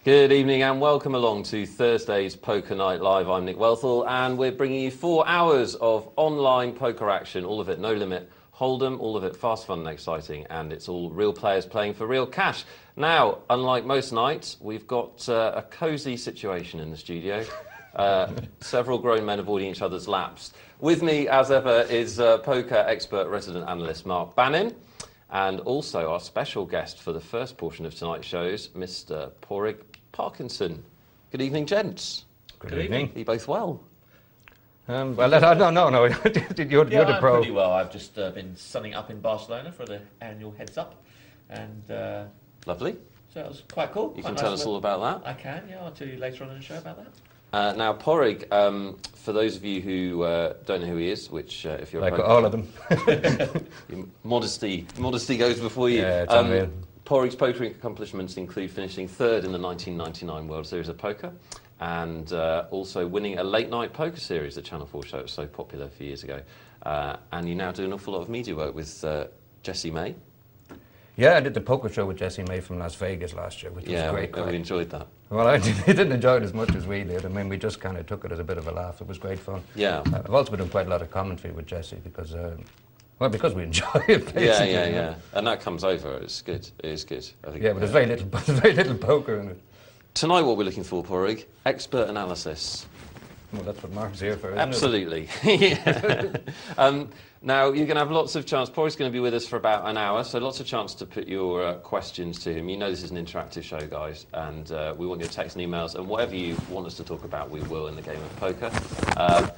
Good evening and welcome along to Thursday's Poker Night Live. I'm Nick Wealthall and we're bringing you 4 hours of online poker action, all of it no limit hold'em, all of it fast, fun and exciting, and it's all real players playing for real cash. Now, unlike most nights, we've got a cosy situation in the studio. Several grown men avoiding each other's laps. With me, as ever, is poker expert resident analyst Mark Banin, and also our special guest for the first portion of tonight's shows, Mr. Porrig Parkinson. Good evening, gents. Good evening. Are you both well? Well, no. You're the pro. I'm pretty well. I've just been sunning up in Barcelona for the annual Heads Up, and Lovely. so it was quite cool. You quite can nice tell us weather. all about that. I can, yeah. I'll tell you later on in the show about that. Now, Porrig, for those of you who don't know who he is, which if you're Like all of them. modesty goes before you. Yeah, it's unreal. Porrig's pokering accomplishments include finishing third in the 1999 World Series of Poker and also winning a late-night poker series, the Channel 4 show. It was so popular a few years ago. And you now do an awful lot of media work with Jessie May. Yeah, I did the poker show with Jessie May from Las Vegas last year, which was great. Yeah, we enjoyed that. Well, I didn't enjoy it as much as we did. I mean, we just kind of took it as a bit of a laugh. It was great fun. Yeah. I've also been doing quite a lot of commentary with Jessie because, because we enjoy it, basically. Yeah. And that comes over. It's good. It is good. I think. Yeah, but there's very little poker in it. Tonight, what we're looking for, Porrig, expert analysis. Well, that's what Mark's here for, isn't Absolutely. Now, you're going to have lots of chance. Porrig's going to be with us for about an hour, so lots of chance to put your questions to him. You know this is an interactive show, guys, and we want your texts and emails, and whatever you want us to talk about, we will in the game of poker.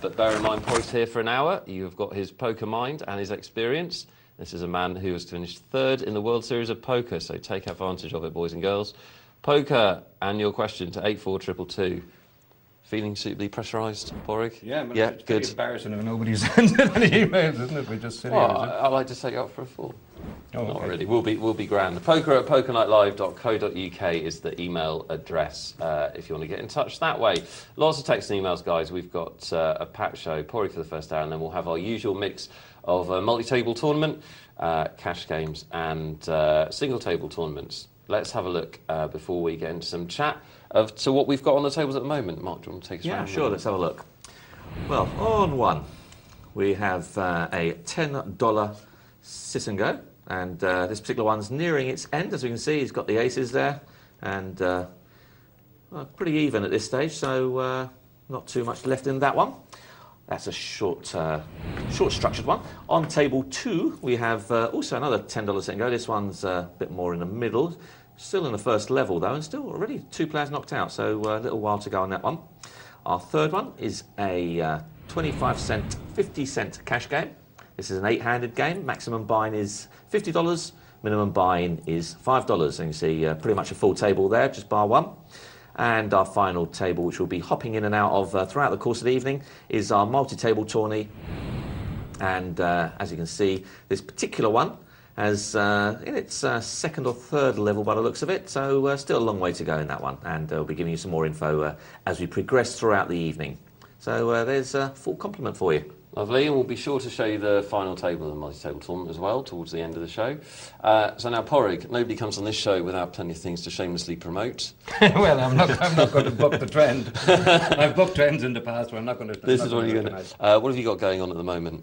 But bear in mind, Porrig's here for an hour. You've got his poker mind and his experience. This is a man who has finished third in the World Series of Poker, so take advantage of it, boys and girls. Poker and your question to 84222. Feeling suitably pressurised, Porrig? Yeah, it's good. pretty embarrassing if nobody sends any emails, isn't it? We just sit here. I like to take you up for a fall. Oh, Not okay. really. We'll be grand. poker@pokernightlive.co.uk is the email address if you want to get in touch that way. Lots of text and emails, guys. We've got a packed show, Porrig for the first hour, and then we'll have our usual mix of multi-table tournament, cash games, and single-table tournaments. Let's have a look before we get into some chat to what we've got on the tables at the moment. Mark, do you want to take us Yeah, around? sure. Let's have a look. Well, on one, we have a $10 sit and go, and this particular one's nearing its end. As we can see, he's got the aces there, and pretty even at this stage, so not too much left in that one. That's a short structured one. On table two, we have also another $10 sit and go. This one's a bit more in the middle. Still in the first level, though, and still already 2 players knocked out, so a little while to go on that one. Our third one is a 25-cent, 50-cent cash game. This is an 8-handed game. Maximum buy-in is $50. Minimum buy-in is $5. And you see pretty much a full table there, just bar one. And our final table, which we'll be hopping in and out of throughout the course of the evening, is our multi-table tourney. And as you can see, this particular one has in its second or third level by the looks of it, so still a long way to go in that one, and we'll be giving you some more info as we progress throughout the evening. So there's a full complement for you. Lovely, and we'll be sure to show you the final table of the multi-table tournament as well towards the end of the show. So now, Porrig, nobody comes on this show without plenty of things to shamelessly promote. Well, I'm not going to buck the trend. I've bucked trends in the past, but I'm not going to. This is what you're going to. What have you got going on at the moment?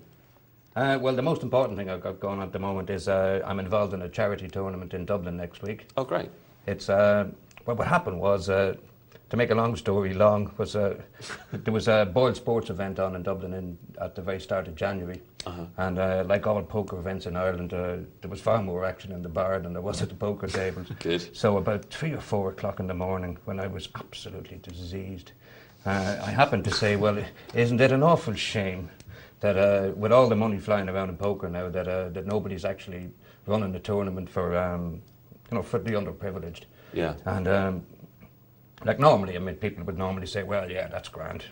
Well, the most important thing I've got going on at the moment is I'm involved in a charity tournament in Dublin next week. Oh, great. It's well, what happened was, to make a long story long, was there was a Boyle Sports event on in Dublin at the very start of January, and like all poker events in Ireland, there was far more action in the bar than there was at the poker tables. Good. So about 3 or 4 o'clock in the morning, when I was absolutely diseased, I happened to say, well, isn't it an awful shame that with all the money flying around in poker now, that nobody's actually running the tournament for for the underprivileged. Yeah. And like normally, I mean, people would normally say, well, yeah, that's grand,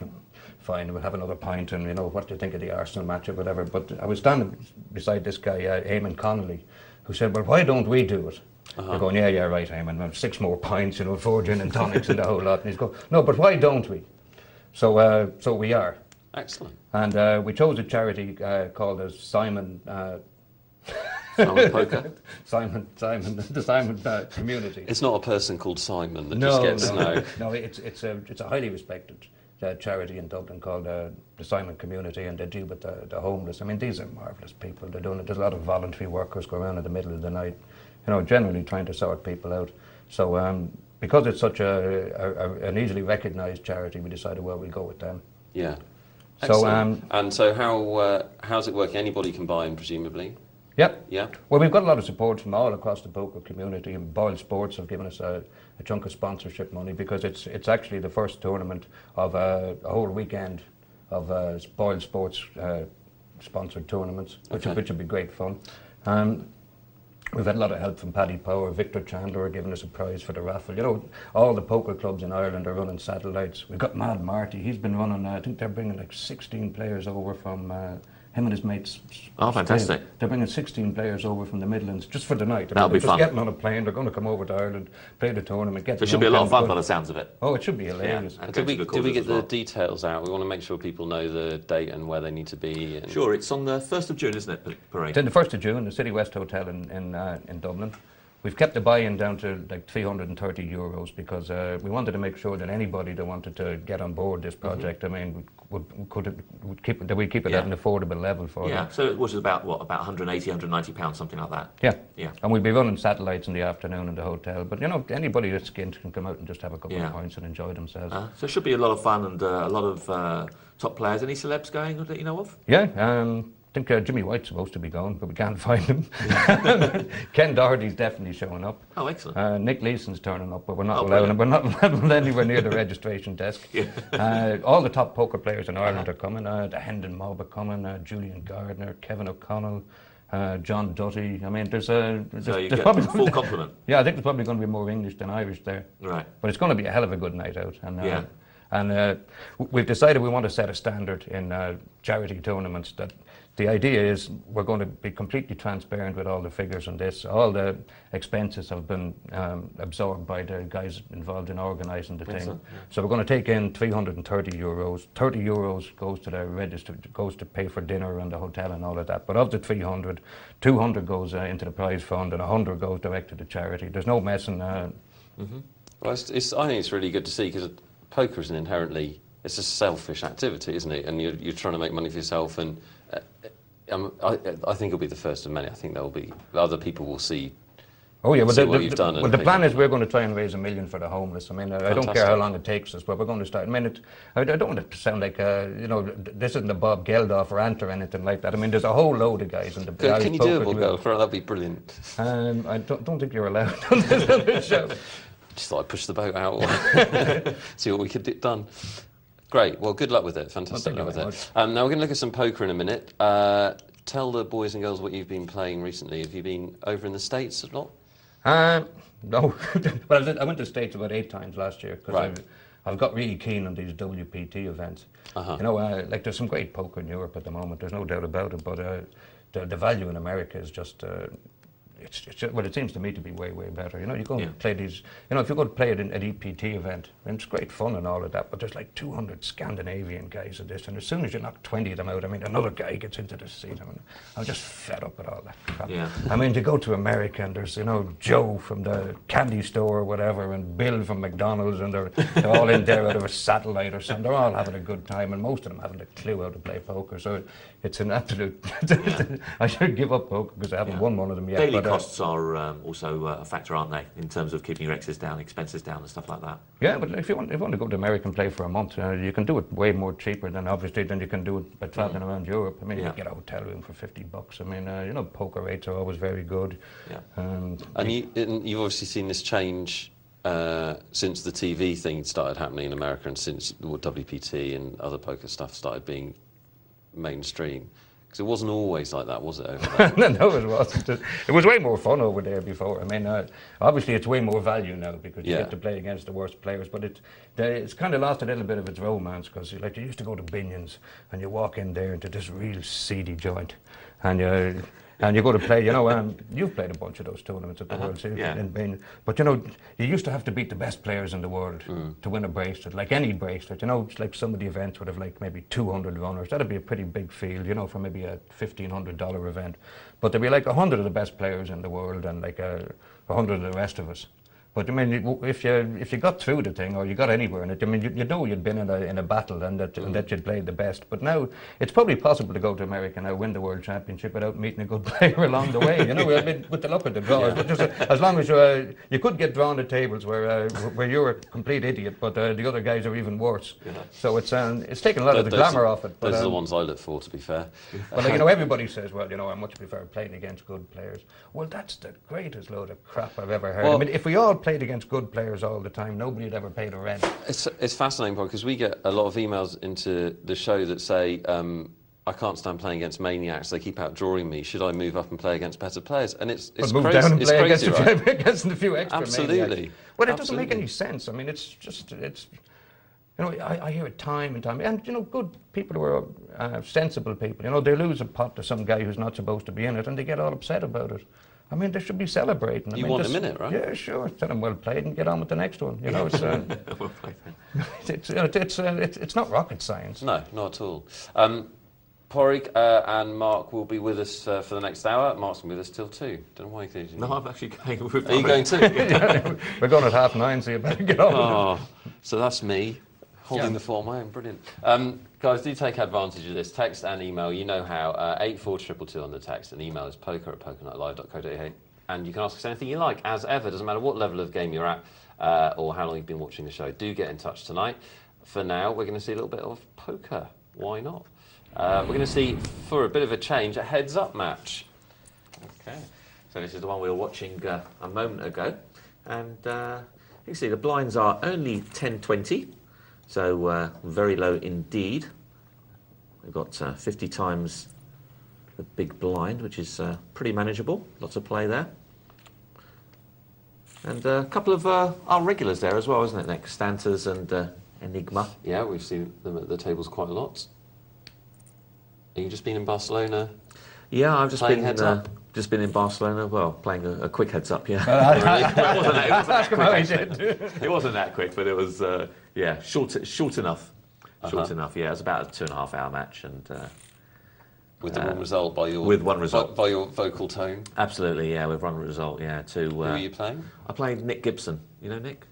fine, we'll have another pint, and what do you think of the Arsenal match or whatever. But I was standing beside this guy, Eamon Connolly, who said, well, why don't we do it? They're going, yeah, right, Eamon, 6 more pints, 4 gin and tonics and the whole lot. And he's going, no, but why don't we? So we are. Excellent. And we chose a charity called Simon Simon Poker. Simon, the Simon community. It's not a person called Simon that just gets No, it's a highly respected charity in Dublin called the Simon Community, and they deal with the homeless. I mean, these are marvellous people. They're doing it. There's a lot of voluntary workers go around in the middle of the night, generally trying to sort people out. So because it's such an easily recognised charity, we decided, well, we'll go with them. Yeah. So and so how's it working? Anybody can buy in, presumably. Yep. Yeah. Well, we've got a lot of support from all across the poker community, and Boyle Sports have given us a chunk of sponsorship money, because it's actually the first tournament of a whole weekend of Boyle Sports sponsored tournaments, which would be great fun. We've had a lot of help from Paddy Power, Victor Chandler are giving us a prize for the raffle. All the poker clubs in Ireland are running satellites. We've got Mad Marty, he's been running, I think they're bringing like 16 players over from him and his mates. Oh, fantastic. They're bringing 16 players over from the Midlands just for the night. That'll be fun. Just getting on a plane, they're going to come over to Ireland, play the tournament, get So it should be a lot of fun by the sounds of it. Oh, it should be hilarious. Yeah. And did we get the details out? We want to make sure people know the date and where they need to be. And Sure, it's on the 1st of June, isn't it, Parade? It's in the 1st of June, the City West Hotel in Dublin. We've kept the buy-in down to like €330 because we wanted to make sure that anybody that wanted to get on board this project, I mean, would keep it at an affordable level for them. Yeah, so it was about 180, 190 pounds, something like that. Yeah. Yeah. And we'll be running satellites in the afternoon in the hotel. But, anybody that's skint can come out and just have a couple of points and enjoy themselves. So it should be a lot of fun and a lot of top players. Any celebs going that you know of? Yeah, I think Jimmy White's supposed to be going, but we can't find him. Ken Doherty's definitely showing up. Oh, excellent. Nick Leeson's turning up, but we're not allowing him. We're not allowing him anywhere near the registration desk. Yeah. All the top poker players in Ireland are coming. The Hendon Mob are coming. Julian Gardner, Kevin O'Connell, John Dutty. I mean, there's probably full complement. Yeah, I think there's probably going to be more English than Irish there. Right. But it's going to be a hell of a good night out. And we've decided we want to set a standard in charity tournaments that the idea is we're going to be completely transparent with all the figures on this. All the expenses have been absorbed by the guys involved in organising the thing. Yeah. So we're going to take in €330. €30 goes to the register, goes to pay for dinner and the hotel and all of that. But of the 300, 200 goes into the prize fund and 100 goes direct to the charity. There's no messing. Well, I think it's really good to see, because poker is inherently, it's a selfish activity, isn't it? And you're trying to make money for yourself, and I think it'll be the first of many. I think there'll be other people will see. Oh yeah, what you've done. Well, the plan is we're going to try and raise $1 million for the homeless. I mean, I don't care how long it takes us, but we're going to start. I mean, I don't want it to sound like this isn't a Bob Geldof rant or anything like that. I mean, there's a whole load of guys in the. Can you do a Bob Geldof? That'd be brilliant. I don't think you're allowed on this other show. Just thought I'd push the boat out, see what we could get done. Great. Well, good luck with it. Fantastic luck with it. Now we're going to look at some poker in a minute. Tell the boys and girls what you've been playing recently. Have you been over in the States a lot? No. Well, I went to the States about 8 times last year because I've got really keen on these WPT events. Like there's some great poker in Europe at the moment. There's no doubt about it. But the value in America is just. It's just, well, it seems to me to be way, way better. You go and play these, if you go to play at an EPT event, and it's great fun and all of that, but there's like 200 Scandinavian guys at this, and as soon as you knock 20 of them out, I mean, another guy gets into the seat. I mean, I'm just fed up with all that crap. Yeah. I mean, you go to America, and there's, Joe from the candy store or whatever, and Bill from McDonald's, and they're all in there out of a satellite or something. They're all having a good time, and most of them haven't a clue how to play poker, so it's an absolute... I should give up poker because I haven't won one of them yet. Daily costs are also a factor, aren't they, in terms of keeping your exes down, expenses down and stuff like that? Yeah, but if you want to go to America and play for a month, you can do it way more cheaper than you can do it by travelling around Europe. I mean, you can get a hotel room for $50. I mean, poker rates are always very good. Yeah. And you've obviously seen this change since the TV thing started happening in America, and since WPT and other poker stuff started being mainstream. Because it wasn't always like that, was it, over there? No, it wasn't. It was way more fun over there before. I mean, obviously it's way more value now because you get to play against the worst players, but it's kind of lost a little bit of its romance because you used to go to Binion's and you walk in there into this real seedy joint and And you go to play, you've played a bunch of those tournaments at the World Series in Banin. But, you used to have to beat the best players in the world to win a bracelet, like any bracelet. It's like some of the events would have like maybe 200 runners. That'd be a pretty big field, for maybe a $1,500 event. But there'd be like 100 of the best players in the world and like 100 of the rest of us. But if you got through the thing or you got anywhere in it, you'd been in a battle and that you'd played the best. But now it's probably possible to go to America now, win the World Championship without meeting a good player along the way. With the luck of the draw. Yeah. But just as long as you could get drawn to tables where you're a complete idiot, but the other guys are even worse. Yeah. So it's taken a lot of the glamour off it. But, those are the ones I look for, to be fair. But everybody says, well, I much prefer playing against good players. Well, that's the greatest load of crap I've ever heard. Well, if we all played against good players all the time, nobody would ever pay the rent. It's fascinating because we get a lot of emails into the show that say, I can't stand playing against maniacs, they keep outdrawing me, should I move up and play against better players? And it's crazy. Move down and play crazy, against a few extra Absolutely. maniacs. Well, it doesn't Absolutely. make any sense. I hear it time and time. And, good people who are sensible people, they lose a pot to some guy who's not supposed to be in it and they get all upset about it. They should be celebrating. You want a minute, right? Yeah, sure. Tell them well played and get on with the next one. Well played. It's not rocket science. No, not at all. Porrig and Mark will be with us for the next hour. Mark's going to be with us till 2. Don't know why you No, I'm actually going with Are you going too? We're going at 9:30, so you better get on with it. So that's me. Holding the form I am, brilliant. Guys, do take advantage of this. Text and email, you know how. 84222 on the text, and email is poker@pokernightlive.co.uk. And you can ask us anything you like, as ever. Doesn't matter what level of game you're at or how long you've been watching the show. Do get in touch tonight. For now, we're going to see a little bit of poker. Why not? We're going to see, for a bit of a change, a heads-up match. Okay. So this is the one we were watching a moment ago. And you can see the blinds are only 10-20. So very low indeed. We've got 50 times the big blind, which is pretty manageable. Lots of play there. And a couple of our regulars there as well, isn't it, Nick? Stantas and Enigma. Yeah, we've seen them at the tables quite a lot. Have you just been in Barcelona? Yeah, I've just been in Barcelona. Well, playing a quick heads up. Yeah, it wasn't that quick, but it was short enough. Short enough. Yeah, it was about a 2.5 hour match, and with the one result by your by your vocal tone. Absolutely, yeah, with one result. Yeah, to who are you playing? I played Nick Gibson. You know Nick?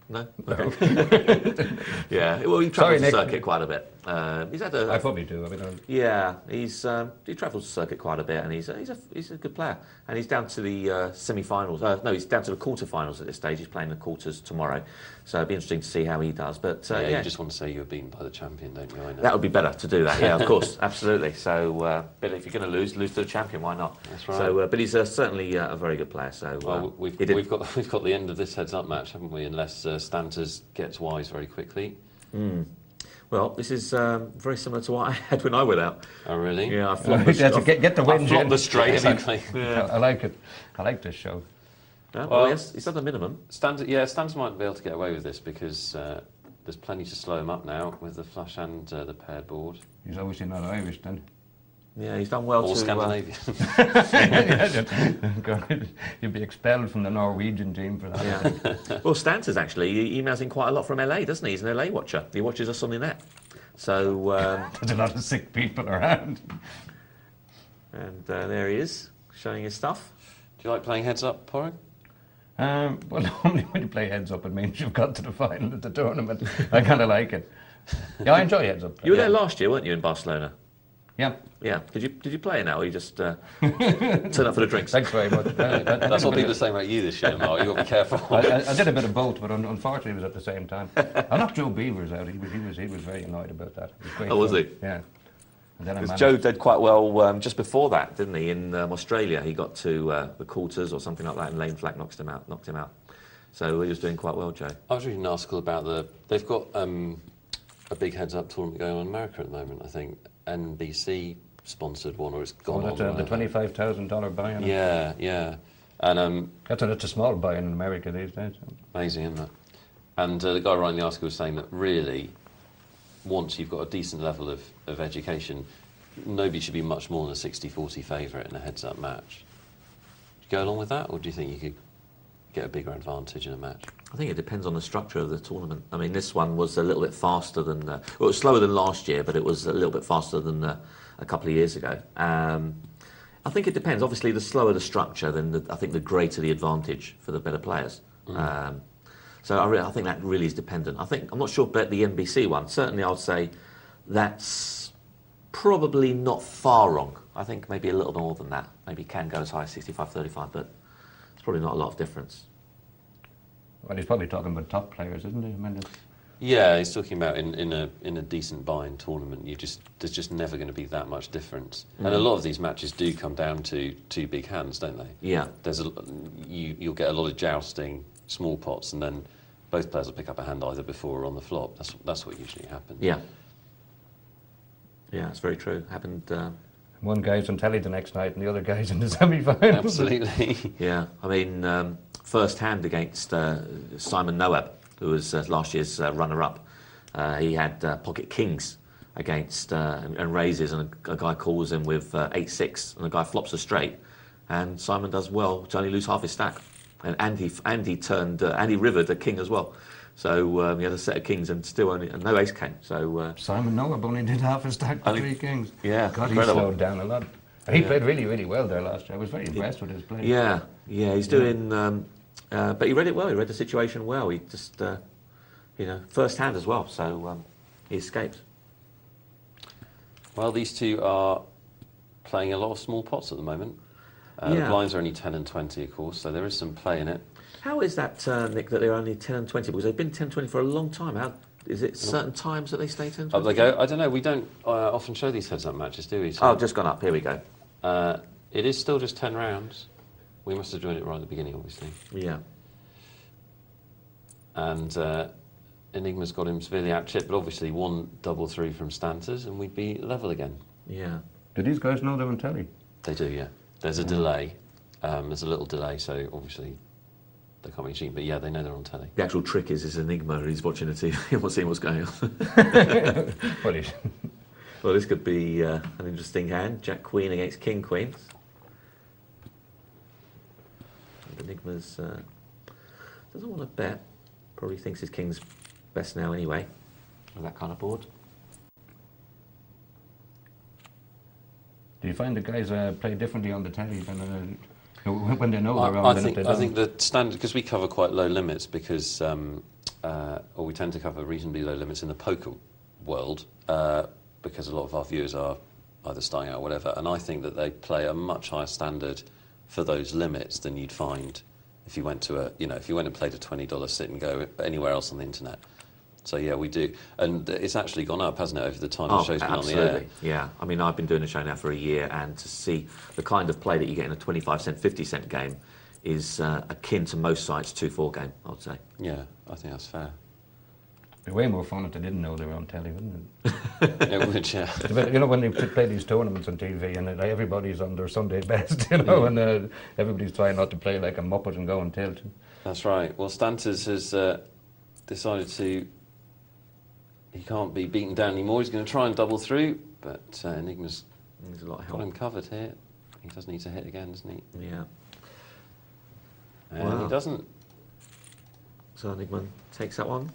No. Okay. Yeah. Well, he travels the circuit quite a bit. He's had a. I probably do. Yeah, he travels the circuit quite a bit, and he's a good player. And he's down to the semi-finals. No, he's down to the quarter-finals at this stage. He's playing the quarters tomorrow, so it'll be interesting to see how he does. But you just want to say you were beaten by the champion, don't you? I know. That would be better to do that. Yeah, of course, absolutely. So, but if you're going to lose to the champion, why not? That's right. So, but he's certainly a very good player. So, well, we've got the end of this heads-up match, haven't we? Unless Stantas gets wise very quickly. Well, this is very similar to what I had when I went out. Oh, really? Yeah, I flopped the get the win. I flopped the straight. Yeah. I like it. I like this show. Well, yes, he's done the minimum. Stantas might be able to get away with this because there's plenty to slow him up now with the flush and the paired board. He's obviously not Irish then. Yeah, he's done well. Or Scandinavian. You'd be expelled from the Norwegian team for that. Yeah. Well, Stantas actually, he emails in quite a lot from LA, doesn't he? He's an LA watcher. He watches us on the net. So there's a lot of sick people around. And there he is, showing his stuff. Do you like playing heads up, Porrig? Well, normally when you play heads up, it means you've got to the final of the tournament. I kind of like it. Yeah, I enjoy heads up. You were there last year, weren't you, in Barcelona? Yeah. Yeah. Did you play now, or you just turn up for the drinks? Thanks very much. That's what people are saying about you this year, Mark. You've got to be careful. I did a bit of both, but unfortunately it was at the same time. I knocked Joe Beavers out. He was very annoyed about that. It was great was fun. he? Yeah. Because Joe did quite well just before that, didn't he? In Australia, he got to the quarters or something like that, and Lane Flack knocked him out. So he was doing quite well, Joe. I was reading an article about they've got a big heads-up tournament going on in America at the moment. I think NBC sponsored one, or it's gone on. The $25,000 buy-in. Yeah. And that's a small buy-in in America these days. Amazing, isn't it? And the guy writing the article was saying that really, once you've got a decent level of education, nobody should be much more than a 60-40 favourite in a heads-up match. Do you go along with that, or do you think you could get a bigger advantage in a match? I think it depends on the structure of the tournament. I mean, this one was a little bit faster than... well, it was slower than last year, but it was a little bit faster than a couple of years ago. I think it depends. Obviously, the slower the structure, then I think the greater the advantage for the better players. So I think that really is dependent. I'm not sure about the NBC one. Certainly, I would say that's probably not far wrong. I think maybe a little more than that. Maybe can go as high as 65-35, but it's probably not a lot of difference. Well, he's probably talking about top players, isn't he? I mean, yeah, he's talking about in a decent buy-in tournament. There's just never going to be that much difference. And a lot of these matches do come down to two big hands, don't they? Yeah. You'll get a lot of jousting, small pots, and then both players will pick up a hand either before or on the flop. That's what usually happens. Yeah. Yeah, it's very true. Happened. one guy's on telly the next night and the other guy's in the semi-final. Absolutely. Yeah, I mean, first hand against Simon Noab, who was last year's runner-up. He had pocket kings against and raises, and a guy calls him with 8-6, and the guy flops a straight, and Simon does well to only lose half his stack. And Andy rivered a king as well. So he had a set of kings and still only no ace came. So Simon Noab only did half his stack with 3 kings. Yeah, God, incredible. he slowed down a lot. And he played really, really well there last year. I was very impressed with his play. Yeah, he's doing. But he read it well. He read the situation well. He just, first hand as well. So he escaped. Well, these two are playing a lot of small pots at the moment. The blinds are only 10 and 20, of course, so there is some play in it. How is that, Nick, that they're only 10 and 20? Because they've been 10 and 20 for a long time. How is it certain times that they stay 10 and 20? Up they go. I don't know. We don't often show these heads-up matches, do we? So, oh, just gone up. Here we go. it is still just 10 rounds. We must have joined it right at the beginning, obviously. Yeah. And Enigma's got him severely out-chipped, but obviously 1 double 3 from Stanters, and we'd be level again. Yeah. Do these guys know they're on telly? They do, yeah. There's a delay. There's a little delay, so obviously they can't be cheating, but yeah, they know they're on telly. The actual trick is Enigma. He's watching the TV. He's not seeing what's going on. Well, this could be an interesting hand. Jack Queen against King Queen. And Enigma's doesn't want to bet. Probably thinks his king's best now anyway. With that kind of board. Do you find the guys play differently on the telly than when they know they're on? I think the standard, because we cover quite low limits, because or we tend to cover reasonably low limits in the poker world, because a lot of our viewers are either starting out or whatever, and I think that they play a much higher standard for those limits than you'd find if you went to if you went and played a $20 sit and go anywhere else on the internet. So yeah, we do, and it's actually gone up, hasn't it, over the time the show's been absolutely. on the air? Yeah, I mean, I've been doing the show now for a year, and to see the kind of play that you get in a 25-cent, 50-cent game is akin to most sites' 2-4 game, I would say. Yeah, I think that's fair. It'd be way more fun if they didn't know they were on telly, wouldn't it? It would, yeah. You know, when they play these tournaments on TV and everybody's on their Sunday best, and everybody's trying not to play like a muppet and go on tilt. That's right. Well, Stanters has decided he can't be beaten down anymore. He's going to try and double through, but Enigma's There's a lot of got help. him covered here. He does need to hit again, doesn't he? Yeah. And Wow. he doesn't. So Enigma takes that one.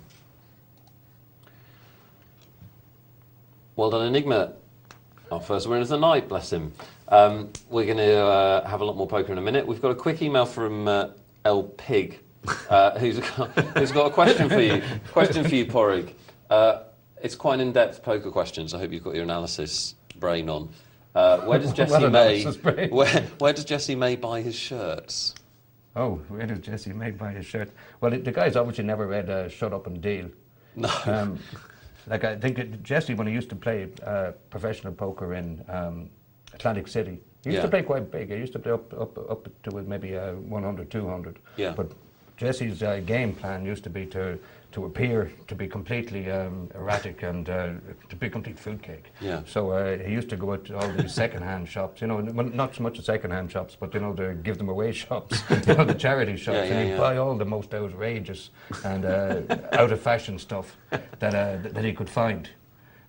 Well done, Enigma. Our first winner of the night, bless him. We're going to have a lot more poker in a minute. We've got a quick email from El Pig, who's got a question for you. Question for you, Porrig. It's quite an in-depth poker question, so I hope you've got your analysis brain on. Where does Jesse May? Where does Jesse May buy his shirts? Oh, where does Jesse May buy his shirt? Well, the guy's obviously never read Shut Up and Deal. No. Like I think Jesse, when he used to play professional poker in Atlantic City, he used to play quite big. He used to play up to maybe 100, 200. Yeah. But Jesse's game plan used to be to appear to be completely erratic and to be a complete fruitcake. Yeah. So he used to go out to all these second-hand shops, not so much the second-hand shops, but the give them away shops, the charity shops, and he'd buy all the most outrageous and out of fashion stuff that he could find.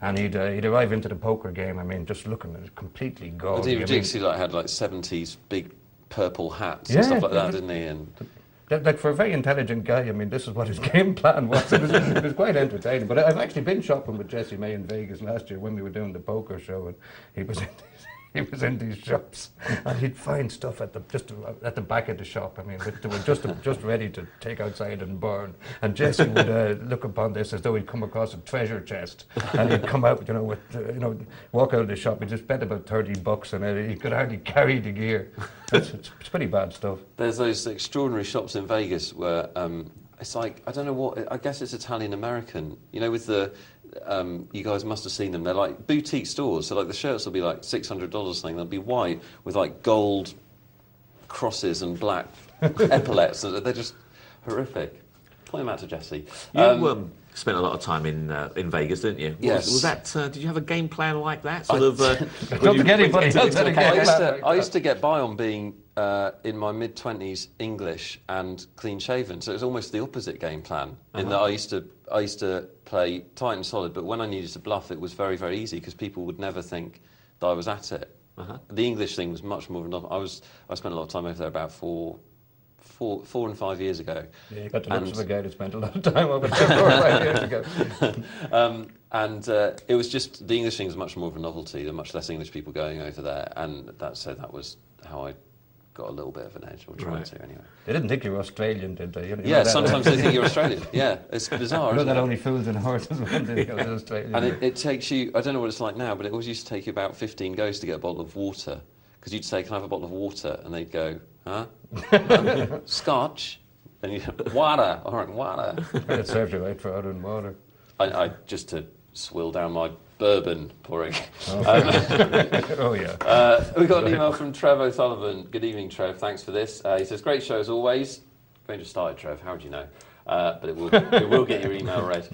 And he'd arrive into the poker game, I mean, just looking completely gaudy. He ridiculously had like 70s big purple hats Yeah, and stuff like that, didn't he? And like for a very intelligent guy, I mean, this is what his game plan was. It was quite entertaining. But I've actually been shopping with Jesse May in Vegas last year when we were doing the poker show, and he was in these shops, and he'd find stuff just at the back of the shop. I mean, they were just ready to take outside and burn. And Jesse would look upon this as though he'd come across a treasure chest, and he'd come out, walk out of the shop. He just bet about $30, and he could hardly carry the gear. It's pretty bad stuff. there's those extraordinary shops in Vegas where it's like, I don't know what, I guess it's Italian-American, with the, you guys must have seen them, they're like boutique stores, so like the shirts will be like $600 something, they'll be white with like gold crosses and black epaulets, and they're just horrific. Point them out to Jesse. You spent a lot of time in Vegas, didn't you? Yes. Was that? Did you have a game plan like that? Don't think anybody else had a game plan. I used to get by on being in my mid-20s English and clean-shaven, so it was almost the opposite game plan. In that I used to play tight and solid, but when I needed to bluff, it was very, very easy because people would never think that I was at it. The English thing was much more of an. I spent a lot of time over there about 4 and 5 years ago. Yeah, you got the looks of a guy that spent a lot of time over there 4 or 5 years ago. And it was just, the English thing was much more of a novelty. There were much less English people going over there, and that was how I got a little bit of an edge, or trying to anyway. They didn't think you were Australian, did they? Yeah, sometimes they think you're Australian. Yeah, it's bizarre, isn't that it? only fools and horses when they go to Australia. And it takes you, I don't know what it's like now, but it always used to take you about 15 goes to get a bottle of water. Because you'd say, can I have a bottle of water? And they'd go, huh? Scotch? And you water, all right, water. It serves you right for out in water. I just to swill down my bourbon pouring. Oh, yeah. We got an email from Trev O'Sullivan. Good evening, Trev. Thanks for this. He says, great show as always. Going to start, Trev. How would you know? But it will get your email read.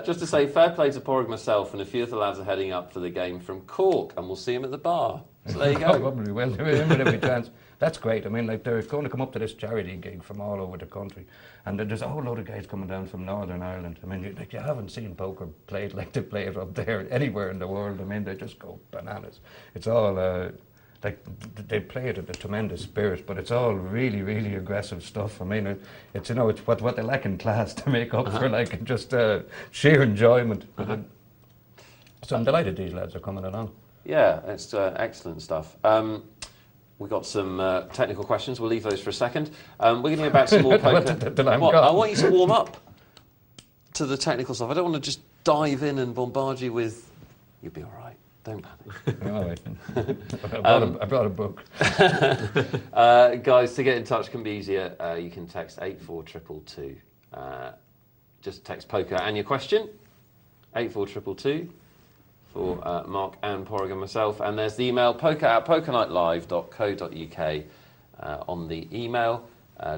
Just to say, fair play to Porrig myself, and a few of the lads are heading up for the game from Cork, and we'll see him at the bar. So there you go. Probably will. Every chance. That's great. I mean, like, they're going to come up to this charity gig from all over the country, and there's a whole load of guys coming down from Northern Ireland. I mean, you haven't seen poker played like they play it up there anywhere in the world. I mean, they just go bananas. It's all like they play it at a tremendous spirit, but it's all really, really aggressive stuff. I mean, it's it's what they lack in class to make up for like just sheer enjoyment. So I'm delighted these lads are coming along. Yeah, it's excellent stuff. We've got some technical questions. We'll leave those for a second. We're going to go back to some more poker. I want you to warm up to the technical stuff. I don't want to just dive in and bombard you with, you'll be all right. Don't panic. All right. I brought a book. Guys, to get in touch can be easier. You can text 84222. Just text poker and your question. 84222 for Mark and Porrig and myself. And there's the email, poker@pokernightlive.co.uk on the email.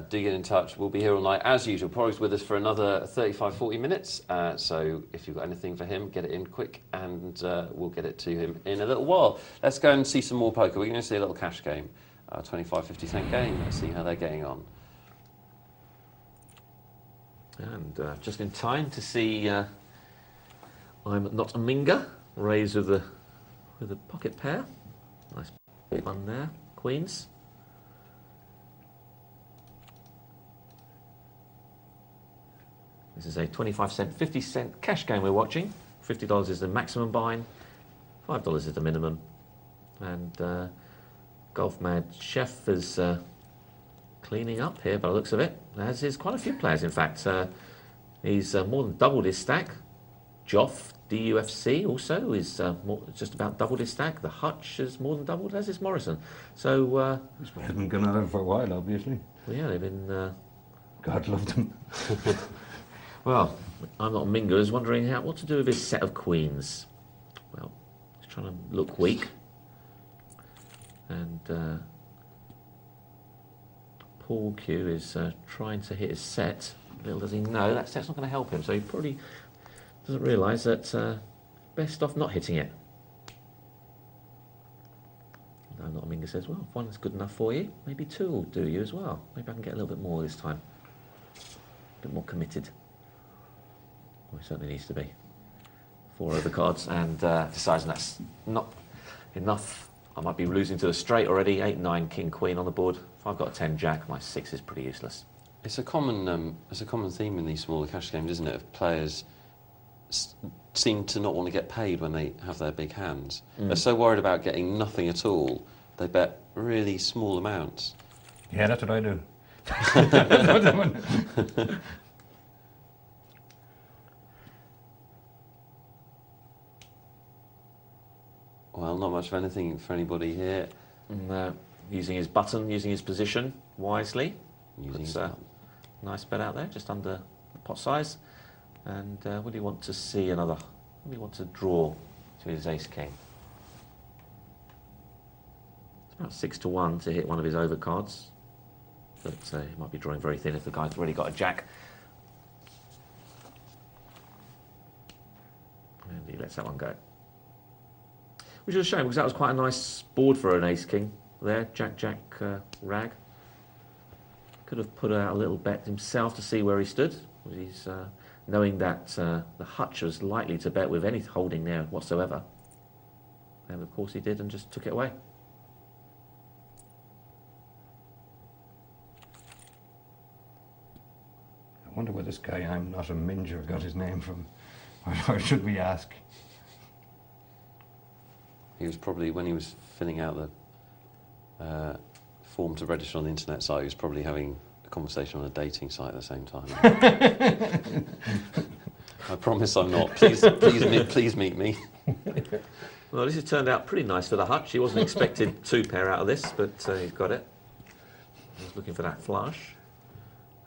Do get in touch. We'll be here all night as usual. Porrig's with us for another 35-40 minutes. So if you've got anything for him, get it in quick, and we'll get it to him in a little while. Let's go and see some more poker. We're going to see a little cash game, 25, 50 cent game. Let's see how they're getting on. And just in time to see I'm Not a Minger raise with a pocket pair. Nice big one there, queens. This is a 25 cent, 50 cent cash game we're watching. $50 is the maximum buy-in, $5 is the minimum. And Golf Mad Chef is cleaning up here by the looks of it, as is quite a few players in fact. He's more than doubled his stack. Joff, DUFC also is just about doubled his stack. The Hutch has more than doubled, as is Morrison. So He's been going on for a while, obviously. well, yeah, they've been... God love them. Well, I'm Not a Minger is wondering what to do with his set of queens. Well, he's trying to look weak. And Paul Q is trying to hit his set. Little does he know, that set's not going to help him, so he probably doesn't realise that best off not hitting it. No, Not a Minger says, well, if one's good enough for you, maybe two will do you as well. Maybe I can get a little bit more this time. A bit more committed. Well, he certainly needs to be. 4 overcards, and decides that's not enough. I might be losing to the straight already. 8, 9, king, queen on the board. If I've got a 10 jack, my 6 is pretty useless. It's a common theme in these smaller cash games, isn't it? Of players seem to not want to get paid when they have their big hands. They're so worried about getting nothing at all, they bet really small amounts. Yeah, that's what I do. Well, not much of anything for anybody here. Using his button, using his position wisely. Using Nice bet out there, just under the pot size. And would he want to see another? Would he want to draw to his ace-king? It's about 6 to 1 to hit one of his overcards. But he might be drawing very thin if the guy's already got a jack. And he lets that one go. Which is a shame, because that was quite a nice board for an ace-king there. Jack, rag. Could have put out a little bet himself to see where he stood. He's knowing that the Hutch was likely to bet with any holding there whatsoever. And of course he did, and just took it away. I wonder where this guy, I'm not a Minger, got his name from. Or should we ask? He was probably, when he was filling out the form to register on the internet site, he was probably having a conversation on a dating site at the same time. I promise I'm not. Please meet me. Well, this has turned out pretty nice for the Hutch. He wasn't expected 2 pair out of this, but he's got it. He was looking for that flush.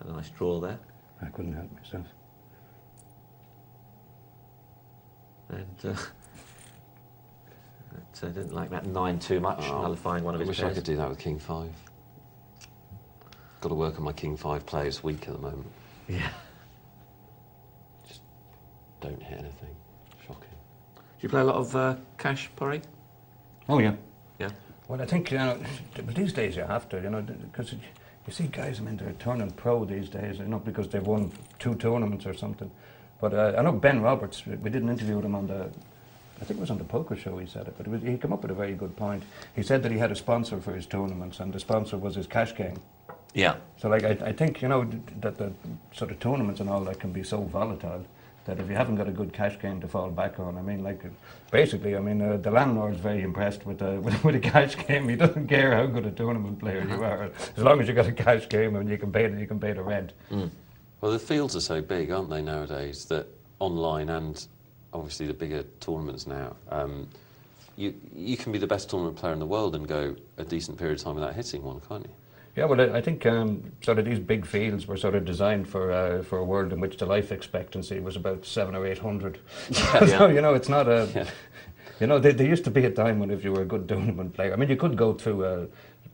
A nice draw there. I couldn't help myself. And didn't like that 9 too much, nullifying one of his I wish pairs. I could do that with king 5. Got to work on my king 5 play. It's weak at the moment. Yeah. Just don't hit anything. Shocking. Do you play a lot of cash, Porry? Oh, yeah. Yeah. Well, I think, these days you have to, because you see guys, they're turning pro these days, because they've won 2 tournaments or something. But I know Ben Roberts, we did an interview with him on I think it was on the poker show he said it, but he came up with a very good point. He said that he had a sponsor for his tournaments, and the sponsor was his cash game. Yeah. So, I think, that the sort of tournaments and all that can be so volatile that if you haven't got a good cash game to fall back on, basically, the landlord's very impressed with a cash game. He doesn't care how good a tournament player you are, as long as you got a cash game and you can pay the rent. Mm. Well, the fields are so big, aren't they, nowadays, that online and obviously the bigger tournaments now, you can be the best tournament player in the world and go a decent period of time without hitting one, can't you? Yeah, well, I think sort of these big fields were sort of designed for a world in which the life expectancy was about 700 or 800. Yeah. So it's not a. Yeah. There used to be a time when if you were a good tournament player, you could go through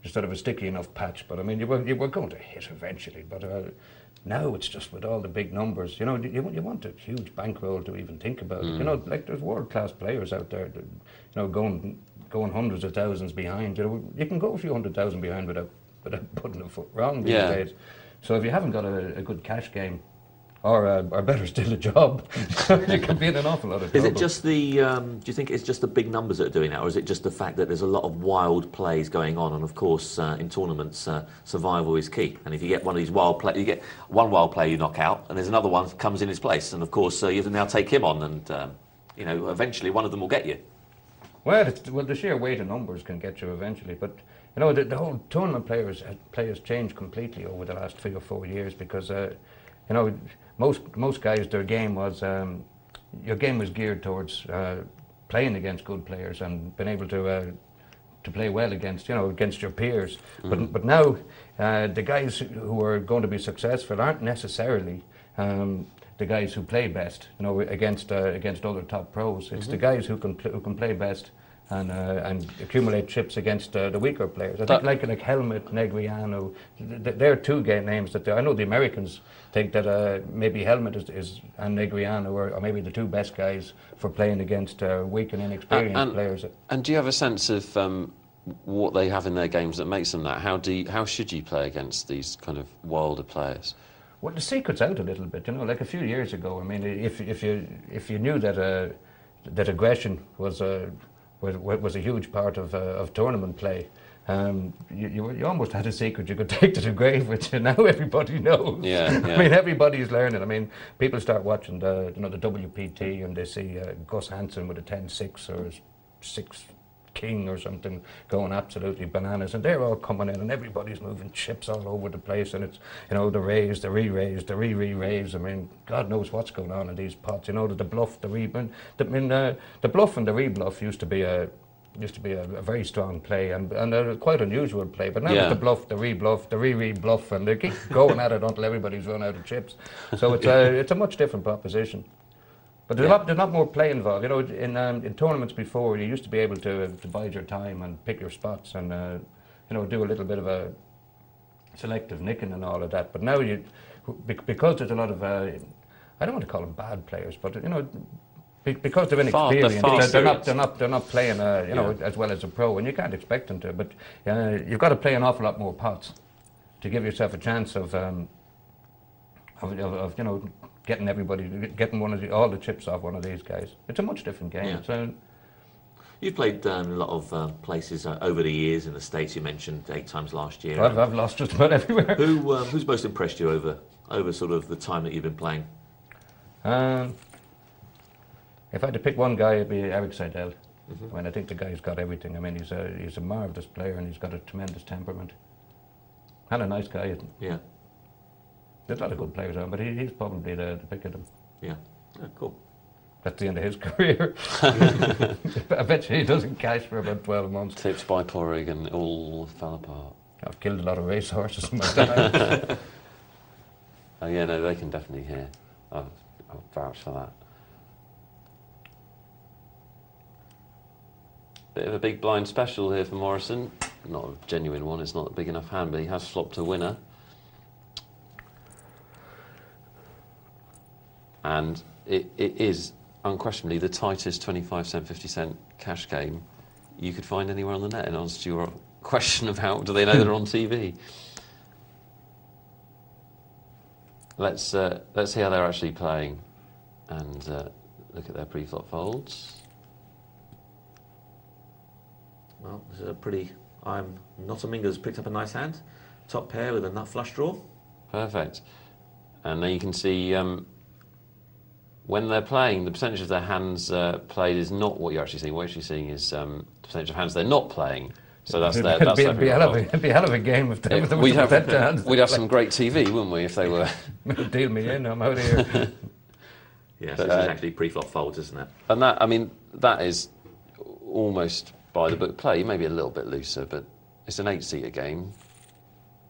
sort of a sticky enough patch, but you were going to hit eventually. But now it's just with all the big numbers, you want a huge bankroll to even think about it. There's world class players out there, that, going hundreds of thousands behind. You can go a few 100,000 behind without putting a foot wrong these days. So if you haven't got a good cash game, or better still, a job, you can be in an awful lot of trouble. Is it just the, do you think it's just the big numbers that are doing that, or is it just the fact that there's a lot of wild plays going on, and of course in tournaments survival is key, and if you get one of these wild plays, you get one wild player you knock out, and there's another one that comes in his place, and of course you have to now take him on, and eventually one of them will get you. Well, the sheer weight of numbers can get you eventually, but the whole tournament players changed completely over the last 3 or 4 years because most guys, their game was your game was geared towards playing against good players and being able to play well against your peers. But now the guys who are going to be successful aren't necessarily the guys who play best, against other top pros. It's the guys who can play best and accumulate chips against the weaker players. I think like Helmut, Negriano, they're 2 names that I know the Americans think that maybe Helmut is and Negriano are maybe the 2 best guys for playing against weak and inexperienced players. And do you have a sense of what they have in their games that makes them that? How should you play against these kind of wilder players? Well, the secret's out a little bit, like a few years ago. If you knew that that aggression was a huge part of tournament play. You almost had a secret you could take to the grave, which now everybody knows. Yeah, yeah. I mean, everybody's learning. I mean, people start watching the WPT and they see Gus Hansen with a 10-6 or a 6 king or something going absolutely bananas, and they're all coming in and everybody's moving chips all over the place, and it's the raise, the re-raise, the re-raise. I mean, God knows what's going on in these pots. The bluff, the re-bluff. The bluff and the re-bluff used to be a very strong play and a quite unusual play, but now it's the bluff, the re-bluff, the re-bluff, and they keep going at it until everybody's run out of chips. So it's a much different proposition. But there's not more play involved. In tournaments before, you used to be able to bide your time and pick your spots and do a little bit of a selective nicking and all of that. But now because there's a lot of I don't want to call them bad players, but because they're inexperienced, they're not playing as well as a pro, and you can't expect them to. But you've got to play an awful lot more pots to give yourself a chance of getting all the chips off one of these guys. It's a much different game. Yeah. You've played a lot of places over the years in the States. You mentioned 8 times last year. I've lost just about everywhere. Who's most impressed you over sort of the time that you've been playing? If I had to pick one guy, it'd be Eric Seidel. I mean, I think the guy's got everything. I mean, he's a marvellous player and he's got a tremendous temperament. And a nice guy, isn't he? Yeah. There's a lot of good players on, but he's probably the pick of them. Yeah. Cool. That's the end of his career. I bet you he doesn't cash for about 12 months. Tipped by Porrig and it all fell apart. I've killed a lot of racehorses in my time. Oh yeah, no, they can definitely hear. I'll vouch for that. Bit of a big blind special here for Morrison. Not a genuine one, it's not a big enough hand, but he has flopped a winner. And it is unquestionably the tightest 25-cent, 50-cent cash game you could find anywhere on the net, in answer to your question of how do they know they're on TV. Let's see how they're actually playing and look at their pre-flop folds. Well, this is a pretty... Notaminga's picked up a nice hand. Top pair with a nut flush draw. Perfect. And now you can see when they're playing, the percentage of their hands played is not what you're actually seeing. What you're actually seeing is the percentage of hands they're not playing. So that's their... It'd be a hell of a game if there was we'd have some great TV, wouldn't we, if they were... Deal me in, I'm out of here. Yes, this is actually pre-flop folds, isn't it? And that is almost by the book play, maybe a little bit looser, but it's an 8-seater game.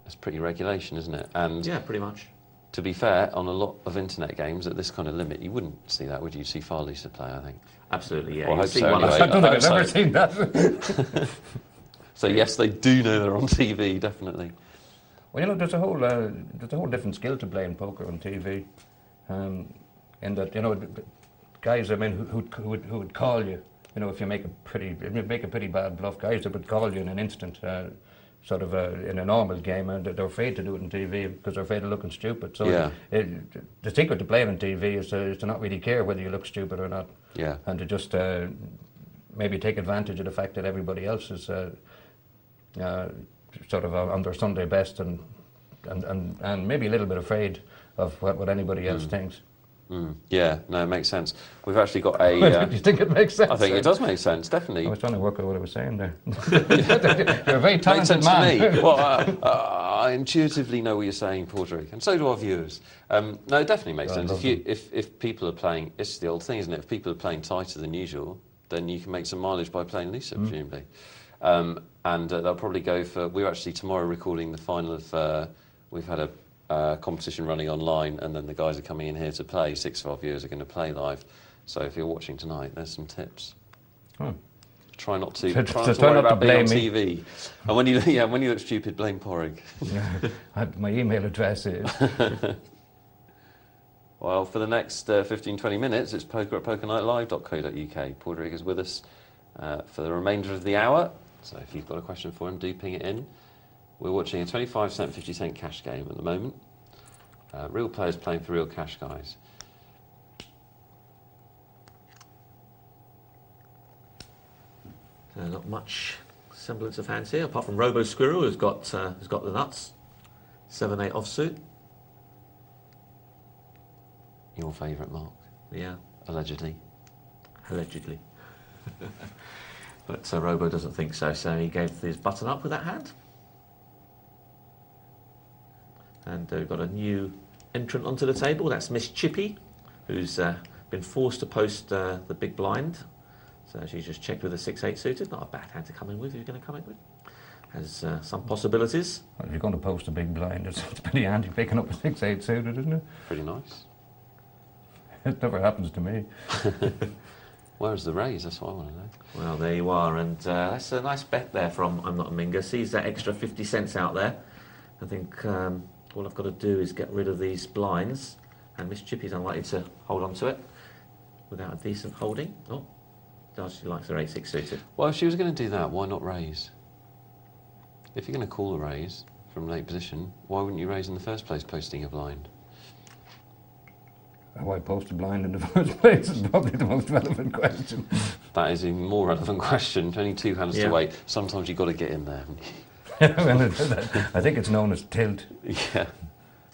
That's pretty regulation, isn't it? And yeah, pretty much. To be fair, on a lot of internet games at this kind of limit, you wouldn't see that, would you? You'd see far looser play, I think. Absolutely, yeah. Well, I hope so, I don't think I've ever seen that. So yes, they do know they're on TV, definitely. Well, there's a whole different skill to playing poker on TV, in that guys, I mean, who would call you, if you make a pretty bad bluff, guys that would call you in an instant, sort of in a normal game, and they're afraid to do it on TV because they're afraid of looking stupid. So the secret to playing on TV is to not really care whether you look stupid or not, and to just maybe take advantage of the fact that everybody else is sort of on their Sunday best and maybe a little bit afraid of what anybody else thinks. Yeah, no, it makes sense. We've actually got a... Do you think it makes sense? I think it does make sense, definitely. I was trying to work out what I was saying there. You're a very talented man. To me. Well, I intuitively know what you're saying, Padraig, and so do our viewers. No, it definitely makes sense. If people are playing... It's the old thing, isn't it? If people are playing tighter than usual, then you can make some mileage by playing looser, presumably. And they'll probably go for... We're actually tomorrow recording the final of... we've had a competition running online, and then the guys are coming in here to play. 6 of our viewers are going to play live. So if you're watching tonight, there's some tips. Try not to worry about being on TV. And when you look stupid, blame Porrig. My email address is... Well, for the next 15-20 minutes, it's poker@pokernightlive.co.uk. Padraig is with us for the remainder of the hour. So if you've got a question for him, do ping it in. We're watching a 25-cent, 50-cent cash game at the moment. Real players playing for real cash guys. Not much semblance of hands here, apart from Robo Squirrel, who's got the nuts. 7-8 offsuit. Your favourite, Mark? Yeah. Allegedly. Allegedly. But Robo doesn't think so, so he gave his button up with that hand. And we've got a new entrant onto the table. That's Miss Chippy, who's been forced to post the big blind. So she's just checked with a 6-8 suited. Not a bad hand to come in with. You're going to come in with. Has some possibilities. Well, if you're going to post a big blind, it's pretty handy picking up a 6-8 suited, isn't it? Pretty nice. It never happens to me. Where's the raise? That's what I want to know. Well, there you are, and that's a nice bet there from I'm Not a Minger. Sees that extra 50 cents out there. I think all I've got to do is get rid of these blinds, and Miss Chippy's unlikely to hold on to it without a decent holding. Oh, does she likes her 8-6 suited? Well, if she was going to do that, why not raise? If you're going to call a raise from late position, why wouldn't you raise in the first place, posting a blind? Why post a blind in the first place is probably the most relevant question. That is a more relevant question. Only two hands to wait. Sometimes you've got to get in there. I think it's known as tilt. Yeah.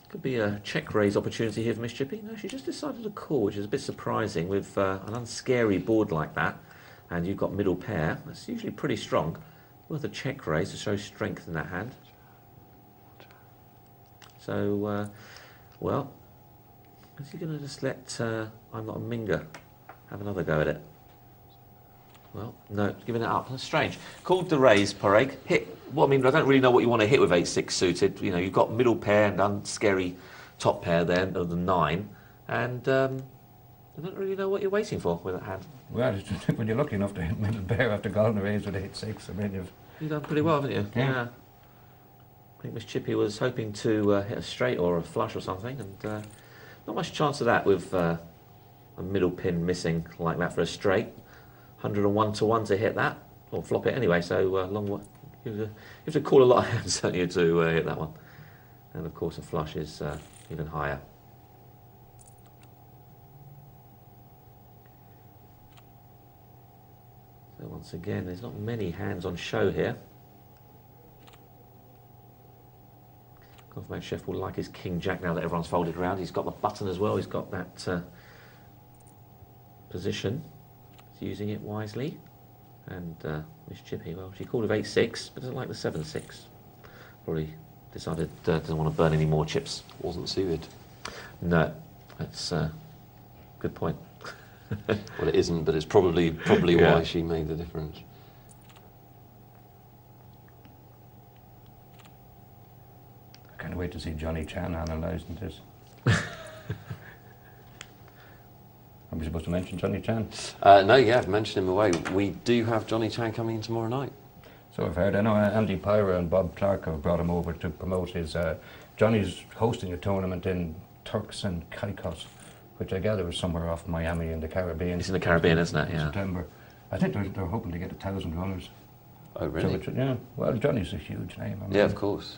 Could be a check raise opportunity here for Miss Chippy. No, she just decided to call, which is a bit surprising with an unscary board like that. And you've got middle pair. That's usually pretty strong. Worth a check raise to show strength in that hand. So, well, is he going to just let I'm Not a Minger have another go at it? Well, no, giving it up. That's strange. Called the raise, Pareg. Hit. Well, I mean, I don't really know what you want to hit with 8-6 suited. You know, you've got middle pair and unscary top pair there of the 9. And I don't really know what you're waiting for with that hand. Well, when you're lucky enough to hit middle pair after calling the raise with 8-6, I mean, You've done pretty well, haven't you? Yeah. I think Miss Chippy was hoping to hit a straight or a flush or something, and not much chance of that with a middle pin missing like that for a straight. 101 to 1 to hit that, or flop it anyway, so long. You have to call a lot of hands, don't you, to hit that one. And of course a flush is even higher. So once again, there's not many hands on show here. Confirmation Chef will like his King Jack now that everyone's folded around. He's got the button as well. He's got that position. He's using it wisely. And Miss Chippy, well, she called with 8-6, but doesn't like the 7-6. Probably decided doesn't want to burn any more chips. Wasn't suited. No, that's a good point. Well, it isn't, but it's probably why she made the difference. I can't wait to see Johnny Chan analysing this. Are we supposed to mention Johnny Chan? No, yeah, mention him away. We do have Johnny Chan coming in tomorrow night. So I've heard. I know Andy Pyra and Bob Clark have brought him over to promote his... Johnny's hosting a tournament in Turks and Caicos, which I gather is somewhere off Miami in the Caribbean. It's in the Caribbean, isn't it? In Yeah. September. I think they're hoping to get 1,000 runners. Oh, really? So yeah. Well, Johnny's a huge name. I mean, Yeah, of course.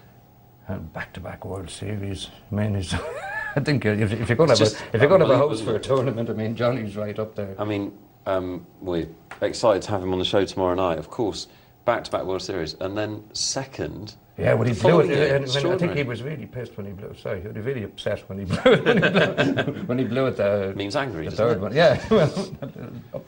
And back-to-back World Series. I mean, he's... I think if you're going to have a host for a tournament, I mean, Johnny's right up there. I mean, we're excited to have him on the show tomorrow night, of course. Back-to-back World Series, and then second. Yeah, when he blew it, I think he it. was really pissed when he blew. Sorry, he was really upset when he blew it. When he blew it. Means angry. The doesn't third it? one, yeah, well,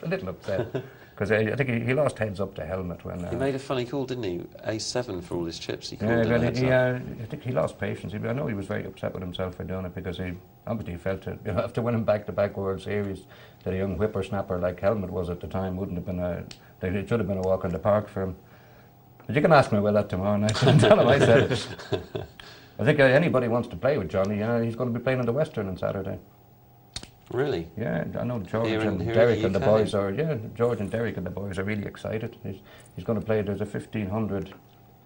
a little upset because I think he lost heads up to Helmet when. He made a funny call, didn't he? A7 for all his chips. He called Yeah, it well, heads up. I think he lost patience. I know he was very upset with himself for doing it because he obviously felt that, you know, after winning back-to-back World Series, that a young whippersnapper like Helmet was at the time wouldn't have been it should have been a walk in the park for him. But you can ask me about that tomorrow night. Tell him I said it. I think anybody wants to play with Johnny, he's going to be playing in the Western on Saturday. Really? Yeah, I know George Here and in Derek the and the UK? boys are. Yeah, George and Derek and the boys are really excited. He's going to play. There's a 1,500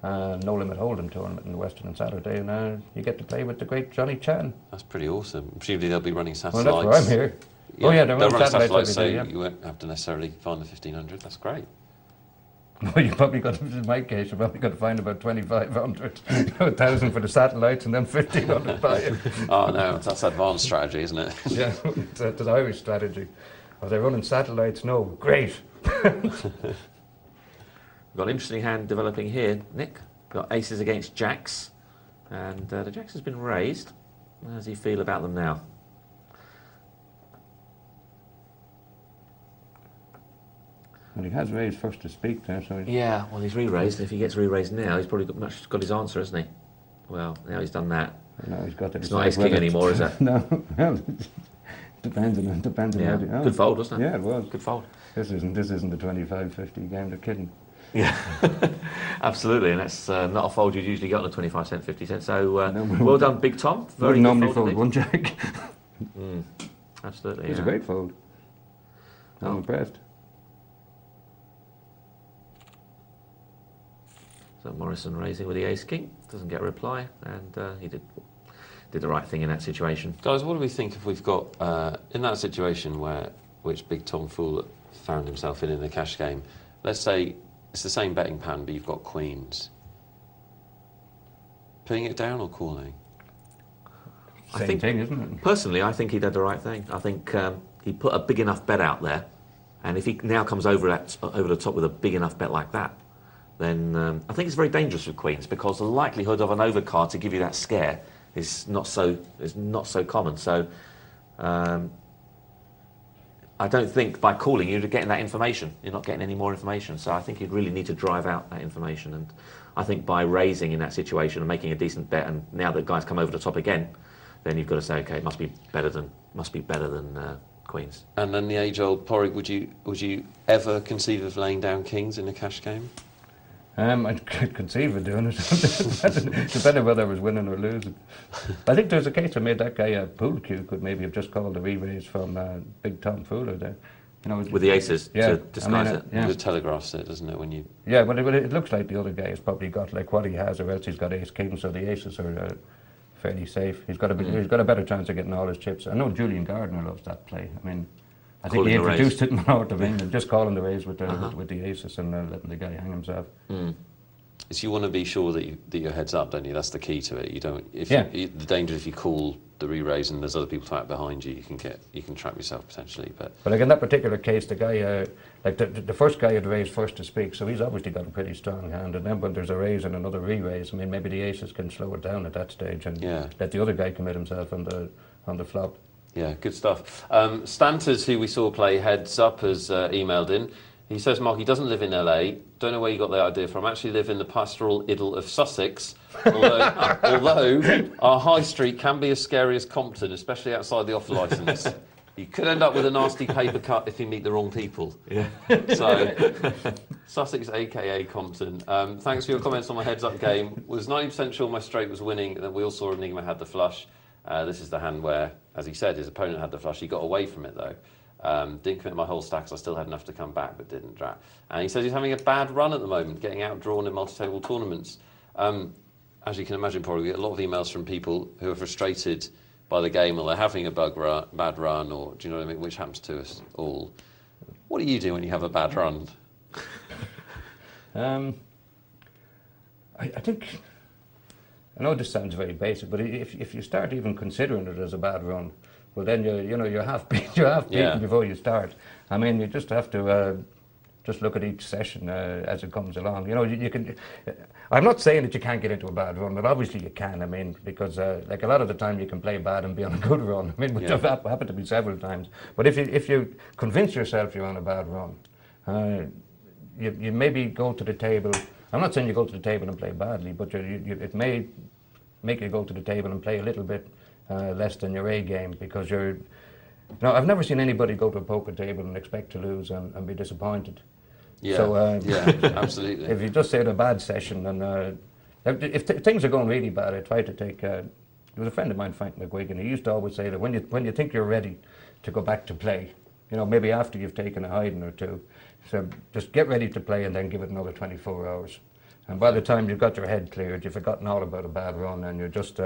no limit hold'em tournament in the Western on Saturday, and you get to play with the great Johnny Chan. That's pretty awesome. Presumably they'll be running Well, satellites. that's why I'm here. Oh yeah, they're they'll running run satellites so every day, yeah. you won't have to necessarily find the 1,500. That's great. Well, you probably got, in my case, you probably got to find about 2,500, 1,000 for the satellites, and then 1,500 by it. Oh no, that's advanced strategy, isn't it? Yeah, it's an Irish strategy. Are they running satellites? No, great. We've got an interesting hand developing here, Nick. We've got aces against jacks, and the jacks has been raised. How does he feel about them now? Well, he has raised first to speak there, so... Yeah, well, he's re-raised. If he gets re-raised now, he's probably got his answer, hasn't he? Well, now he's done that. No, he's got to It's not ace-king anymore, is it? No. Depends on Yeah. how Good fold, wasn't it? Yeah, it was. Good fold. This isn't the 25-50 game, they're kidding. Yeah, absolutely, and that's not a fold you'd usually get on a 25 cent, 50 cent. So No, well done, Big Tom. Very Wouldn't good normally fold indeed. one jack. Absolutely, It's yeah. a great fold. I'm Oh. impressed. So Morrison raising with the ace king, doesn't get a reply, and he did the right thing in that situation. Guys, what do we think if we've got, in that situation which Big Tom Fool found himself in the cash game, let's say it's the same betting pattern, but you've got queens. Putting it down or calling? I Same think- thing, isn't it? Personally, I think he did the right thing. I think he put a big enough bet out there, and if he now comes over the top with a big enough bet like that, then I think it's very dangerous with queens, because the likelihood of an overcard to give you that scare is not so common. So I don't think by calling you're getting that information. You're not getting any more information. So I think you'd really need to drive out that information. And I think by raising in that situation and making a decent bet, and now that guys come over the top again, then you've got to say, okay, it must be better than queens. And then the age-old Porrig, would you ever conceive of laying down kings in a cash game? I could conceive of doing it, depending whether I was winning or losing. I think there's a case I made that guy Pool Q could maybe have just called the re-raise from Big Tom Fuller there. You know, With the aces yeah, to disguise it. Yeah. It telegraphs it, doesn't it, when you... Yeah, but it looks like the other guy has probably got like what he has, or else he's got ace king, so the aces are fairly safe. He's got a better chance of getting all his chips. I know Julian Gardner loves that play. I mean, I think Calling he the raise. introduced it in the north of England, just calling the raise with the aces and letting the guy hang himself. So you want to be sure that your head's up, don't you? That's the key to it. You don't. The danger if you call the re-raise and there's other people tight behind you, you can trap yourself potentially. But like in that particular case, the guy, like the first guy had raised first to speak, so he's obviously got a pretty strong hand. And then when there's a raise and another re-raise, I mean, maybe the aces can slow it down at that stage and let the other guy commit himself on the flop. Yeah, good stuff. Stanters, who we saw play heads up, has emailed in. He says, Mark, he doesn't live in LA. Don't know where you got the idea from. I actually live in the pastoral idyll of Sussex, although our high street can be as scary as Compton, especially outside the off licence. You could end up with a nasty paper cut if you meet the wrong people. Yeah. So, Sussex, a.k.a. Compton. Thanks for your comments on my heads-up game. Was 90% sure my straight was winning, and then we all saw Enigma had the flush. This is the hand where, as he said, his opponent had the flush. He got away from it, though. Didn't commit my whole stacks. I still had enough to come back, but didn't drop. And he says he's having a bad run at the moment, getting outdrawn in multi-table tournaments. As you can imagine, probably we get a lot of emails from people who are frustrated by the game, or they're having a bad run, or do you know what I mean? Which happens to us all. What do you do when you have a bad run? I think, I know this sounds very basic, but if you start even considering it as a bad run, well then you're half beaten before you start. I mean, you just have to just look at each session as it comes along. You know, you can. I'm not saying that you can't get into a bad run, but obviously you can. I mean, because like a lot of the time you can play bad and be on a good run. I mean, which have happened to me several times. But if you convince yourself you're on a bad run, you maybe go to the table. I'm not saying you go to the table and play badly, but it may make you go to the table and play a little bit less than your A game, because you're. No, I've never seen anybody go to a poker table and expect to lose and be disappointed. Yeah, so, yeah, absolutely. If you just say a bad session, and if things are going really bad, I try to take. There was a friend of mine, Frank McGuigan. He used to always say that when you think you're ready to go back to play, you know, maybe after you've taken a hiding or two, so just get ready to play and then give it another 24 hours. And by the time you've got your head cleared, you've forgotten all about a bad run, and you're just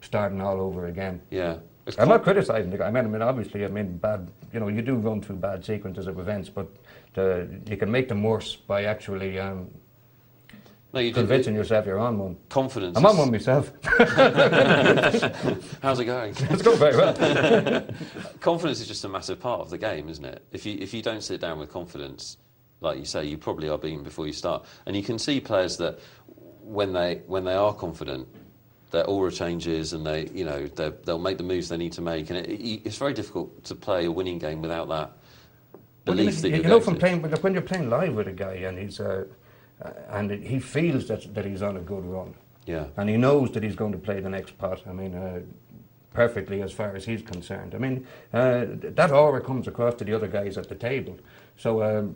starting all over again. Yeah. I'm not criticising the guy. I mean, obviously, bad. You know, you do run through bad sequences of events, but you can make them worse by actually convincing yourself you're on one. Confidence. I'm on one myself. How's it going? It's going very well. Confidence is just a massive part of the game, isn't it? If you don't sit down with confidence, like you say, you probably are beaten before you start. And you can see players that when they are confident, their aura changes, and they'll make the moves they need to make. And it's very difficult to play a winning game without that belief that you're going from to. playing, when you're playing live with a guy and he feels that he's on a good run. Yeah. And he knows that he's going to play the next pot. I mean, perfectly as far as he's concerned. I mean, that aura comes across to the other guys at the table. So,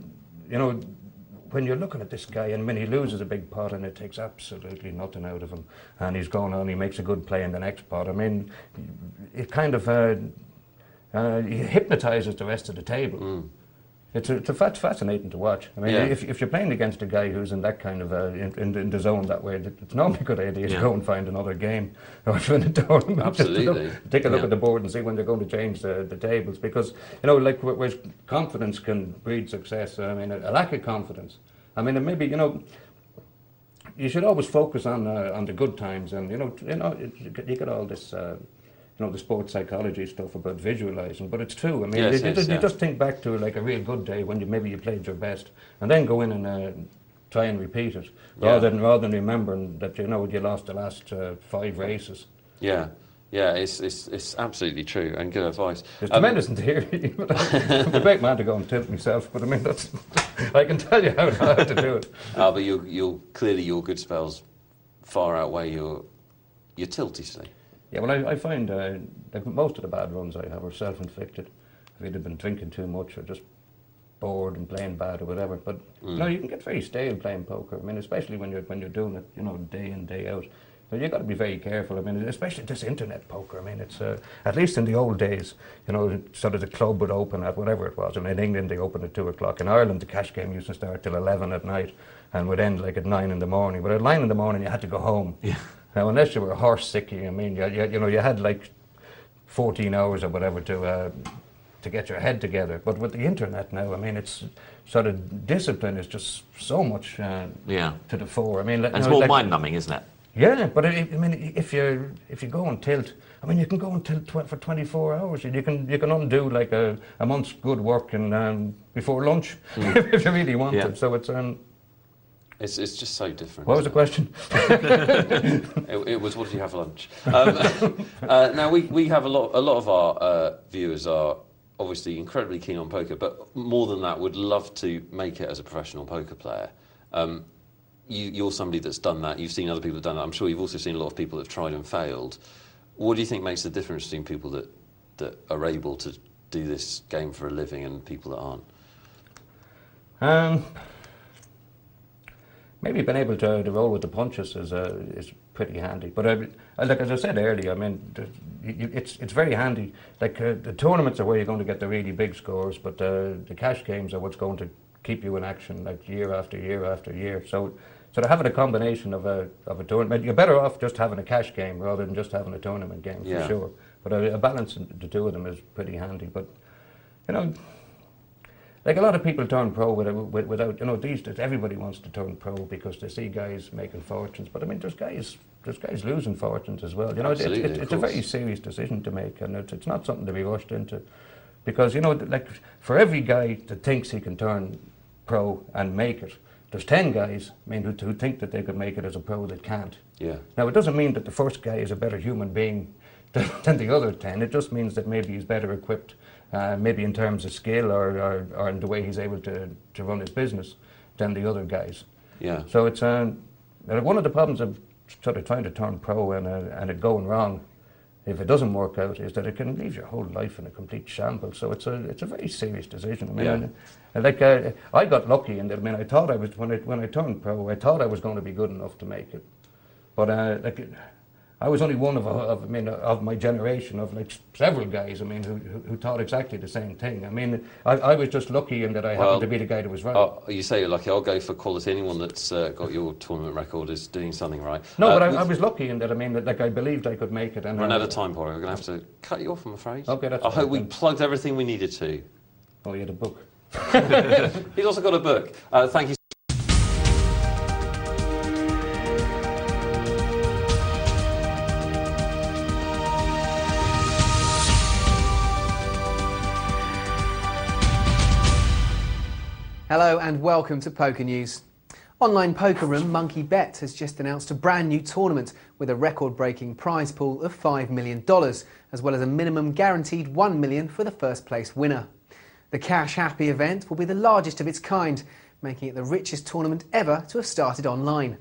when you're looking at this guy and when he loses a big pot and it takes absolutely nothing out of him, and he's going on, he makes a good play in the next pot. I mean, it kind of hypnotizes the rest of the table. Mm. It's fascinating to watch. I mean, if you're playing against a guy who's in that kind of in the zone that way, it's normally a good idea to go and find another game or if you're in a tournament. Absolutely. Take a look at the board and see when they're going to change the tables, because like where confidence can breed success. I mean, a lack of confidence. I mean, and maybe you should always focus on the good times, and you get all this. The sports psychology stuff about visualizing, but it's true. I mean, you just think back to like a real good day when you played your best, and then go in and try and repeat it, rather than remembering that you lost the last 5 races. Yeah, it's absolutely true and good advice. It's tremendous in theory. I'm a great man to go and tilt myself, but I mean I can tell you how to do it. But you'll clearly your good spells far outweigh your tilty state. Yeah, well, I find like most of the bad runs I have are self-inflicted. I've either been drinking too much or just bored and playing bad or whatever. But you can get very stale playing poker. I mean, especially when you're doing it, day in, day out. So you've got to be very careful. I mean, especially this internet poker. I mean, it's at least in the old days, sort of the club would open at whatever it was. I mean, in England they opened at 2 o'clock. In Ireland the cash game used to start till 11 at night and would end like at 9 in the morning. But at 9 in the morning you had to go home. Yeah. Now, unless you were horse sicky, I mean, you had like 14 hours or whatever to get your head together. But with the internet now, I mean, it's sort of discipline is just so much to the fore. I mean, and it's more mind-numbing, isn't it? Yeah, but I mean, if you go and tilt, I mean, you can go and tilt for 24 hours. You can undo like a month's good work and before lunch if you really want to. So it's just so different. What was the question? It was, what did you have for lunch? Now we have a lot of our viewers are obviously incredibly keen on poker, but more than that, would love to make it as a professional poker player. You're somebody that's done that. You've seen other people have done that. I'm sure you've also seen a lot of people that have tried and failed. What do you think makes the difference between people that are able to do this game for a living and people that aren't? Maybe being able to roll with the punches is pretty handy. But like as I said earlier, I mean, it's very handy. Like the tournaments are where you're going to get the really big scores, but the cash games are what's going to keep you in action like year after year after year. So to having a combination of a tournament, you're better off just having a cash game rather than just having a tournament game for sure. But a balance in the two of them is pretty handy. But like a lot of people turn pro without these days everybody wants to turn pro because they see guys making fortunes. But I mean, there's guys losing fortunes as well. It's a very serious decision to make, and it's not something to be rushed into, because like for every guy that thinks he can turn pro and make it, there's 10 guys, I mean, who think that they could make it as a pro that can't. Yeah. Now it doesn't mean that the first guy is a better human being than the other 10. It just means that maybe he's better equipped. Maybe in terms of skill or in the way he's able to run his business than the other guys. Yeah. So it's one of the problems of sort of trying to turn pro and it going wrong, if it doesn't work out, is that it can leave your whole life in a complete shambles. So it's a very serious decision. I mean, I got lucky in that. I mean, I thought I was when I turned pro, I thought I was going to be good enough to make it, but I was only one of my generation of like several guys. I mean, who thought exactly the same thing. I mean, I was just lucky in that I happened to be the guy that was right. You say you're lucky. I'll go for quality. Anyone that's got your tournament record is doing something right. No, but I was lucky in that. I mean, that I believed I could make it. And we're out of time, Paul. We're going to have to cut you off, I'm afraid. Okay, that's. I hope we plugged everything we needed to. Oh, you had a book. He's also got a book. Thank you. Hello and welcome to Poker News. Online poker room Monkey Bet has just announced a brand new tournament with a record-breaking prize pool of $5 million, as well as a minimum guaranteed $1 million for the first place winner. The Cash Happy event will be the largest of its kind, making it the richest tournament ever to have started online.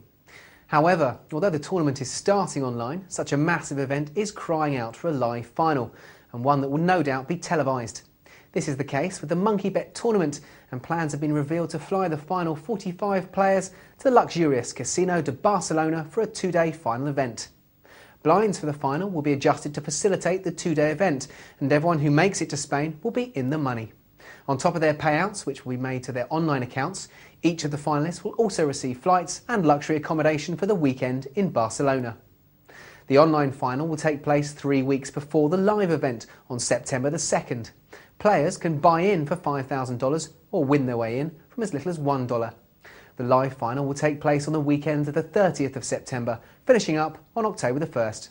However, although the tournament is starting online, such a massive event is crying out for a live final, and one that will no doubt be televised. This is the case with the Monkey Bet tournament, and plans have been revealed to fly the final 45 players to the luxurious Casino de Barcelona for a 2-day final event. Blinds for the final will be adjusted to facilitate the 2-day event, and everyone who makes it to Spain will be in the money. On top of their payouts, which will be made to their online accounts, each of the finalists will also receive flights and luxury accommodation for the weekend in Barcelona. The online final will take place 3 weeks before the live event on September the 2nd. Players can buy in for $5,000 or win their way in from as little as $1. The live final will take place on the weekend of the 30th of September, finishing up on October the 1st.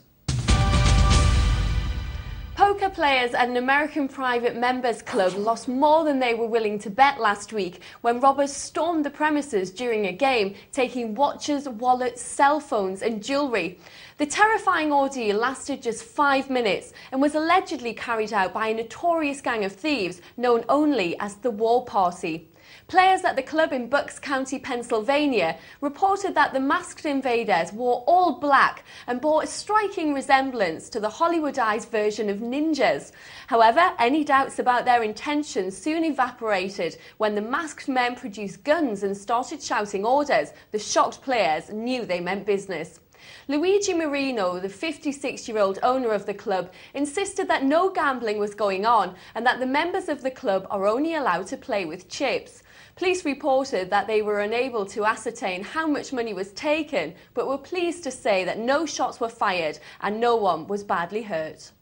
Poker players at an American private members club lost more than they were willing to bet last week when robbers stormed the premises during a game, taking watches, wallets, cell phones and jewellery. The terrifying ordeal lasted just 5 minutes and was allegedly carried out by a notorious gang of thieves known only as the War Party. Players at the club in Bucks County, Pennsylvania, reported that the masked invaders wore all black and bore a striking resemblance to the Hollywoodized version of ninjas. However, any doubts about their intentions soon evaporated when the masked men produced guns and started shouting orders. The shocked players knew they meant business. Luigi Marino, the 56-year-old owner of the club, insisted that no gambling was going on and that the members of the club are only allowed to play with chips. Police reported that they were unable to ascertain how much money was taken, but were pleased to say that no shots were fired and no one was badly hurt.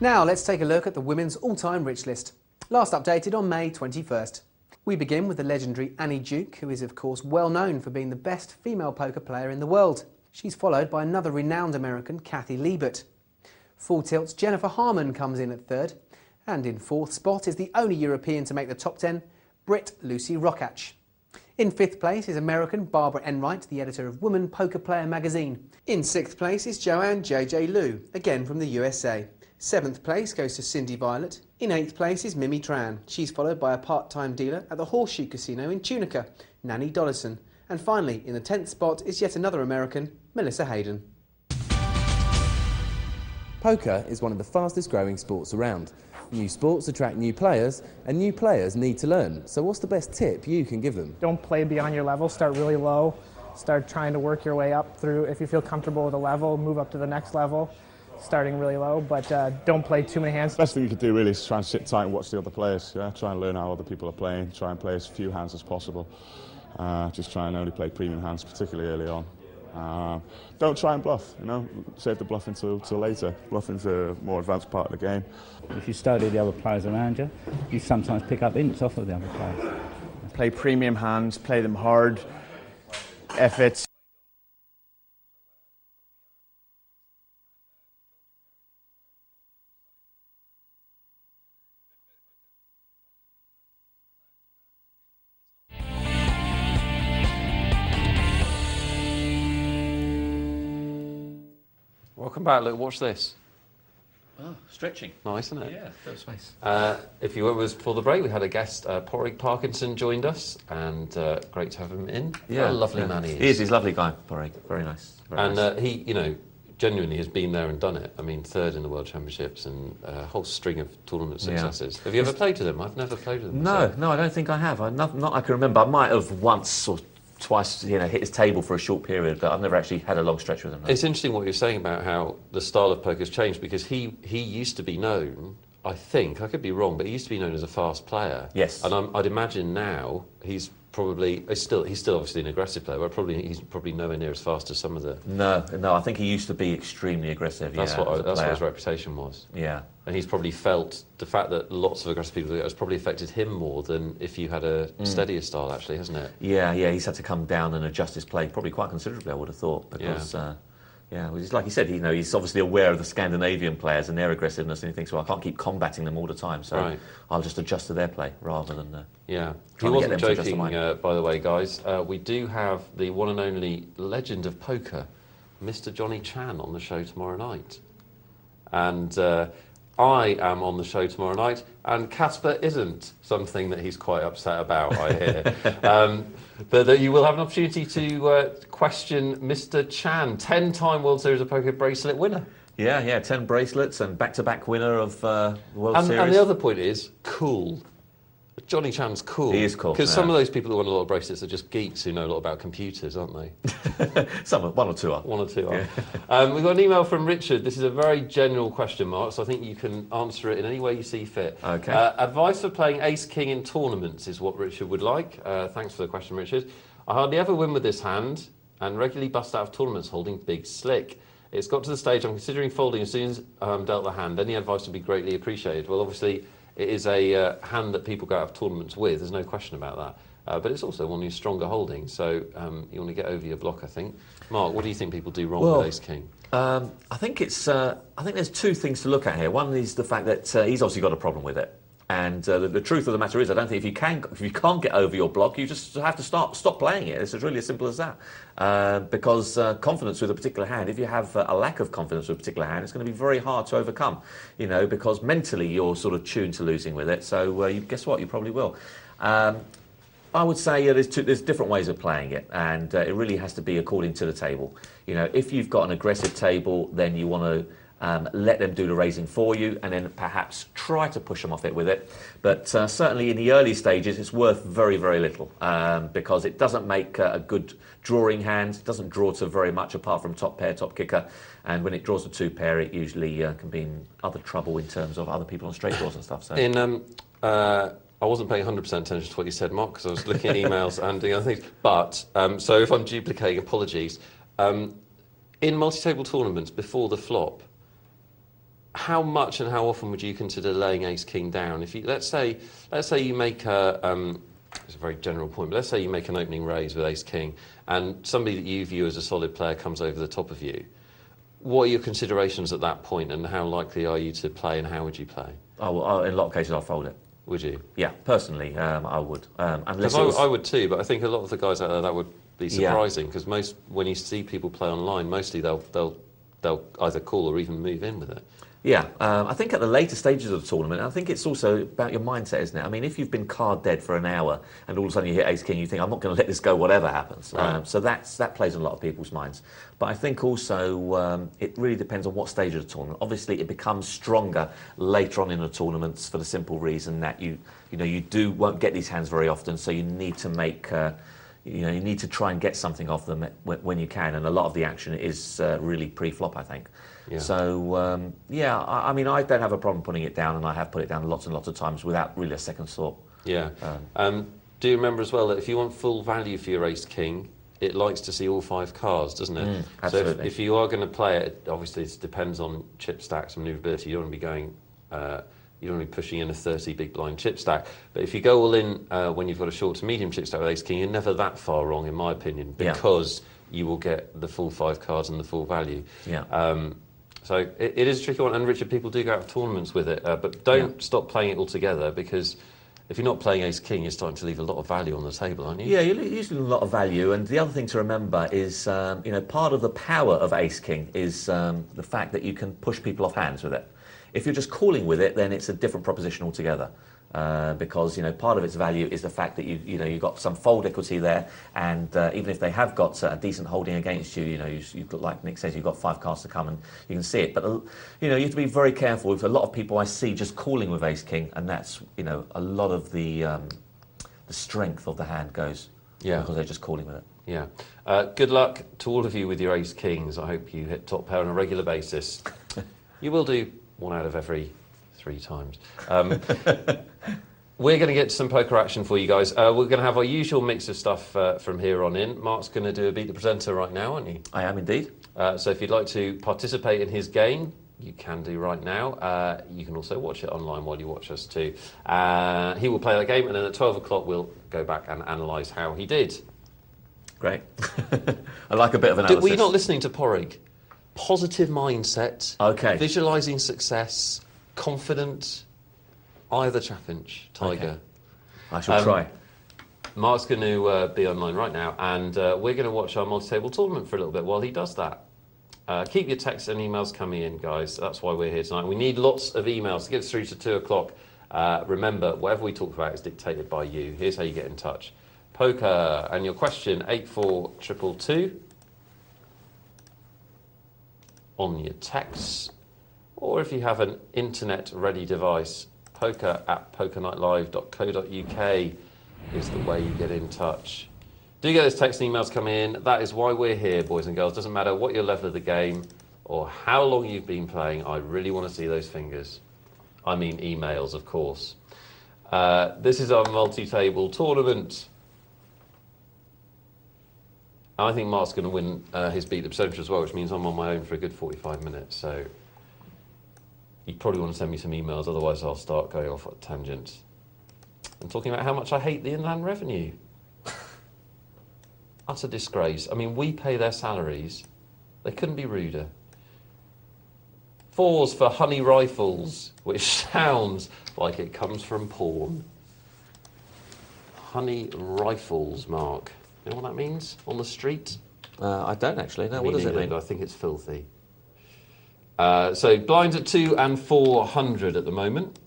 Now let's take a look at the women's all-time rich list. Last updated on May 21st. We begin with the legendary Annie Duke, who is of course well known for being the best female poker player in the world. She's followed by another renowned American, Kathy Liebert. Full Tilt's Jennifer Harmon comes in at third, and in fourth spot is the only European to make the top 10, Brit Lucy Rockach. In fifth place is American Barbara Enright, the editor of Woman Poker Player magazine. In sixth place is Joanne J.J. Liu, again from the USA. Seventh place goes to Cindy Violet. In eighth place is Mimi Tran. She's followed by a part-time dealer at the Horseshoe Casino in Tunica, Nanny Dollison. And finally, in the 10th spot is yet another American, Melissa Hayden. Poker is one of the fastest growing sports around. New sports attract new players, and new players need to learn. So what's the best tip you can give them? Don't play beyond your level, start really low. Start trying to work your way up through, if you feel comfortable with a level, move up to the next level, starting really low, but don't play too many hands. The best thing you could do really is try and sit tight and watch the other players. Yeah? Try and learn how other people are playing, try and play as few hands as possible. Just try and only play premium hands, particularly early on. Don't try and bluff, save the bluff until later. Bluffing's a more advanced part of the game. If you study the other players around you, you sometimes pick up hints off of the other players. Play premium hands, play them hard. If it's Welcome back. Look, watch this. Oh, stretching. Nice, isn't it? Yeah, bit of space. If you were with us before the break, we had a guest, Porrick Parkinson, joined us, and great to have him in. Yeah, what a lovely man he is. He is. He's a lovely guy, Porrick. Very nice. Very nice. He, genuinely has been there and done it. I mean, third in the World Championships and a whole string of tournament successes. Yeah. Have you ever played with him? I've never played with him. No, I don't think I have. Not I can remember. I might have once or twice, hit his table for a short period, but I've never actually had a long stretch with him. No. It's interesting what you're saying about how the style of poker has changed, because he used to be known, I think, I could be wrong, but he used to be known as a fast player. Yes. And I'd imagine now he's still obviously an aggressive player, but he's probably nowhere near as fast as some of the... No, I think he used to be extremely aggressive. That's what his reputation was. Yeah. And he's probably felt the fact that lots of aggressive people do it has probably affected him more than if you had a steadier style, actually, hasn't it? Yeah, he's had to come down and adjust his play probably quite considerably, I would have thought, because Yeah, well, like you said, he's obviously aware of the Scandinavian players and their aggressiveness, and he thinks, well, I can't keep combating them all the time, so I'll just adjust to their play rather than. Yeah, he wasn't joking, by the way, guys. We do have the one and only legend of poker, Mr. Johnny Chan, on the show tomorrow night, and I am on the show tomorrow night, and Casper isn't, something that he's quite upset about, I hear. But you will have an opportunity to question Mr. Chan, 10-time World Series of Poker bracelet winner. Yeah, 10 bracelets and back-to-back winner of World Series. And the other point is, cool. Johnny Chan's cool. He is cool. Because some of those people who won a lot of bracelets are just geeks who know a lot about computers, aren't they? One or two are. One or two are. We've got an email from Richard. This is a very general question, Mark, so I think you can answer it in any way you see fit. Okay. Advice for playing ace-king in tournaments is what Richard would like. Thanks for the question, Richard. I hardly ever win with this hand and regularly bust out of tournaments holding big slick. It's got to the stage I'm considering folding as soon as I'm dealt the hand. Any advice would be greatly appreciated. Well, obviously, it is a hand that people go out of tournaments with, there's no question about that. But it's also one of your stronger holdings, so you want to get over your block, I think. Mark, what do you think people do wrong with ace-king? I think there's two things to look at here. One is the fact that he's obviously got a problem with it. And the truth of the matter is, I don't think if you can't get over your block, you just have to stop playing it. It's really as simple as that. Because confidence with a particular hand, if you have a lack of confidence with a particular hand, it's going to be very hard to overcome. Because mentally you're sort of tuned to losing with it. So guess what? You probably will. I would say there's different ways of playing it, and it really has to be according to the table. If you've got an aggressive table, then you want to let them do the raising for you, and then perhaps try to push them off it with it. But certainly in the early stages, it's worth very, very little because it doesn't make a good drawing hand. It doesn't draw to very much apart from top pair, top kicker. And when it draws to two pair, it usually can be in other trouble in terms of other people on straight draws and stuff. So. I wasn't paying 100% attention to what you said, Mark, because I was looking at emails and doing other things. But, so if I'm duplicating, apologies. In multi-table tournaments before the flop, how much and how often would you consider laying ace-king down? If you let's say you make it's a very general point, but let's say you make an opening raise with ace-king, and somebody that you view as a solid player comes over the top of you. What are your considerations at that point, and how likely are you to play, and how would you play? Oh, well, in a lot of cases, I'll fold it. Would you? Yeah, personally, I would. Because I would too, but I think a lot of the guys out there, that would be surprising, because when you see people play online, mostly they'll either call or even move in with it. Yeah, I think at the later stages of the tournament, I think it's also about your mindset, isn't it? I mean, if you've been card dead for an hour and all of a sudden you hit ace-king, you think, I'm not going to let this go whatever happens. Right. So that plays on a lot of people's minds. But I think also it really depends on what stage of the tournament. Obviously, it becomes stronger later on in the tournaments for the simple reason that you won't get these hands very often, so you need to make... you need to try and get something off them when you can, and a lot of the action is really pre-flop, I think. Yeah. So, I mean, I don't have a problem putting it down, and I have put it down lots and lots of times without really a second thought. Yeah. Do you remember as well that if you want full value for your ace-king, it likes to see all 5 cards, doesn't it? Absolutely. So if you are going to play it, obviously it depends on chip stacks and maneuverability. You don't want to be going... you don't want to be pushing in a 30 big blind chip stack. But if you go all in when you've got a short to medium chip stack with ace-king, you're never that far wrong, in my opinion, because you will get the full 5 cards and the full value. Yeah. So it is a tricky one, and Richard, people do go out of tournaments with it, but don't stop playing it altogether, because if you're not playing ace-king, you're starting to leave a lot of value on the table, aren't you? Yeah, you're using a lot of value, and the other thing to remember is, part of the power of ace-king is the fact that you can push people off hands with it. If you're just calling with it, then it's a different proposition altogether. Because part of its value is the fact that you've got some fold equity there, and even if they have got a decent holding against you, you've got, like Nick says, you've got 5 cards to come and you can see it. But you have to be very careful. With a lot of people I see just calling with ace-king, and that's a lot of the strength of the hand goes because they're just calling with it. Yeah. Good luck to all of you with your ace-kings. I hope you hit top pair on a regular basis. You will do 1 out of every 3 times. We're going to get some poker action for you guys. We're going to have our usual mix of stuff from here on in. Mark's going to do a Beat the Presenter right now, aren't you? I am indeed. So if you'd like to participate in his game, you can do right now. You can also watch it online while you watch us too. He will play that game, and then at 12 o'clock we'll go back and analyse how he did. Great. I like a bit of analysis. Were you not listening to Porrig? positive mindset, Okay. visualising success, confident, eye of the chaffinch, tiger. Okay. I shall try. Mark's going to be online right now, and we're going to watch our multi-table tournament for a little bit while he does that. Keep your texts and emails coming in, guys. That's why we're here tonight. We need lots of emails to get us through to 2 o'clock. Remember, whatever we talk about is dictated by you. Here's how you get in touch. Poker, and your question, 84222 on your texts. Or if you have an internet-ready device, poker@pokernightlive.co.uk is the way you get in touch. Do get those texts and emails coming in. That is why we're here, boys and girls. Doesn't matter what your level of the game or how long you've been playing. I really want to see those fingers. I mean emails, of course. This is our multi-table tournament. I think Mark's going to win his beat the percentage as well, which means I'm on my own for a good 45 minutes. So you probably want to send me some emails, otherwise I'll start going off at tangents. I'm talking about how much I hate the Inland Revenue. Utter disgrace. I mean, we pay their salaries. They couldn't be ruder. 4s for honey rifles, which sounds like it comes from porn. Honey rifles, Mark. You know what that means on the street? I don't actually know. What does it mean? I think it's filthy. So blinds at 2 and 400 at the moment.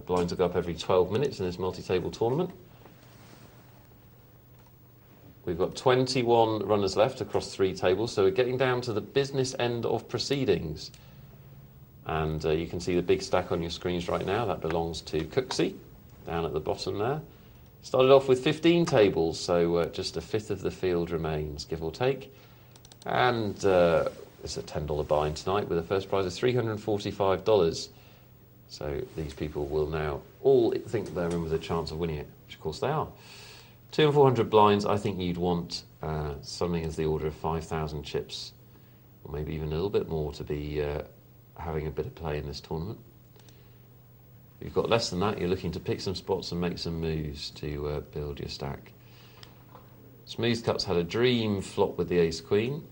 Blinds will go up every 12 minutes in this multi-table tournament. We've got 21 runners left across 3 tables, so we're getting down to the business end of proceedings. And you can see the big stack on your screens right now. That belongs to Cooksey, down at the bottom there. Started off with 15 tables, so just a fifth of the field remains, give or take. And it's a $10 buy-in tonight with a first prize of $345. So these people will now all think they're in with a chance of winning it, which of course they are. 2 and 400 blinds, I think you'd want something as the order of 5,000 chips, or maybe even a little bit more to be having a bit of play in this tournament. If you've got less than that, you're looking to pick some spots and make some moves to build your stack. Smooth Cuts had a dream flop with the ace-queen,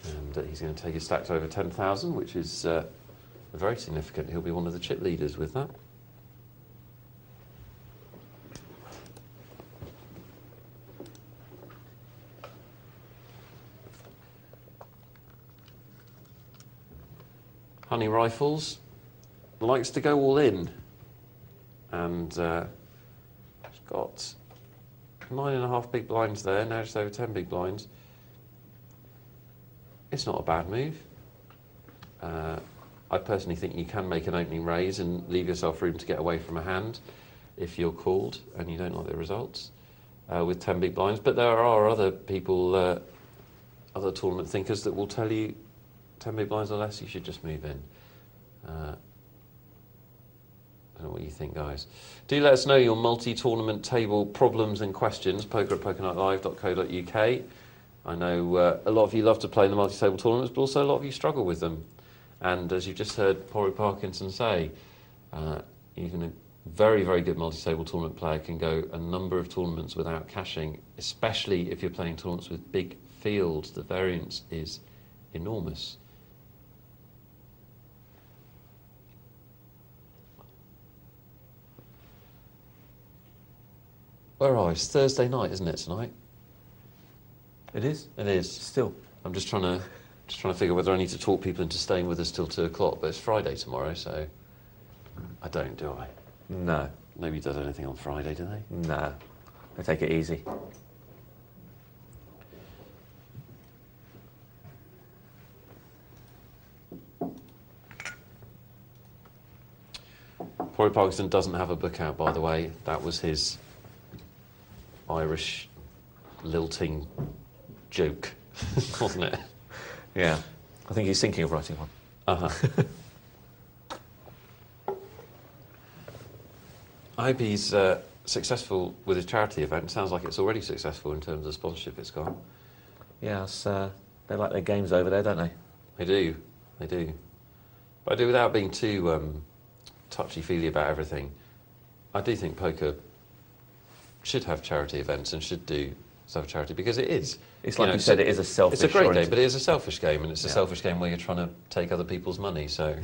and he's going to take his stack to over 10,000, which is very significant. He'll be one of the chip leaders with that. Honey Rifles likes to go all in, and he's got 9.5 big blinds there, now just over 10 big blinds. It's not a bad move. I personally think you can make an opening raise and leave yourself room to get away from a hand if you're called and you don't like the results with 10 big blinds. But there are other people, other tournament thinkers that will tell you 10 big blinds or less, you should just move in. I don't know what you think, guys. Do let us know your multi-tournament table problems and questions, poker@pokernightlive.co.uk. I know a lot of you love to play in the multi-table tournaments, but also a lot of you struggle with them. And as you've just heard Porry Parkinson say, even a very, very good multi-table tournament player can go a number of tournaments without cashing, especially if you're playing tournaments with big fields. The variance is enormous. Where are we? It's Thursday night, isn't it, tonight? It is? It is. Still. I'm just trying to figure whether I need to talk people into staying with us till 2 o'clock, but it's Friday tomorrow, so I don't, do I? No. Nobody does anything on Friday, do they? No. They take it easy. Porry Parkinson doesn't have a book out, by the way. That was his Irish lilting joke, wasn't it? Yeah. I think he's thinking of writing one. Uh-huh. I hope he's successful with his charity event. Sounds like it's already successful in terms of sponsorship it's got. Yeah, they like their games over there, don't they? They do. They do. But I do, without being too touchy-feely about everything, I do think poker should have charity events and should do have a charity, because it is. It's like you said, it is a selfish. It's a great game, but it is a selfish game, and it's a selfish game where you're trying to take other people's money. So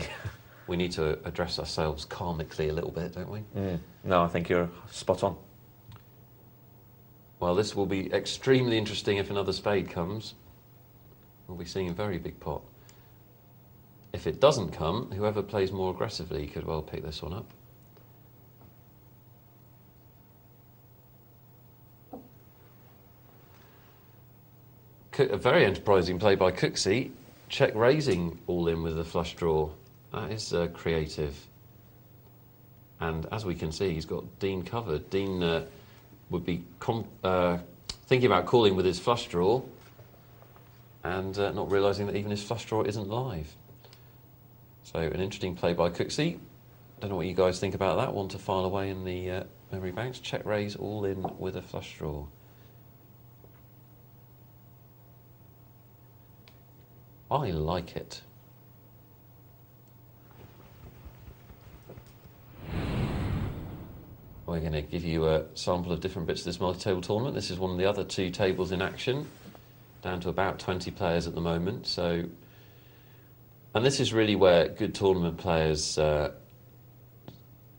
we need to address ourselves karmically a little bit, don't we? No, I think you're spot on. Well, this will be extremely interesting if another spade comes. We'll be seeing a very big pot. If it doesn't come, whoever plays more aggressively could well pick this one up. A very enterprising play by Cooksey. Check raising all in with the flush draw. That is creative. And as we can see, he's got Dean covered. Dean would be thinking about calling with his flush draw and not realising that even his flush draw isn't live. So an interesting play by Cooksey. Don't know what you guys think about that. Want to file away in the memory banks. Check raise all in with a flush draw. I like it. We're going to give you a sample of different bits of this multi-table tournament. This is one of the other 2 tables in action, down to about 20 players at the moment. So, and this is really where good tournament players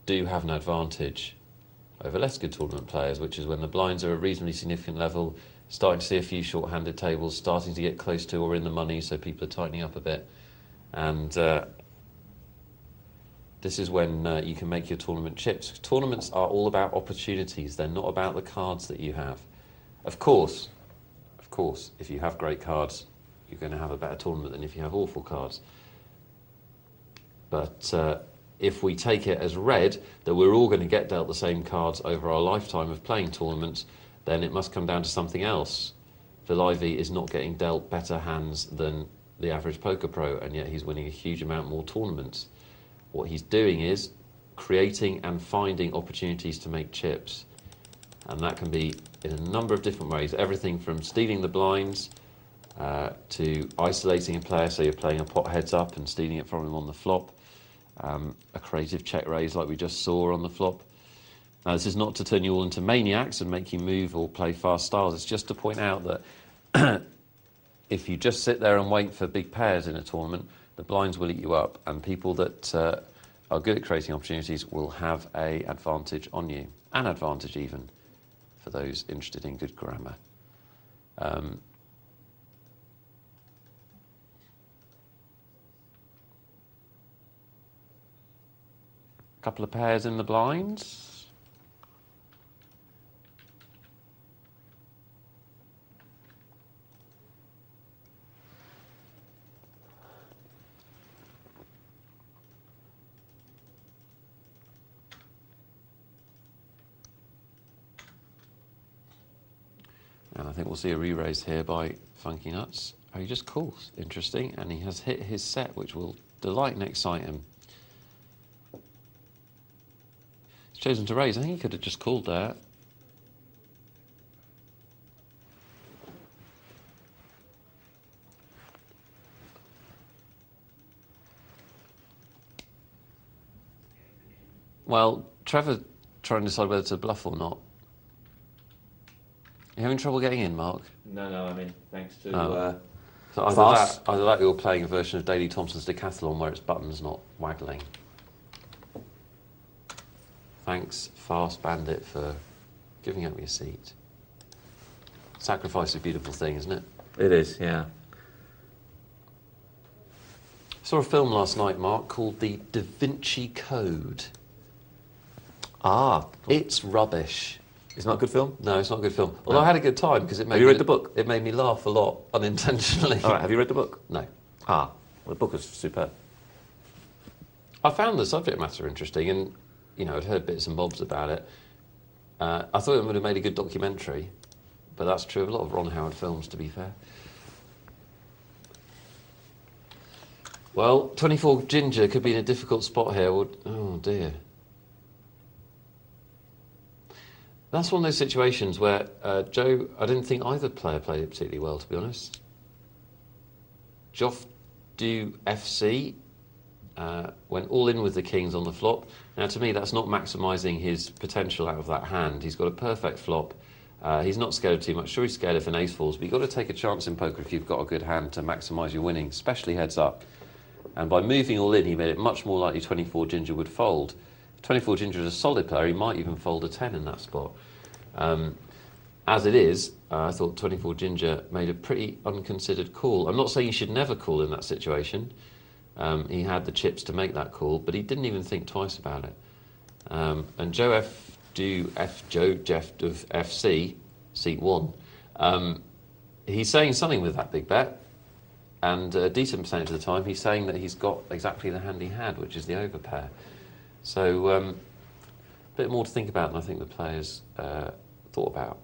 do have an advantage over less good tournament players, which is when the blinds are a reasonably significant level, starting to see a few short-handed tables, starting to get close to or in the money, so people are tightening up a bit. And this is when you can make your tournament chips. Tournaments are all about opportunities. They're not about the cards that you have. Of course, if you have great cards, you're going to have a better tournament than if you have awful cards. But if we take it as read that we're all going to get dealt the same cards over our lifetime of playing tournaments, then it must come down to something else. Villivey is not getting dealt better hands than the average poker pro, and yet he's winning a huge amount more tournaments. What he's doing is creating and finding opportunities to make chips. And that can be in a number of different ways. Everything from stealing the blinds to isolating a player, so you're playing a pot heads up and stealing it from him on the flop. A creative check raise like we just saw on the flop. Now, this is not to turn you all into maniacs and make you move or play fast styles. It's just to point out that if you just sit there and wait for big pairs in a tournament, the blinds will eat you up, and people that are good at creating opportunities will have an advantage on you. An advantage even for those interested in good grammar. Couple of pairs in the blinds. And I think we'll see a re-raise here by Funky Nuts. Oh, he just calls. Interesting. And he has hit his set, which will delight and excite him. He's chosen to raise. I think he could have just called there. Well, Trevor trying to decide whether to bluff or not. You having trouble getting in, Mark? No, I mean, thanks to so either that or you're playing a version of Daley Thompson's Decathlon where it's buttons, not waggling. Thanks, Fast Bandit, for giving up your seat. Sacrifice is a beautiful thing, isn't it? It is, yeah. Saw a film last night, Mark, called The Da Vinci Code. Ah. It's rubbish. It's not a good film? No, it's not a good film. Although I had a good time because it made Have you read the book? It made me laugh a lot unintentionally. All right, have you read the book? No. Ah, well, the book is superb. I found the subject matter interesting, and I'd heard bits and bobs about it. I thought it would have made a good documentary, but that's true of a lot of Ron Howard films, to be fair. Well, 24 Ginger could be in a difficult spot here. Oh dear. That's one of those situations where Joe, I didn't think either player played it particularly well, to be honest. Joff do FC, went all in with the kings on the flop. Now, to me, that's not maximising his potential out of that hand. He's got a perfect flop, He's not scared of too much. Sure, he's scared if an ace falls, but you've got to take a chance in poker if you've got a good hand to maximise your winnings, especially heads up. And by moving all in, he made it much more likely 24 Ginger would fold. If 24 Ginger is a solid player, he might even fold a 10 in that spot. As it is, I thought 24 Ginger made a pretty unconsidered call. I'm not saying you should never call in that situation. He had the chips to make that call, but he didn't even think twice about it. And Joe Jeff of FC, seat 1, he's saying something with that big bet, and a decent percentage of the time he's saying that he's got exactly the hand he had, which is the overpair. So a bit more to think about than I think the players thought about.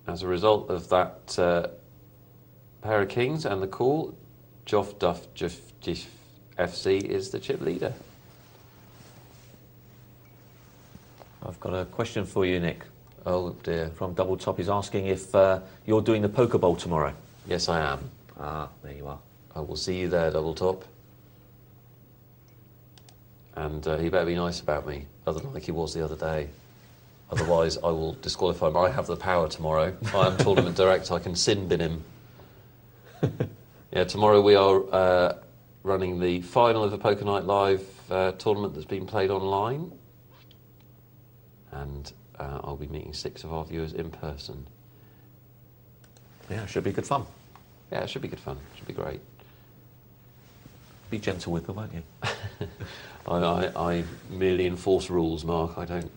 As a result of that pair of kings and the call, Joff Duff Jiff FC is the chip leader. I've got a question for you, Nick. Oh dear. From Double Top. He's asking if you're doing the Poker Bowl tomorrow. Yes, I am. Ah, there you are. I will see you there, Double Top. And he better be nice about me, other than like he was the other day. Otherwise, I will disqualify him. I have the power tomorrow. I am tournament director. I can sin bin him. Yeah, tomorrow we are running the final of the Poker Night Live tournament that's been played online. And I'll be meeting 6 of our viewers in person. Yeah, it should be good fun. Yeah, it should be good fun. It should be great. Be gentle with them, won't you? I merely enforce rules, Mark. I don't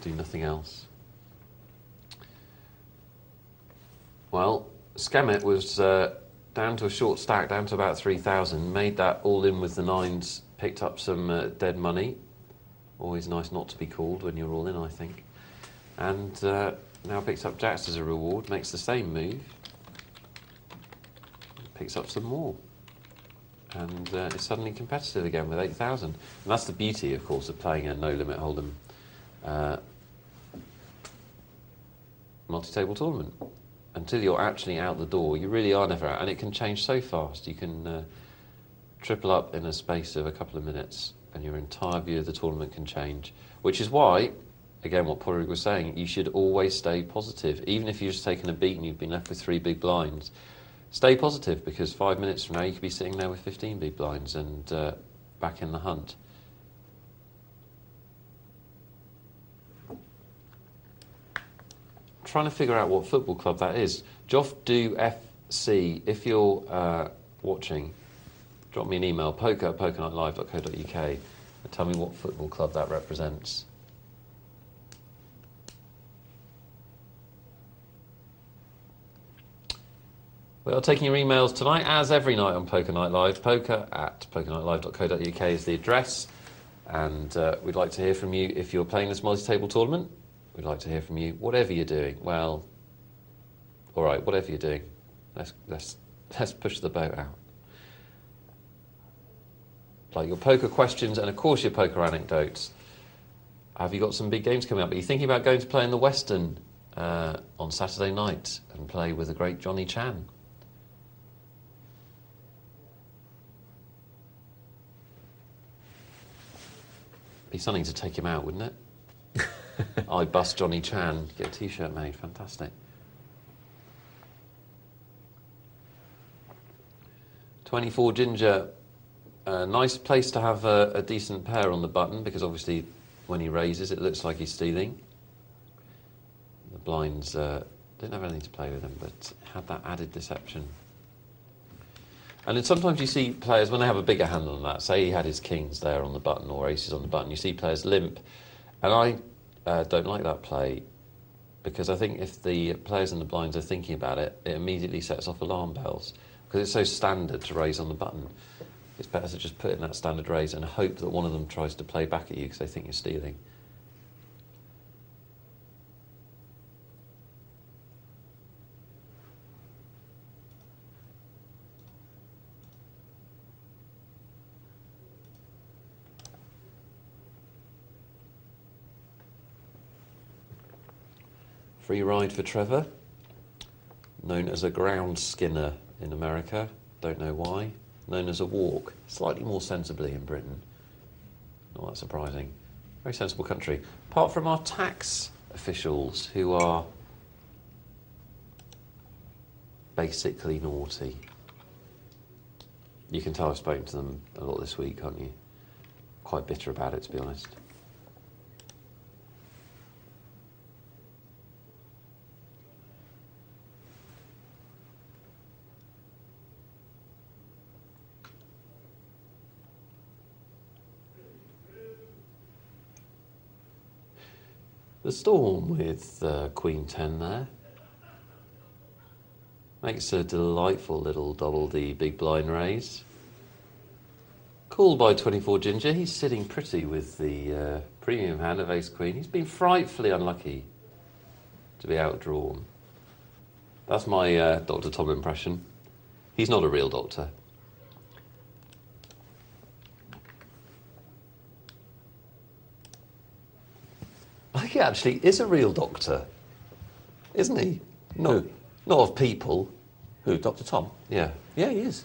do nothing else. Well, Skemet was down to a short stack, down to about 3,000. Made that all in with the 9s, picked up some dead money. Always nice not to be called when you're all in, I think. And now picks up jacks as a reward, makes the same move. Picks up some more. And is suddenly competitive again with 8,000. And that's the beauty, of course, of playing a no-limit hold'em multi-table tournament. Until you're actually out the door, you really are never out, and it can change so fast. You can triple up in a space of a couple of minutes, and your entire view of the tournament can change. Which is why, again, what Porrig was saying, you should always stay positive. Even if you've just taken a beat and you've been left with 3 big blinds, stay positive, because 5 minutes from now you could be sitting there with 15 big blinds and back in the hunt. Trying to figure out what football club that is. Joff Do FC, if you're watching, drop me an email, poker@pokernightlive.co.uk, and tell me what football club that represents. We are taking your emails tonight, as every night on Poker Night Live. Poker@pokernightlive.co.uk is the address, and we'd like to hear from you if you're playing this multi-table tournament. We'd like to hear from you, whatever you're doing. Well, all right, whatever you're doing, let's push the boat out. Like your poker questions and, of course, your poker anecdotes. Have you got some big games coming up? Are you thinking about going to play in the Western on Saturday night and play with the great Johnny Chan? Be something to take him out, wouldn't it? I bust Johnny Chan, get a t-shirt made, fantastic. 24 Ginger, nice place to have a decent pair on the button, because obviously when he raises it looks like he's stealing. The blinds didn't have anything to play with him, but had that added deception. And then sometimes you see players, when they have a bigger hand than that, say he had his kings there on the button or aces on the button, you see players limp. And I don't like that play, because I think if the players in the blinds are thinking about it, it immediately sets off alarm bells, because it's so standard to raise on the button. It's better to just put in that standard raise and hope that one of them tries to play back at you because they think you're stealing. Free ride for Trevor, known as a ground skinner in America, don't know why. Known as a walk, slightly more sensibly in Britain. Not that surprising. Very sensible country. Apart from our tax officials, who are basically naughty. You can tell I've spoken to them a lot this week, can't you? Quite bitter about it, to be honest. The Storm with Queen 10 there. Makes a delightful little double D big blind raise. Called by 24 Ginger. He's sitting pretty with the premium hand of Ace Queen. He's been frightfully unlucky to be outdrawn. That's my Dr. Tom impression. He's not a real doctor. I think he actually is a real doctor, isn't he? No. Not of people. Who, Dr. Tom? Yeah. Yeah, he is.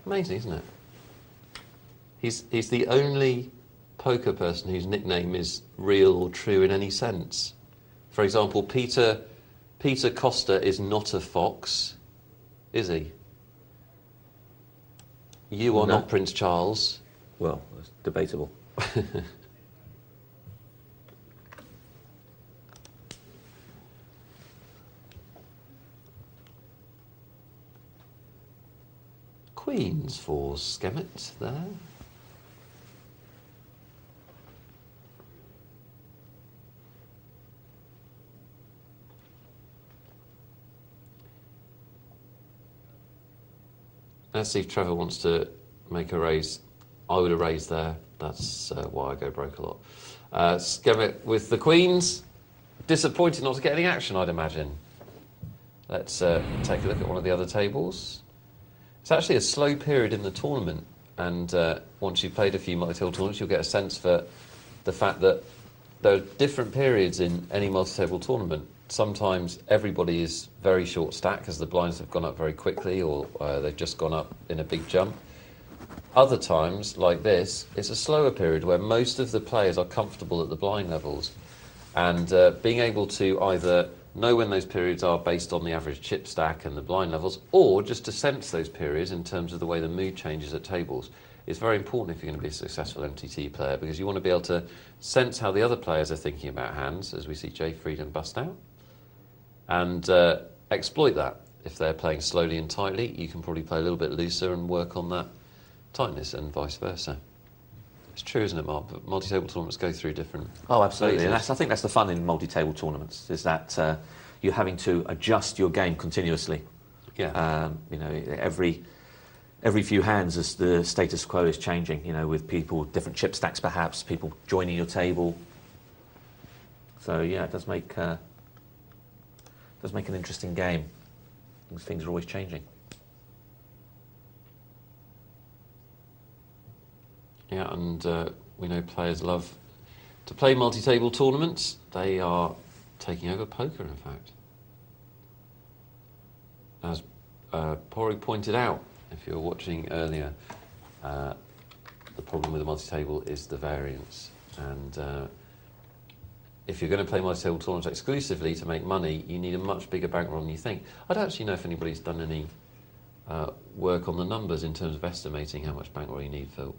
Amazing, isn't it? He's the only poker person whose nickname is real or true in any sense. For example, Peter Costa is not a fox, is he? You are not Prince Charles. Well, that's debatable. Queens for Skemet there. Let's see if Trevor wants to make a raise. I would have raised there. That's why I go broke a lot. Skemet with the Queens. Disappointed not to get any action, I'd imagine. Let's take a look at one of the other tables. It's actually a slow period in the tournament, and once you've played a few multi-table tournaments, you'll get a sense for the fact that there are different periods in any multi-table tournament. Sometimes everybody is very short stack because the blinds have gone up very quickly, or they've just gone up in a big jump. Other times, like this, it's a slower period where most of the players are comfortable at the blind levels, and being able to either know when those periods are based on the average chip stack and the blind levels, or just to sense those periods in terms of the way the mood changes at tables, is very important if you're going to be a successful MTT player, because you want to be able to sense how the other players are thinking about hands, as we see Jay Freedom bust out, and exploit that. If they're playing slowly and tightly, you can probably play a little bit looser and work on that tightness, and vice versa. It's true, isn't it, Mark? But multi-table tournaments go through different... Oh, absolutely. And phases. I think that's the fun in multi-table tournaments, is that you're having to adjust your game continuously. Yeah. You know, every few hands as the status quo is changing, you know, with people, different chip stacks perhaps, people joining your table. So, yeah, it does make an interesting game. Things are always changing. Yeah, and we know players love to play multi-table tournaments. They are taking over poker, in fact. As Porig pointed out, if you were watching earlier, the problem with the multi-table is the variance. And if you're going to play multi-table tournaments exclusively to make money, you need a much bigger bankroll than you think. I don't actually know if anybody's done any work on the numbers in terms of estimating how much bankroll you need for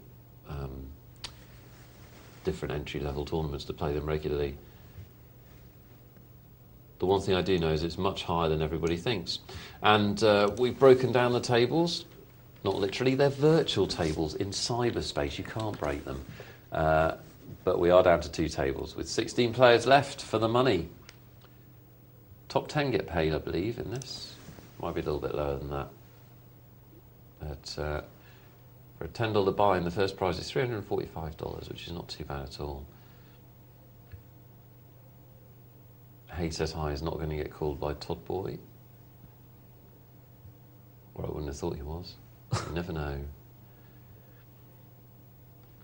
different entry-level tournaments to play them regularly. The one thing I do know is it's much higher than everybody thinks. And we've broken down the tables. Not literally, they're virtual tables in cyberspace. You can't break them. But we are down to 2 tables with 16 players left for the money. Top 10 get paid, I believe, in this. Might be a little bit lower than that. But for a $10 buy, and the first prize is $345, which is not too bad at all. Hay says hi is not going to get called by Todd Boy. Or I wouldn't have thought he was. You never know.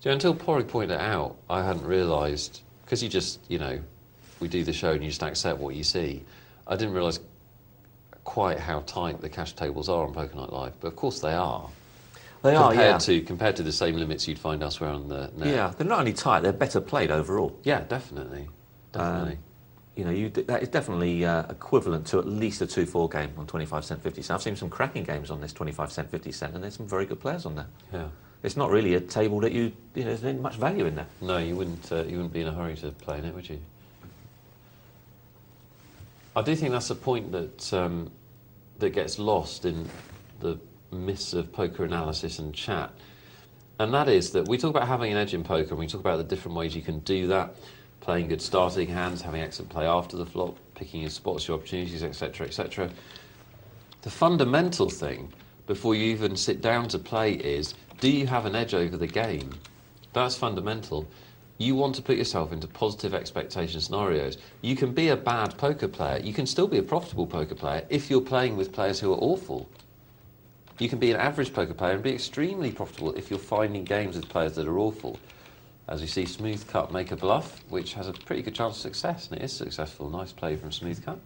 So until Porig pointed it out, I hadn't realised, because you just, you know, we do the show and you just accept what you see. I didn't realise quite how tight the cash tables are on Poker Night Live, but of course they are. They are, yeah. Compared to the same limits you'd find elsewhere on the net. Yeah, they're not only tight, they're better played overall. Yeah, definitely. Definitely. You know, that is definitely equivalent to at least a 2-4 game on 25 cent, 50 cent. I've seen some cracking games on this 25 cent, 50 cent, and there's some very good players on there. Yeah. It's not really a table that there's not much value in there. No, you wouldn't be in a hurry to play in it, would you? I do think that's a point that that gets lost in the myths of poker analysis and chat, and that is that we talk about having an edge in poker, and we talk about the different ways you can do that: playing good starting hands, having excellent play after the flop, picking your spots, your opportunities, etc., etc. The fundamental thing before you even sit down to play is, do you have an edge over the game? That's fundamental. You want to put yourself into positive expectation scenarios. You can be a bad poker player. You can still be a profitable poker player if you're playing with players who are awful. You can be an average poker player and be extremely profitable if you're finding games with players that are awful. As you see, Smooth Cut make a bluff, which has a pretty good chance of success, and it is successful. Nice play from Smooth Cut.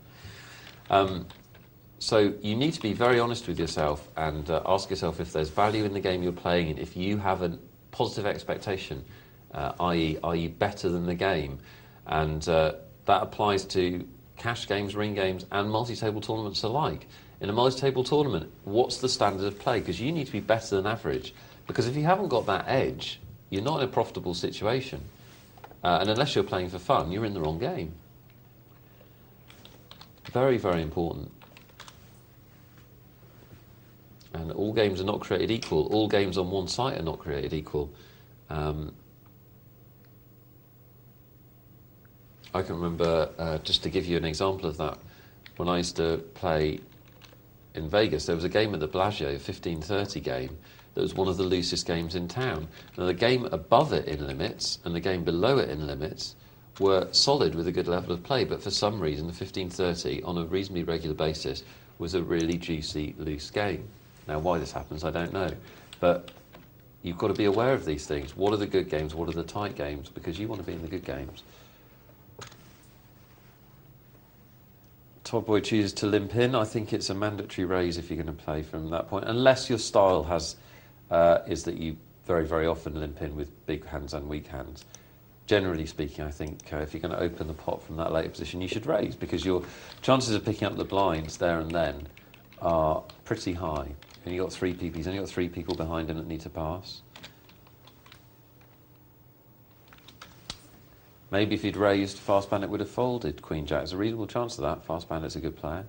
So you need to be very honest with yourself and ask yourself if there's value in the game you're playing, and if you have a positive expectation, i.e., are you better than the game? And that applies to cash games, ring games, and multi-table tournaments alike. In a multi-table tournament, what's the standard of play? Because you need to be better than average. Because if you haven't got that edge, you're not in a profitable situation. And unless you're playing for fun, you're in the wrong game. Very, very important. And all games are not created equal. All games on one site are not created equal. I can remember, just to give you an example of that, when I used to play in Vegas, there was a game at the Bellagio, a 15:30 game, that was one of the loosest games in town. Now, the game above it in limits and the game below it in limits were solid with a good level of play, but for some reason, the 15:30, on a reasonably regular basis, was a really juicy, loose game. Now, why this happens, I don't know. But you've got to be aware of these things. What are the good games? What are the tight games? Because you want to be in the good games. Todd Boy chooses to limp in. I think it's a mandatory raise if you're going to play from that point, unless your style has is that you very, very often limp in with big hands and weak hands. Generally speaking, I think if you're going to open the pot from that later position, you should raise, because your chances of picking up the blinds there and then are pretty high. And you've got 3 people, he's only got 3 people behind him that need to pass. Maybe if he'd raised, Fast Bandit would have folded Queen Jack. There's a reasonable chance of that. Fast Bandit's a good player.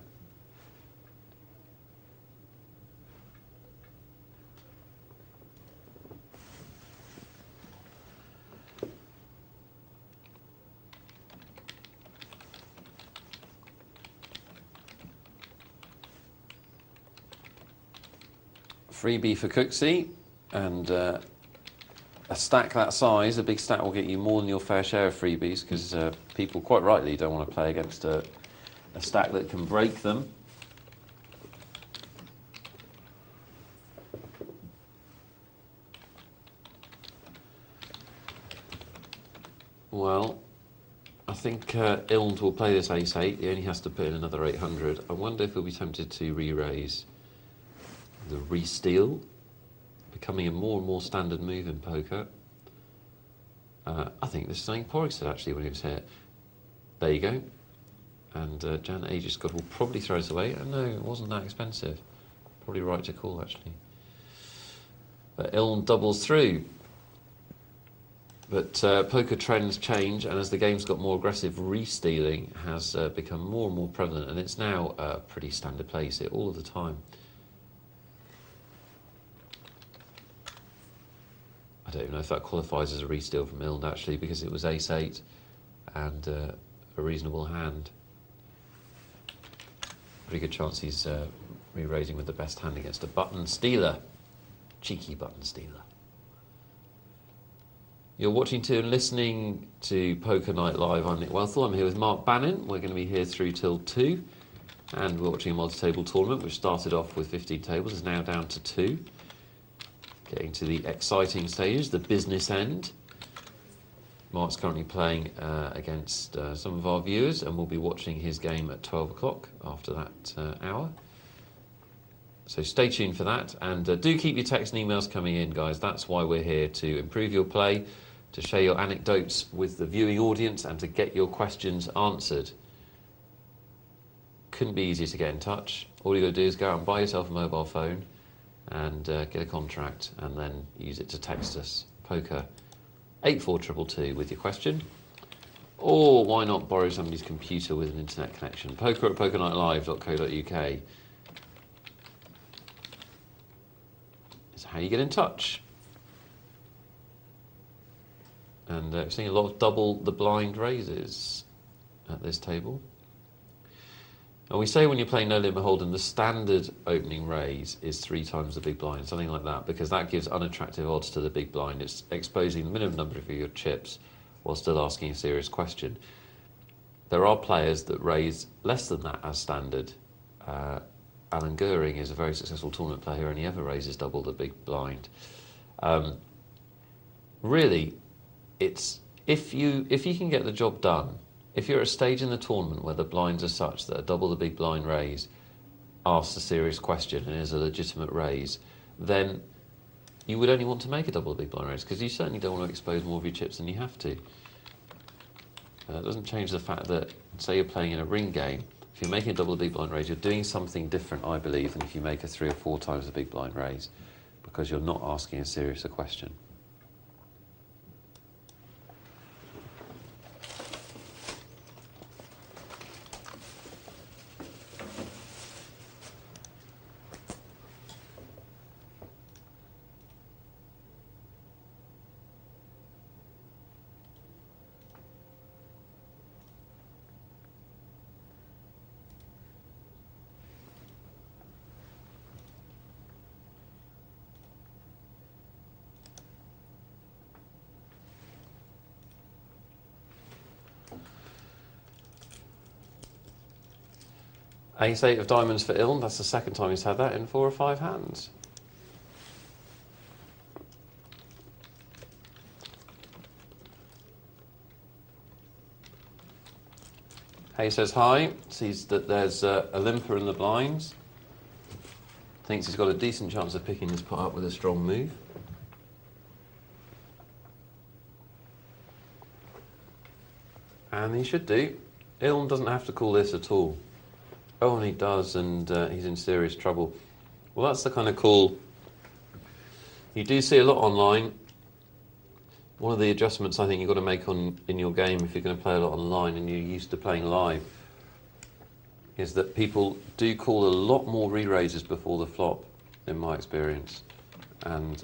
Freebie for Cooksey, and a stack that size, a big stack, will get you more than your fair share of freebies, because people quite rightly don't want to play against a stack that can break them. Well, I think Ilnd will play this ace-8. He only has to put in another 800. I wonder if he'll be tempted to re-raise the re-steal, becoming a more and more standard move in poker. I think this is something Porrick said actually when he was here. There you go. And Jan Aegis God will probably throw it away. And no, it wasn't that expensive. Probably right to call actually. But Iln doubles through. But poker trends change, and as the game's got more aggressive, re-stealing has become more and more prevalent, and it's now a pretty standard play. You see it all of the time. I don't even know if that qualifies as a re-steal from Ilnd actually, because it was ace-8 and a reasonable hand. Pretty good chance he's re-raising with the best hand against a button stealer. Cheeky button stealer. You're watching to and listening to Poker Night Live. I'm Nick Wealthall. I'm here with Mark Banin. We're going to be here through till 2. And we're watching a multi-table tournament, which started off with 15 tables, is now down to 2. Getting to the exciting stages, the business end. Mark's currently playing against some of our viewers, and we'll be watching his game at 12 o'clock after that hour. So stay tuned for that, and do keep your texts and emails coming in, guys. That's why we're here, to improve your play, to share your anecdotes with the viewing audience, and to get your questions answered. Couldn't be easier to get in touch. All you got to do is go out and buy yourself a mobile phone and get a contract, and then use it to text us. Poker 84222 with your question. Or why not borrow somebody's computer with an internet connection? poker@pokernightlive.co.uk is how you get in touch. And we're seeing a lot of double the blind raises at this table. And we say when you're playing No Limit Hold'em, the standard opening raise is 3 times the big blind, something like that, because that gives unattractive odds to the big blind. It's exposing the minimum number of your chips while still asking a serious question. There are players that raise less than that as standard. Alan Goering is a very successful tournament player who only ever raises double the big blind. Really, it's if you can get the job done, if you're at a stage in the tournament where the blinds are such that a double the big blind raise asks a serious question and is a legitimate raise, then you would only want to make a double the big blind raise, because you certainly don't want to expose more of your chips than you have to. It doesn't change the fact that, say you're playing in a ring game, if you're making a double the big blind raise, you're doing something different, I believe, than if you make a 3 or 4 times the big blind raise, because you're not asking as serious a question. Ace-8 of diamonds for Iln. That's the second time he's had that in 4 or 5 hands. Hay says hi, sees that there's a limper in the blinds, thinks he's got a decent chance of picking this pot up with a strong move. And he should do. Iln doesn't have to call this at all. Oh, and he does, and he's in serious trouble. Well, that's the kind of call you do see a lot online. One of the adjustments I think you've got to make in your game if you're going to play a lot online and you're used to playing live is that people do call a lot more re-raises before the flop, in my experience. And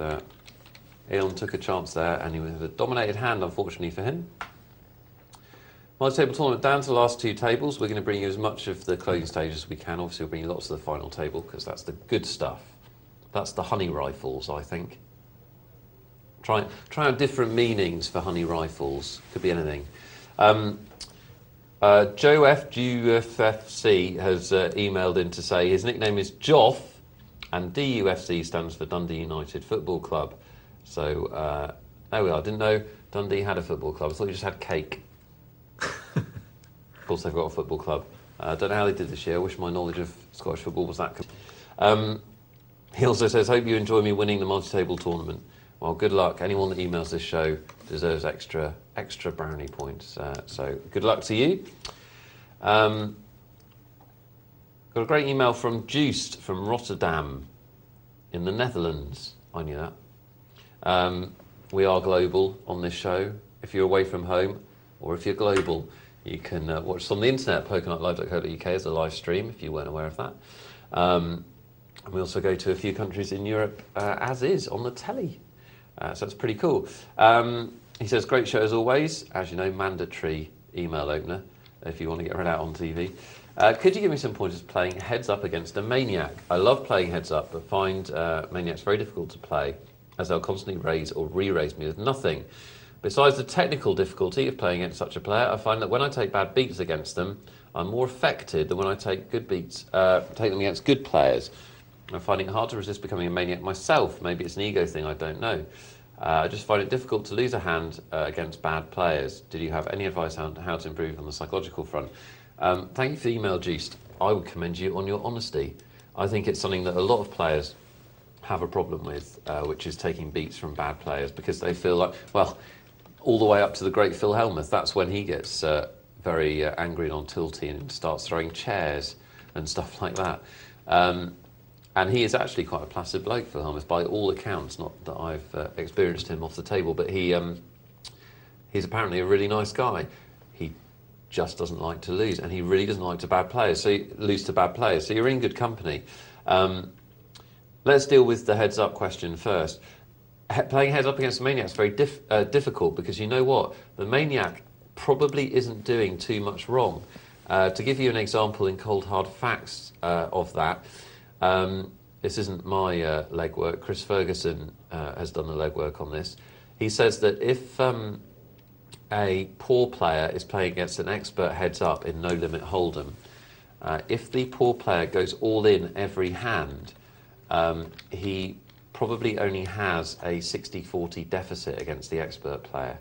Iln took a chance there, and he had a dominated hand, unfortunately for him. Multi-table tournament down to the last 2 tables. We're going to bring you as much of the closing stage as we can. Obviously, we'll bring you lots of the final table because that's the good stuff. That's the honey rifles, I think. Try out different meanings for honey rifles. Could be anything. Joe F. GUFFC has emailed in to say his nickname is Joff, and DUFC stands for Dundee United Football Club. So there we are. Didn't know Dundee had a football club. I thought you just had cake. Of course, they've got a football club. I don't know how they did this year. I wish my knowledge of Scottish football was that good. He also says, hope you enjoy me winning the multi-table tournament. Well, good luck. Anyone that emails this show deserves extra brownie points. So good luck to you. Got a great email from Juiced from Rotterdam in the Netherlands. I knew that. We are global on this show. If you're away from home or if you're global, you can watch us on the internet, pokernightlive.co.uk as a live stream, if you weren't aware of that. And we also go to a few countries in Europe as is on the telly. So it's pretty cool. He says, great show as always. As you know, mandatory email opener if you want to get read out on TV. Could you give me some pointers playing heads up against a maniac? I love playing heads up, but find maniacs very difficult to play as they'll constantly raise or re-raise me with nothing. Besides the technical difficulty of playing against such a player, I find that when I take bad beats against them, I'm more affected than when I take good beats, take them against good players. I'm finding it hard to resist becoming a maniac myself. Maybe it's an ego thing, I don't know. I just find it difficult to lose a hand against bad players. Did you have any advice on how to improve on the psychological front? Thank you for the email, Juiced. I would commend you on your honesty. I think it's something that a lot of players have a problem with, which is taking beats from bad players, because they feel like, well, all the way up to the great Phil Hellmuth, that's when he gets very angry and on tilty and starts throwing chairs and stuff like that. And he is actually quite a placid bloke, Phil Hellmuth, by all accounts. Not that I've experienced him off the table, but he's apparently a really nice guy. He just doesn't like to lose, and he really doesn't like lose to bad players. So you're in good company. Let's deal with the heads-up question first. Playing heads-up against a Maniac is very difficult, because you know what? The Maniac probably isn't doing too much wrong. To give you an example in cold hard facts of that, this isn't my legwork. Chris Ferguson has done the legwork on this. He says that if a poor player is playing against an expert heads-up in no-limit hold'em, if the poor player goes all in every hand, he probably only has a 60-40 deficit against the expert player.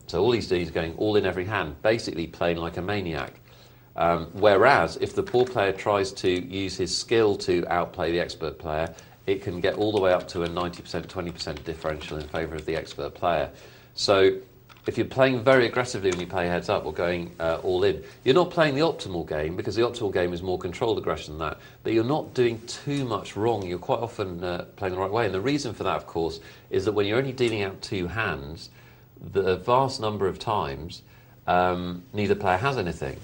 So all he's doing is going all in every hand, basically playing like a maniac. Whereas if the poor player tries to use his skill to outplay the expert player, it can get all the way up to a 90%, 20% differential in favour of the expert player. So if you're playing very aggressively when you play heads up or going all in, you're not playing the optimal game, because the optimal game is more controlled aggression than that, but you're not doing too much wrong. You're quite often playing the right way. And the reason for that, of course, is that when you're only dealing out two hands, the vast number of times neither player has anything.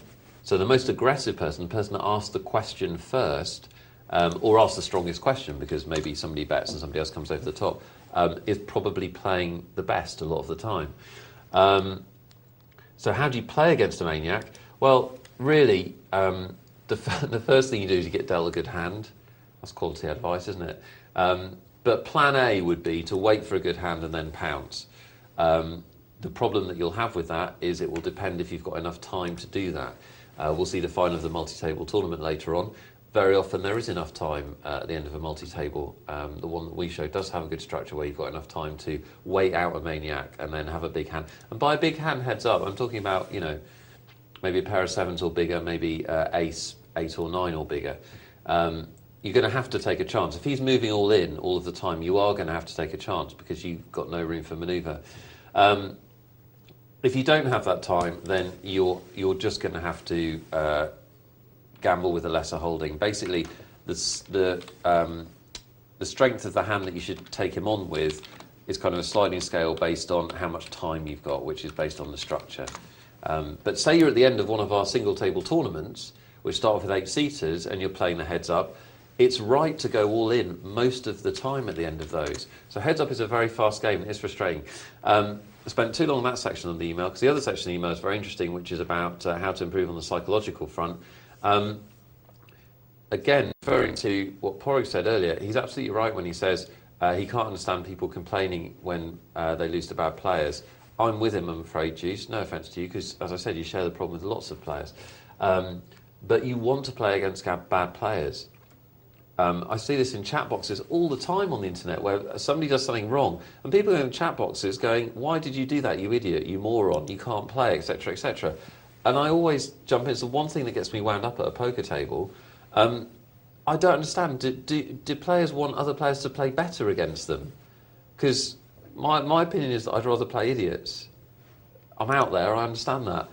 So the most aggressive person, the person that asks the question first, or asks the strongest question, because maybe somebody bets and somebody else comes over the top, is probably playing the best a lot of the time. So how do you play against a maniac? Well, really, the first thing you do is you get dealt a good hand. That's quality advice, isn't it? But plan A would be to wait for a good hand and then pounce. The problem that you'll have with that is it will depend if you've got enough time to do that. We'll see the final of the multi-table tournament later on. Very often there is enough time at the end of a multi-table. The one that we show does have a good structure where you've got enough time to wait out a maniac and then have a big hand. And by a big hand heads up, I'm talking about, you know, maybe a pair of sevens or bigger, maybe ace, 8 or 9 or bigger. You're going to have to take a chance. If he's moving all in all of the time, you are going to have to take a chance, because you've got no room for manoeuvre. If you don't have that time, then you're just going to have to gamble with a lesser holding. Basically, the strength of the hand that you should take him on with is kind of a sliding scale based on how much time you've got, which is based on the structure. But say you're at the end of one of our single table tournaments, which start off with 8-seaters, and you're playing the heads up, it's right to go all in most of the time at the end of those. So heads up is a very fast game, and it's frustrating. I spent too long on that section of the email, because the other section of the email is very interesting, which is about how to improve on the psychological front. Again, referring to what Porrig said earlier, he's absolutely right when he says he can't understand people complaining when they lose to bad players. I'm with him, I'm afraid, Juice. No offence to you, because, as I said, you share the problem with lots of players. But you want to play against bad players. I see this in chat boxes all the time on the internet, where somebody does something wrong, and people in chat boxes going, "Why did you do that, you idiot, you moron, you can't play," etc., etc. And I always jump in. It's the one thing that gets me wound up at a poker table. I don't understand. Do players want other players to play better against them? Because my opinion is that I'd rather play idiots. I'm out there, I understand that.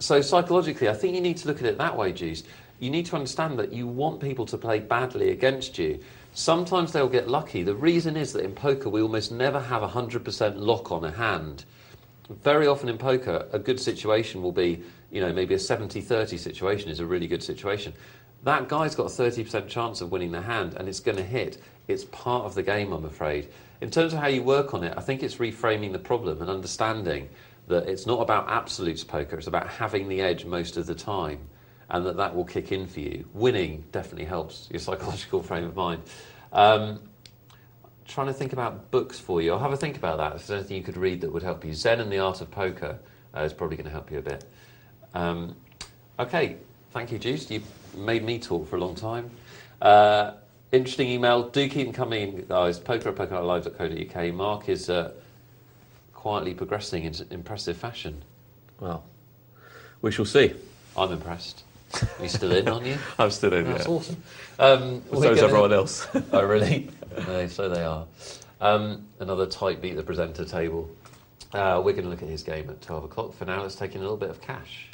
So psychologically, I think you need to look at it that way, Juice. You need to understand that you want people to play badly against you. Sometimes they'll get lucky. The reason is that in poker, we almost never have 100% lock on a hand. Very often in poker, a good situation will be, you know, maybe a 70-30 situation is a really good situation. That guy's got a 30% chance of winning the hand, and it's going to hit. It's part of the game, I'm afraid. In terms of how you work on it, I think it's reframing the problem and understanding that it's not about absolutes poker, it's about having the edge most of the time, and that will kick in for you. Winning definitely helps your psychological frame of mind. Trying to think about books for you. I'll have a think about that. If there's anything you could read that would help you. Zen and the Art of Poker is probably going to help you a bit. Okay, thank you, Juice. You've made me talk for a long time. Interesting email. Do keep them coming, guys. poker@pokerlive.co.uk. Mark is quietly progressing in impressive fashion. Well, we shall see. I'm impressed. Are you still in, aren't you? I'm still in, That's yeah. awesome. So is everyone else. Oh, really? No, so they are. Another tight beat the presenter table. We're going to look at his game at 12 o'clock. For now, let's take in a little bit of cash.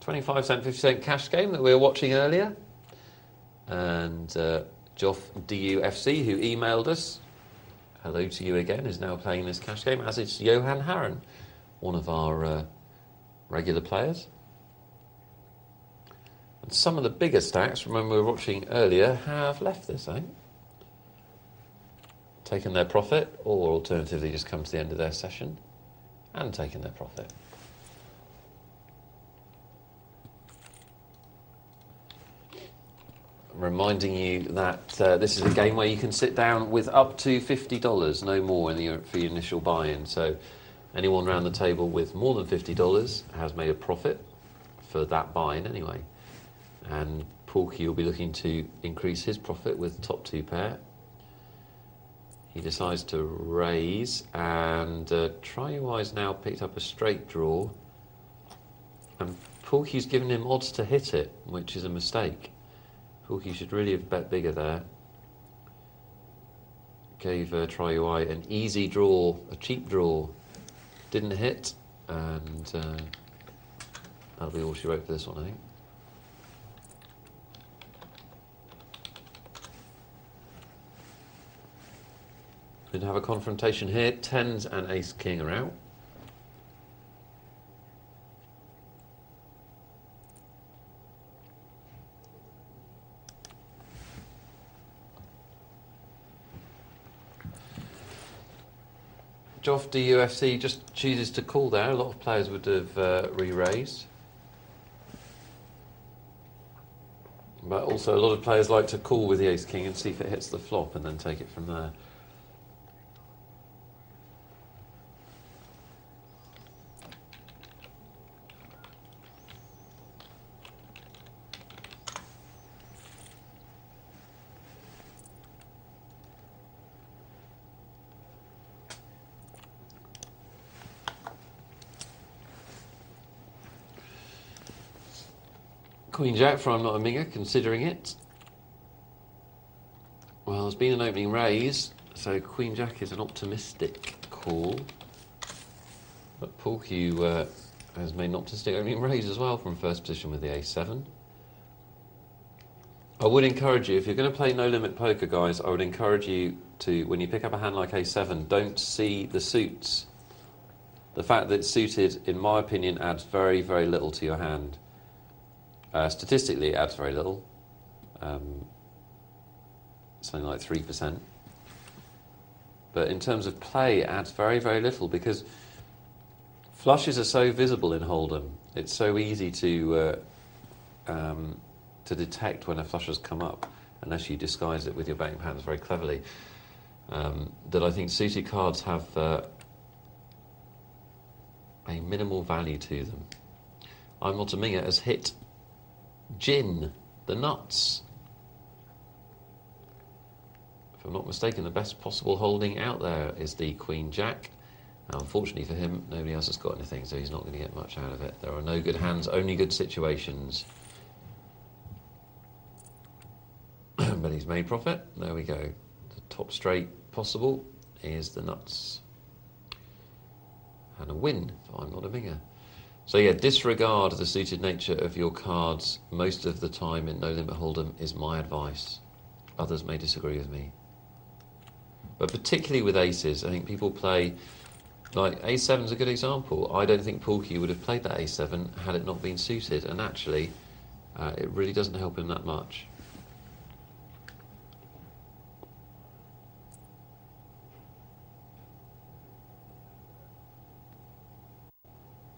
$0.25, 50-cent cash game that we were watching earlier. And Joff DUFC, who emailed us, hello to you again, is now playing this cash game, as is Johan Harren, one of our regular players. And some of the bigger stacks, from when we were watching earlier, have left this, I think. Taken their profit, or alternatively just come to the end of their session and taken their profit. Reminding you that this is a game where you can sit down with up to $50, no more for your initial buy-in. So anyone around the table with more than $50 has made a profit for that buy-in anyway. And Porky will be looking to increase his profit with top two pair. He decides to raise, and Try-Your-Eyes now picked up a straight draw. And Porky's given him odds to hit it, which is a mistake. Porky should really have bet bigger there. Gave Try-Your-Eye an easy draw, a cheap draw. Didn't hit, and that'll be all she wrote for this one, I think. Going to have a confrontation here. Tens and Ace-King are out. Joff DUFC just chooses to call there. A lot of players would have re-raised. But also a lot of players like to call with the Ace-King and see if it hits the flop and then take it from there. Queen Jack for I'm Not a Minger, considering it. Well, there's been an opening raise, so Queen Jack is an optimistic call. But Porky has made an optimistic opening raise as well from first position with the A7. I would encourage you, if you're going to play no limit poker, guys, I would encourage you to, when you pick up a hand like A7, don't see the suits. The fact that it's suited, in my opinion, adds very, very little to your hand. Statistically, it adds very little, something like 3%. But in terms of play, it adds very, very little because flushes are so visible in Hold'em. It's so easy to detect when a flush has come up, unless you disguise it with your betting patterns very cleverly. That I think suited cards have a minimal value to them. I'm Not a Minger has hit Gin, the nuts. If I'm not mistaken, the best possible holding out there is the Queen Jack. Now, unfortunately for him, nobody else has got anything, so he's not going to get much out of it. There are no good hands, only good situations. But he's made profit. There we go. The top straight possible is the nuts. And a win for I'm Not a Minger. So yeah, disregard the suited nature of your cards most of the time in No Limit Hold'em is my advice. Others may disagree with me. But particularly with aces, I think people play, like A7's a good example. I don't think Porky would have played that A7 had it not been suited, and actually it really doesn't help him that much.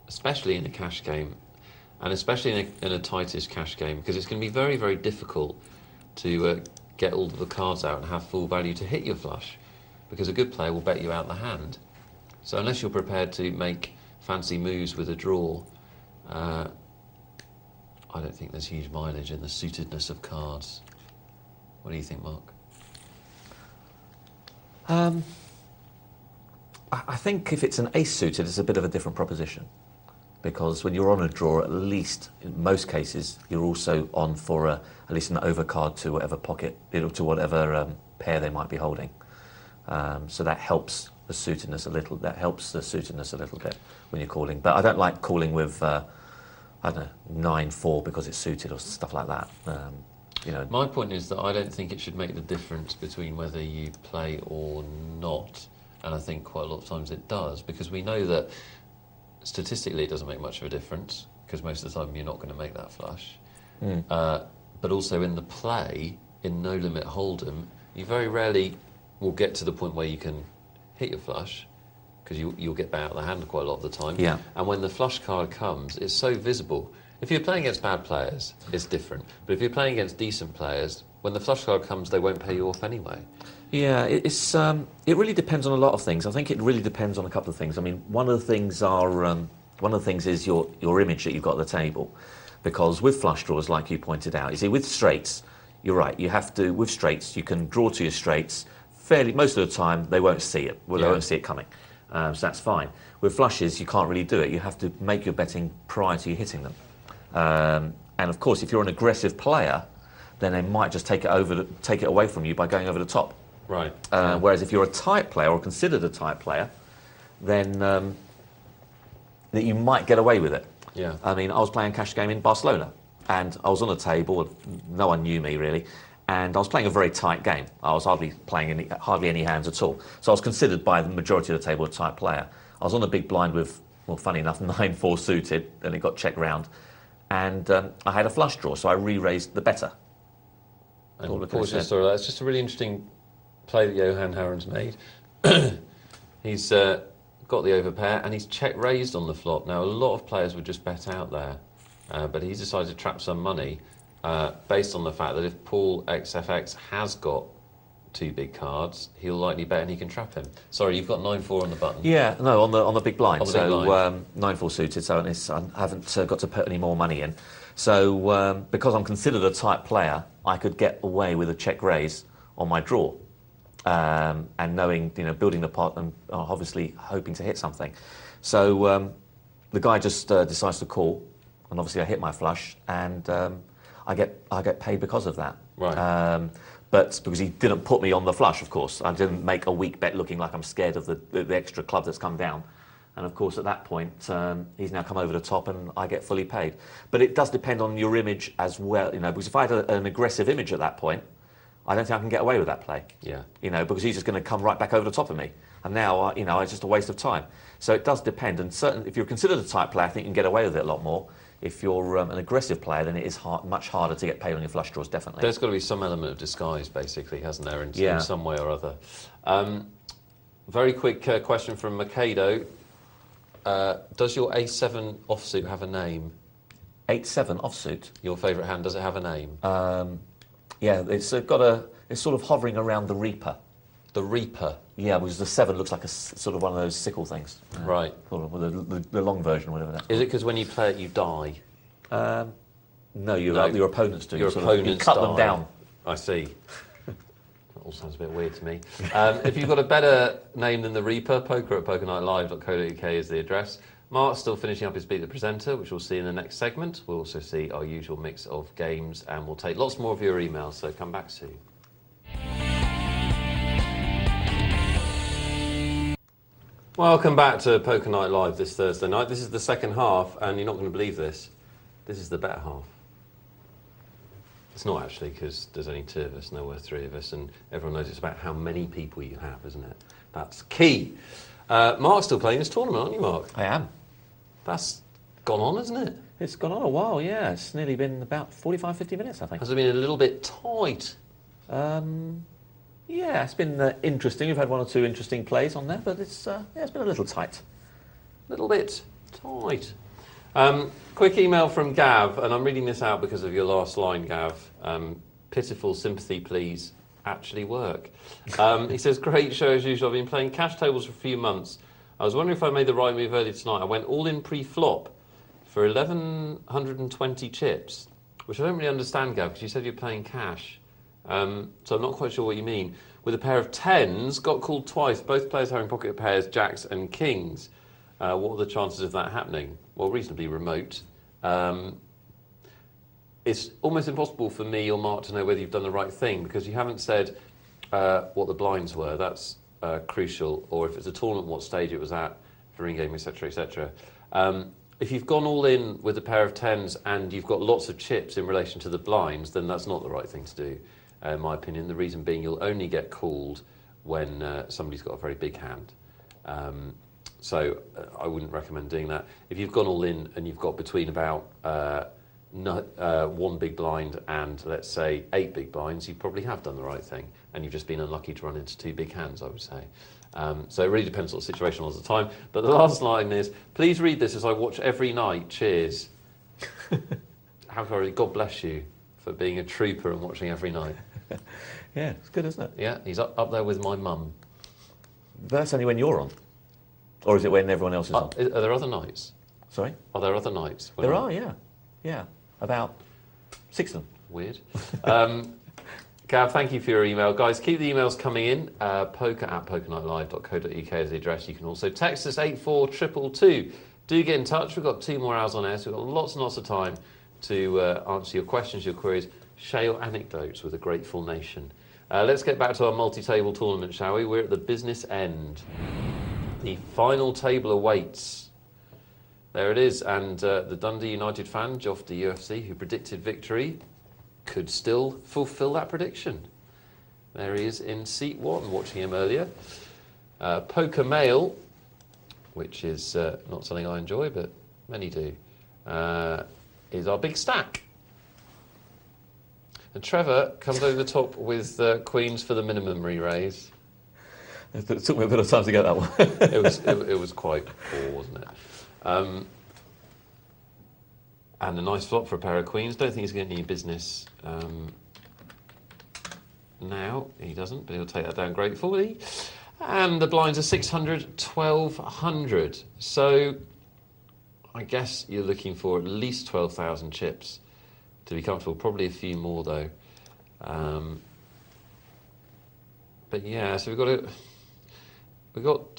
Especially in a cash game, and especially in a tightish cash game, because it's going to be very, very difficult to get all of the cards out and have full value to hit your flush, because a good player will bet you out the hand. So unless you're prepared to make fancy moves with a draw, I don't think there's huge mileage in the suitedness of cards. What do you think, Mark? I think if it's an ace suited, it's a bit of a different proposition. Because when you're on a draw, at least in most cases, you're also on for at least an overcard to whatever pocket, to whatever pair they might be holding. So that helps the suitedness a little. That helps the suitedness a little bit when you're calling. But I don't like calling with I don't know 9-4 because it's suited or stuff like that. You know. My point is that I don't think it should make the difference between whether you play or not, and I think quite a lot of times it does, because we know that statistically it doesn't make much of a difference, because most of the time you're not going to make that flush. But also in the play, in no limit hold'em, you very rarely will get to the point where you can hit your flush, because you'll get out of the hand quite a lot of the time. Yeah. And when the flush card comes, it's so visible. If you're playing against bad players, it's different. But if you're playing against decent players, when the flush card comes, they won't pay you off anyway. Yeah, it really depends on a lot of things. I think it really depends on a couple of things. I mean, one of the things is your image that you've got at the table, because with flush draws, like you pointed out, you see, with straights, you're right. You have to, with straights, you can draw to your straights fairly. Most of the time, they won't see it. Well, they won't see it coming, so that's fine. With flushes, you can't really do it. You have to make your betting prior to you hitting them. And of course, if you're an aggressive player, then they might just take it away from you by going over the top. Right. Whereas if you're a tight player or considered a tight player, then that you might get away with it. Yeah. I mean, I was playing a cash game in Barcelona, and I was on a table. No one knew me really, and I was playing a very tight game. I was hardly playing hardly any hands at all. So I was considered by the majority of the table a tight player. I was on a big blind with, well, funny enough, 9-4 suited, and it got checked round. And I had a flush draw, so I re-raised the better. And pause your story. That's just a really interesting play that Johan Harren's made. He's got the overpair and he's check raised on the flop. Now, a lot of players would just bet out there, but he's decided to trap some money based on the fact that if Paul XFX has got two big cards, he'll likely bet and he can trap him. Sorry, you've got 9-4 on the button. Yeah, no, on the big blind. On the big blind. 9-4 suited, so I haven't got to put any more money in. So because I'm considered a tight player, I could get away with a check raise on my draw. And knowing, building the pot and obviously hoping to hit something. So the guy just decides to call, and obviously I hit my flush, and I get paid because of that. Right. But because he didn't put me on the flush, of course, I didn't make a weak bet looking like I'm scared of the extra club that's come down. And of course, at that point, he's now come over the top, and I get fully paid. But it does depend on your image as well, because if I had an aggressive image at that point, I don't think I can get away with that play. Yeah. Because he's just going to come right back over the top of me. And now, it's just a waste of time. So it does depend. And if you're considered a tight player, I think you can get away with it a lot more. If you're an aggressive player, then it is much harder to get paid on your flush draws, definitely. There's got to be some element of disguise, basically, hasn't there, in some way or other. Very quick question from Mikado. Does your A7 offsuit have a name? 8-7 offsuit? Your favourite hand, does it have a name? Yeah, it's sort of hovering around the Reaper. The Reaper? Yeah, because the 7 looks like a sort of one of those sickle things. Right. The long version, whatever that is. Is it because when you play it, you die? No, your opponents do. Your opponents you cut them down. I see. That all sounds a bit weird to me. If you've got a better name than the Reaper, poker@pokernightlive.co.uk is the address. Mark's still finishing up his Beat the Presenter, which we'll see in the next segment. We'll also see our usual mix of games, and we'll take lots more of your emails, so come back soon. Welcome back to Poker Night Live this Thursday night. This is the second half, and you're not going to believe this. This is the better half. It's not actually, because there's only two of us, and there were three of us, and everyone knows it's about how many people you have, isn't it? That's key. Mark's still playing this tournament, aren't you, Mark? I am. That's gone on, hasn't it? It's gone on a while, yeah. It's nearly been about 45, 50 minutes, I think. Has it been a little bit tight? Yeah, it's been interesting. We've had one or two interesting plays on there, but it's been a little tight. A little bit tight. Quick email from Gav, and I'm reading this out because of your last line, Gav. Pitiful sympathy, please. Actually work. He says, great show as usual. I've been playing cash tables for a few months. I was wondering if I made the right move earlier tonight. I went all in pre-flop for 1,120 chips, which I don't really understand, Gav, because you said you're playing cash. So I'm not quite sure what you mean. with a pair of tens, got called twice, both players having pocket pairs, jacks and kings. What are the chances of that happening? Well, reasonably remote. It's almost impossible for me or Mark to know whether you've done the right thing because you haven't said what the blinds were. That's crucial. Or if it's a tournament, what stage it was at, for in-game, etc., etc. If you've gone all in with a pair of tens and you've got lots of chips in relation to the blinds, then that's not the right thing to do, in my opinion. The reason being you'll only get called when somebody's got a very big hand. So I wouldn't recommend doing that. If you've gone all in and you've got between about one big blind and, let's say, 8 big blinds, you probably have done the right thing. And you've just been unlucky to run into 2 big hands, I would say. So it really depends on the situation all the time. But the last line is, please read this as I watch every night. Cheers. How can I God bless you for being a trooper and watching every night. Yeah, it's good, isn't it? Yeah, he's up there with my mum. That's only when you're on. Or is it when everyone else is on? Are there other nights? Sorry? Are there other nights? There are, yeah. Yeah, about 6 of them. Weird. Gav, thank you for your email. Guys, keep the emails coming in. poker@pokernightlive.co.uk is the address. You can also text us 84222. Do get in touch. We've got 2 more hours on air, so we've got lots and lots of time to answer your questions, your queries, share your anecdotes with a grateful nation. Let's get back to our multi-table tournament, shall we? We're at the business end. The final table awaits. There it is, and the Dundee United fan, Joff the UFC, who predicted victory, could still fulfil that prediction. There he is in seat 1, watching him earlier. Poker Mail, which is not something I enjoy, but many do, is our big stack. And Trevor comes over the top with queens for the minimum re-raise. It took me a bit of time to get that one. it was quite poor, wasn't it? And a nice flop for a pair of queens. Don't think he's getting any business now. He doesn't, but he'll take that down gratefully. And the blinds are 600, 1200. So I guess you're looking for at least 12,000 chips to be comfortable. Probably a few more though. But yeah, so we've got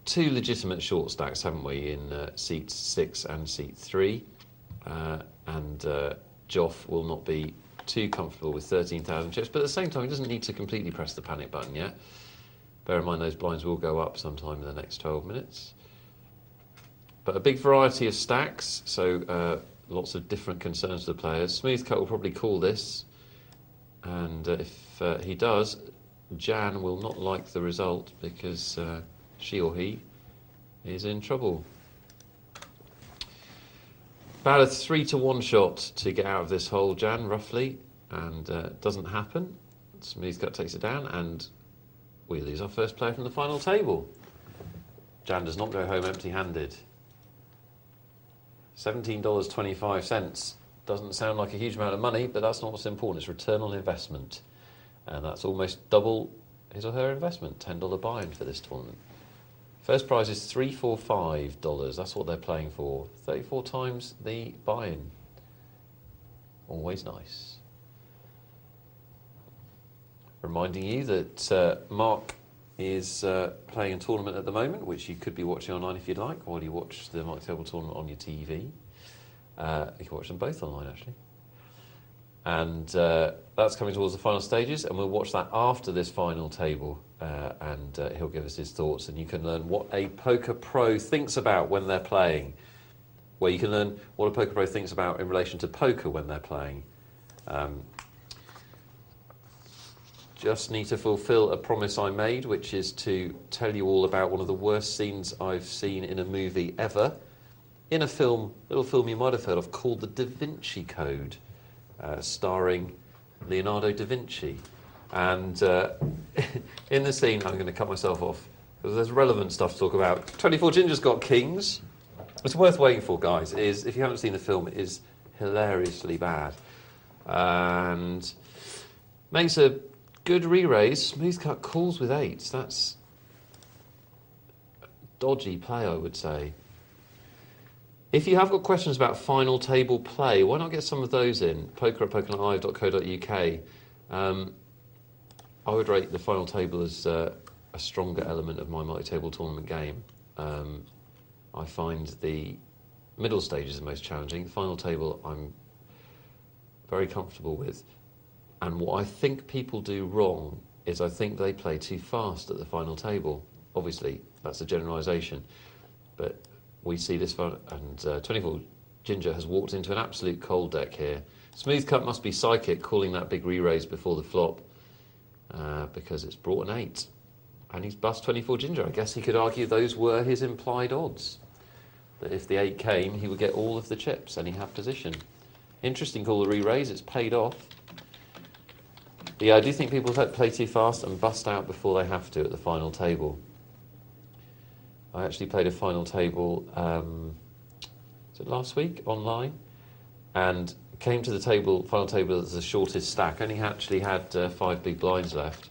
2 legitimate short stacks, haven't we, in seat 6 and seat 3. And Joff will not be too comfortable with 13,000 chips, but at the same time, he doesn't need to completely press the panic button yet. Bear in mind, those blinds will go up sometime in the next 12 minutes. But a big variety of stacks, so lots of different concerns to the players. Smooth Cut will probably call this, and if he does, Jan will not like the result because she or he is in trouble. About a 3-to-1 shot to get out of this hole, Jan, roughly, and it doesn't happen. Smooth Cut takes it down, and we lose our first player from the final table. Jan does not go home empty-handed. $17.25 doesn't sound like a huge amount of money, but that's not what's important. It's return on investment, and that's almost double his or her investment. $10 buy-in for this tournament. First prize is $345. That's what they're playing for. 34 times the buy-in. Always nice. Reminding you that Mark is playing a tournament at the moment, which you could be watching online if you'd like, or you watch the Mark Table tournament on your TV. You can watch them both online, actually. And that's coming towards the final stages, and we'll watch that after this final table, and he'll give us his thoughts, and you can learn what a poker pro thinks about when they're playing. Well, you can learn what a poker pro thinks about in relation to poker when they're playing. Just need to fulfill a promise I made, which is to tell you all about one of the worst scenes I've seen in a movie ever. In a film, little film you might have heard of, called The Da Vinci Code, starring Leonardo da Vinci. And in the scene, I'm going to cut myself off, because there's relevant stuff to talk about. 24 Ginger's got kings. It's worth waiting for, guys. If you haven't seen the film, it is hilariously bad. And makes a good re-raise. Smooth Cut calls with 8s. That's a dodgy play, I would say. If you have got questions about final table play, why not get some of those in? poker@pokerlive.co.uk. I would rate the final table as a stronger element of my multi-table tournament game. I find the middle stage is the most challenging. The final table I'm very comfortable with. And what I think people do wrong is I think they play too fast at the final table. Obviously, that's a generalisation. But we see this one, and 24 Ginger has walked into an absolute cold deck here. Smooth Cut must be psychic, calling that big re-raise before the flop, because it's brought an 8. And he's bust 24 Ginger. I guess he could argue those were his implied odds. That if the 8 came, he would get all of the chips and he had position. Interesting call, the re-raise, it's paid off. But yeah, I do think people play too fast and bust out before they have to at the final table. I actually played a final table, was it last week, online? And came to the final table as the shortest stack. Only actually had 5 big blinds left.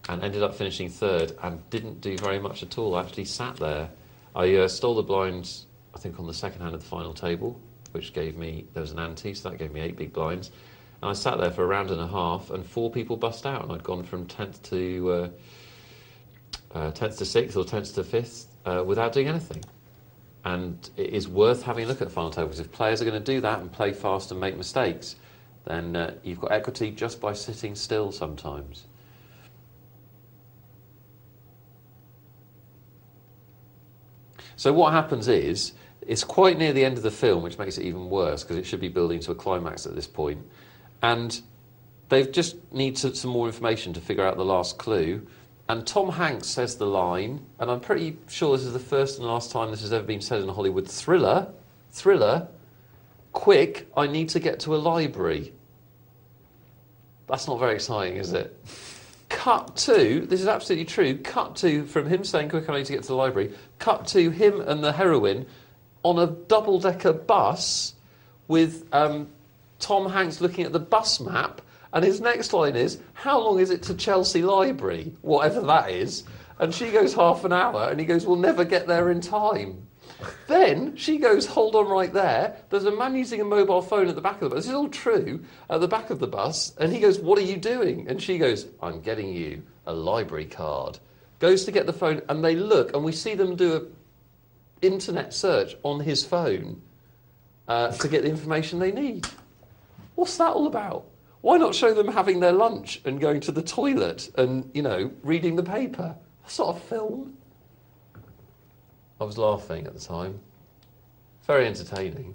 And ended up finishing third and didn't do very much at all. I actually sat there. I stole the blinds, I think, on the second hand of the final table, which gave me, there was an ante, so that gave me 8 big blinds. And I sat there for a round and a half, and 4 people bust out, and I'd gone from 10th to 6th or 10th to 5th without doing anything. And it is worth having a look at the final table, because if players are going to do that and play fast and make mistakes, then you've got equity just by sitting still sometimes. So what happens is, it's quite near the end of the film, which makes it even worse, because it should be building to a climax at this point. And they just need some more information to figure out the last clue. And Tom Hanks says the line, and I'm pretty sure this is the first and last time this has ever been said in a Hollywood thriller, quick, I need to get to a library. That's not very exciting, is it? Cut to, this is absolutely true, cut to, from him saying, quick, I need to get to the library, cut to him and the heroine on a double-decker bus with Tom Hanks looking at the bus map, and his next line is, how long is it to Chelsea Library, whatever that is? And she goes, half an hour, and he goes, we'll never get there in time. Then she goes, hold on right there. There's a man using a mobile phone at the back of the bus. This is all true, at the back of the bus. And he goes, what are you doing? And she goes, I'm getting you a library card. Goes to get the phone, and they look, and we see them do an internet search on his phone to get the information they need. What's that all about? Why not show them having their lunch and going to the toilet and, you know, reading the paper? That's not a film. I was laughing at the time. Very entertaining.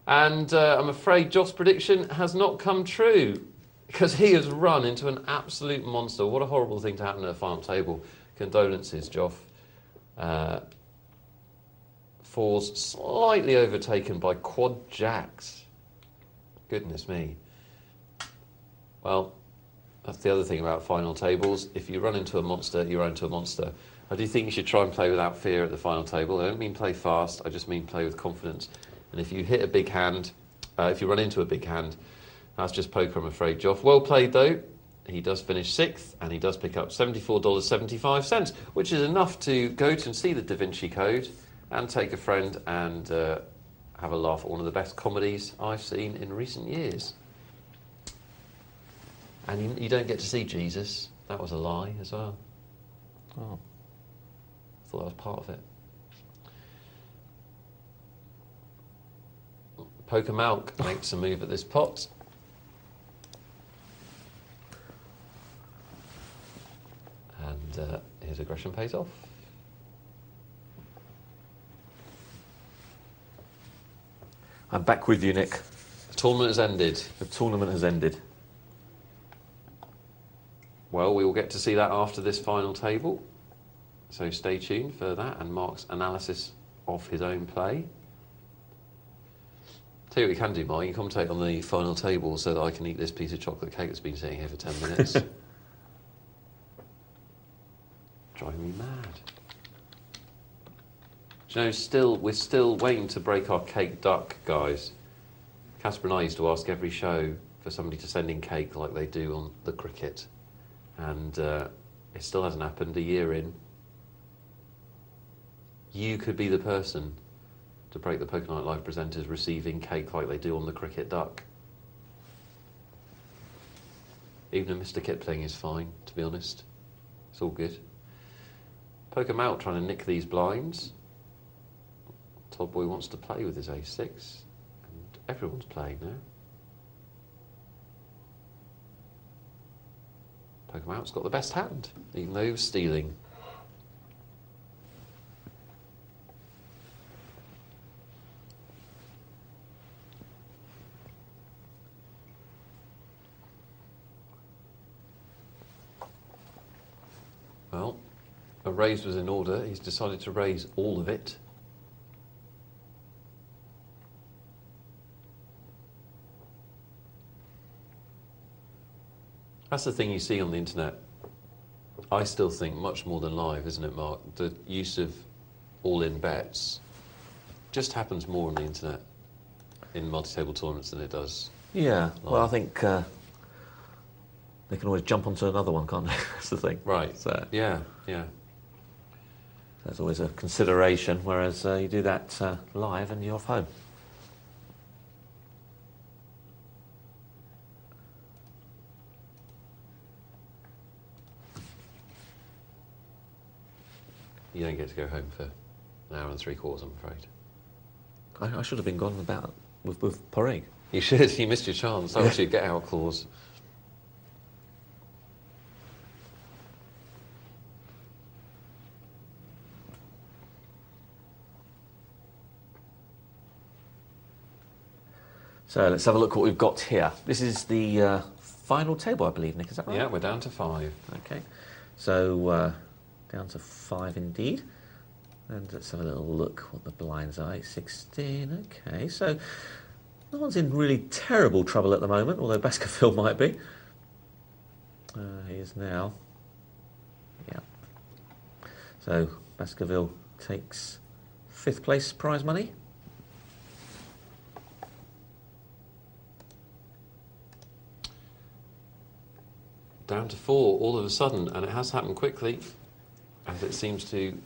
And I'm afraid Joff's prediction has not come true, because he has run into an absolute monster. What a horrible thing to happen at a final table. Condolences, Joff. Fours slightly overtaken by quad jacks. Goodness me. Well, that's the other thing about final tables. If you run into a monster, you run into a monster. I do think you should try and play without fear at the final table. I don't mean play fast, I just mean play with confidence. And if you hit a big hand, if you run into a big hand, that's just poker, I'm afraid, Joff. Well played, though. He does finish 6th, and he does pick up $74.75, which is enough to go to and see the Da Vinci Code and take a friend and have a laugh at one of the best comedies I've seen in recent years. And you don't get to see Jesus. That was a lie as well. Oh. I thought that was part of it. Poker Malk makes a move at this pot. And his aggression pays off. I'm back with you, Nick. The tournament has ended. The tournament has ended. Well, we will get to see that after this final table. So stay tuned for that and Mark's analysis of his own play. Tell you what you can do, Mark. You can commentate on the final table so that I can eat this piece of chocolate cake that's been sitting here for 10 minutes. Driving me mad. Do you know, we're still waiting to break our cake duck, guys. Casper and I used to ask every show for somebody to send in cake like they do on the cricket. And it still hasn't happened a year in. You could be the person to break the Poker Night Live presenters receiving cake like they do on the cricket duck. Even a Mr. Kipling is fine, to be honest. It's all good. Poke 'em out, trying to nick these blinds. Todd Boy wants to play with his ace-6, and everyone's playing now. Poke 'em out's got the best hand, even though he was stealing. Well, a raise was in order. He's decided to raise all of it. That's the thing you see on the internet. I still think much more than live, isn't it, Mark? The use of all-in bets just happens more on the internet in multi-table tournaments than it does. Yeah, live. well, I think they can always jump onto another one, can't they? That's the thing. Right. So yeah, yeah. there's always a consideration, whereas you do that live and you're off home. You don't get to go home for an hour and 3/4, I'm afraid. I should have been gone about with Porrig. You should. You missed your chance. That was your get-out clause. So let's have a look what we've got here. This is the final table, I believe, Nick, is that right? Yeah, we're down to 5. Okay, so down to 5 indeed. And let's have a little look what the blinds are. 16, okay, so no one's in really terrible trouble at the moment, although Baskerville might be. He is now. Yeah. So Baskerville takes 5th place prize money. Down to 4 all of a sudden, and it has happened quickly, as it seems to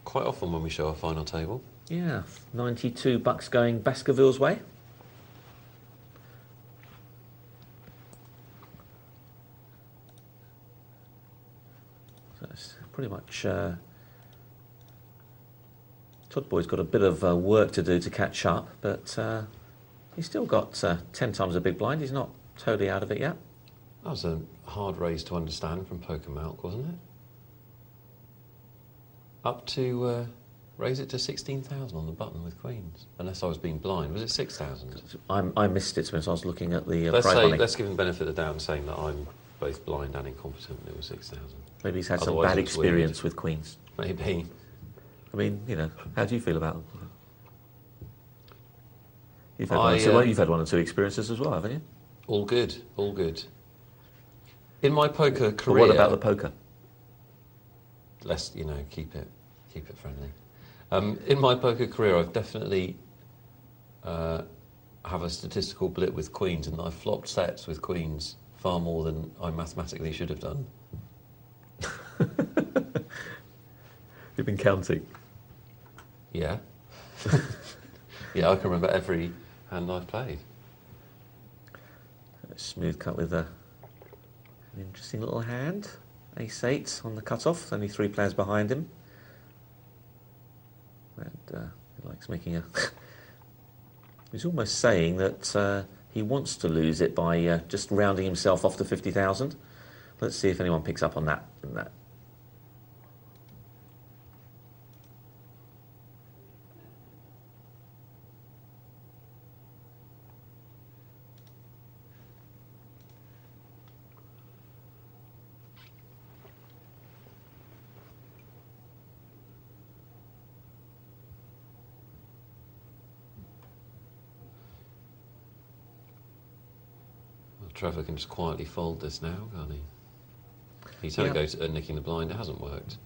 quite often when we show our final table. Yeah, $92 going Baskerville's way. So it's pretty much Todd Boy's got a bit of work to do to catch up, but he's still got 10 times a big blind. He's not totally out of it yet. That was a hard raise to understand from Poker Milk, wasn't it? Up to raise it to 16,000 on the button with queens, unless I was being blind. Was it 6,000? I missed it, so I was looking at the let's prize money. let's give him the benefit of the doubt and saying that I'm both blind and incompetent. It was 6,000. Maybe he's had Otherwise some bad it's experience with queens. Maybe. I mean, you know, how do you feel about them? You've had one or two experiences as well, haven't you? All good, all good. In my poker But career... what about the poker? Let's, keep it friendly. In my poker career, I've definitely have a statistical blip with queens, and I've flopped sets with queens far more than I mathematically should have done. You've been counting? Yeah. Yeah, I can remember every hand I've played. Smooth cut with an interesting little hand. Ace-8 on the cut-off, only 3 players behind him. And he likes making a... He's almost saying that he wants to lose it by just rounding himself off to 50,000. Let's see if anyone picks up on that. Trevor can just quietly fold this now, can't he? He's had a go at nicking the blind. It hasn't worked.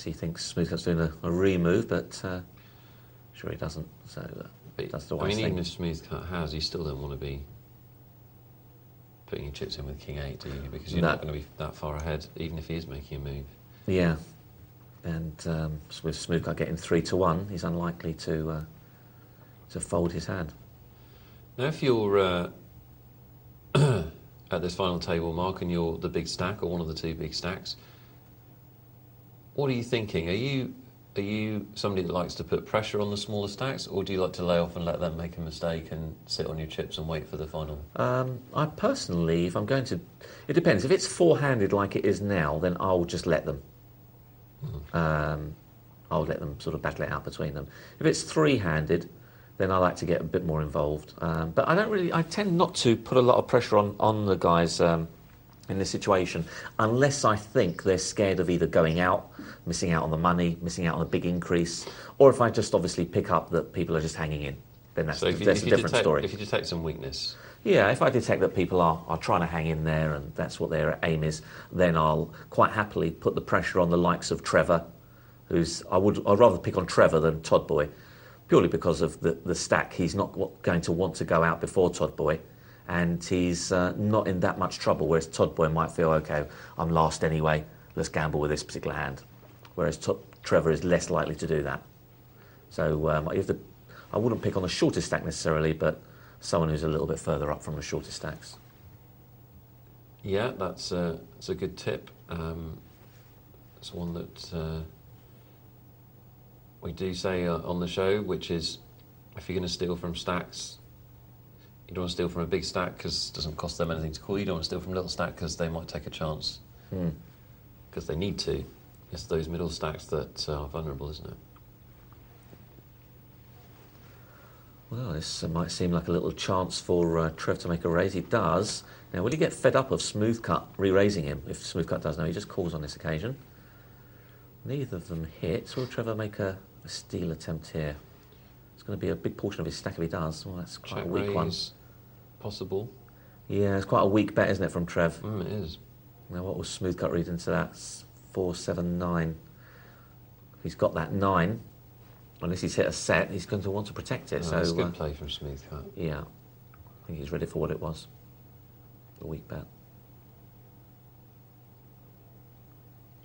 He thinks Smoothcut's doing a re-move, but sure he doesn't. So that's the wise thing. Even if Smoothcut has, you still don't want to be putting your chips in with King 8, do you? Because you're not going to be that far ahead, even if he is making a move. Yeah, and with Smoothcut getting 3-1, he's unlikely to fold his hand. Now, if you're at this final table, Mark, and you're the big stack or one of the two big stacks, what are you thinking? Are you somebody that likes to put pressure on the smaller stacks, or do you like to lay off and let them make a mistake and sit on your chips and wait for the final? I personally, if I'm going to, it depends. If it's four-handed like it is now, then I'll just let them. I'll let them sort of battle it out between them. If it's three-handed, then I like to get a bit more involved. But I tend not to put a lot of pressure on the guys in this situation, unless I think they're scared of either going out, missing out on the money, missing out on a big increase, or if I just obviously pick up that people are just hanging in, then that's a different story. If you detect some weakness. Yeah, if I detect that people are trying to hang in there and that's what their aim is, then I'll quite happily put the pressure on the likes of Trevor, I'd rather pick on Trevor than Todd Boy, purely because of the stack. He's not going to want to go out before Todd Boy, and he's not in that much trouble, whereas Todd Boy might feel, okay, I'm last anyway, let's gamble with this particular hand. Whereas Trevor is less likely to do that. So I wouldn't pick on the shortest stack necessarily, but someone who's a little bit further up from the shortest stacks. Yeah, that's a good tip. It's one that we do say on the show, which is if you're going to steal from stacks, you don't want to steal from a big stack because it doesn't cost them anything to call. You don't want to steal from a little stack because they might take a chance because they need to. It's those middle stacks that are vulnerable, isn't it? Well, this might seem like a little chance for Trev to make a raise. He does. Now, will he get fed up of Smoothcut re-raising him? If Smoothcut does, no, he just calls on this occasion. Neither of them hits. Will Trevor make a steal attempt here? It's going to be a big portion of his stack if he does. Well, that's quite a weak one. Possible. Yeah, it's quite a weak bet, isn't it, from Trev? It is. Now, what was Smoothcut read into that? 4-7-9. He's got that 9. Unless he's hit a set, he's going to want to protect it. That's a good play from Smoothcut. Yeah, I think he's ready for what it was. A weak bet.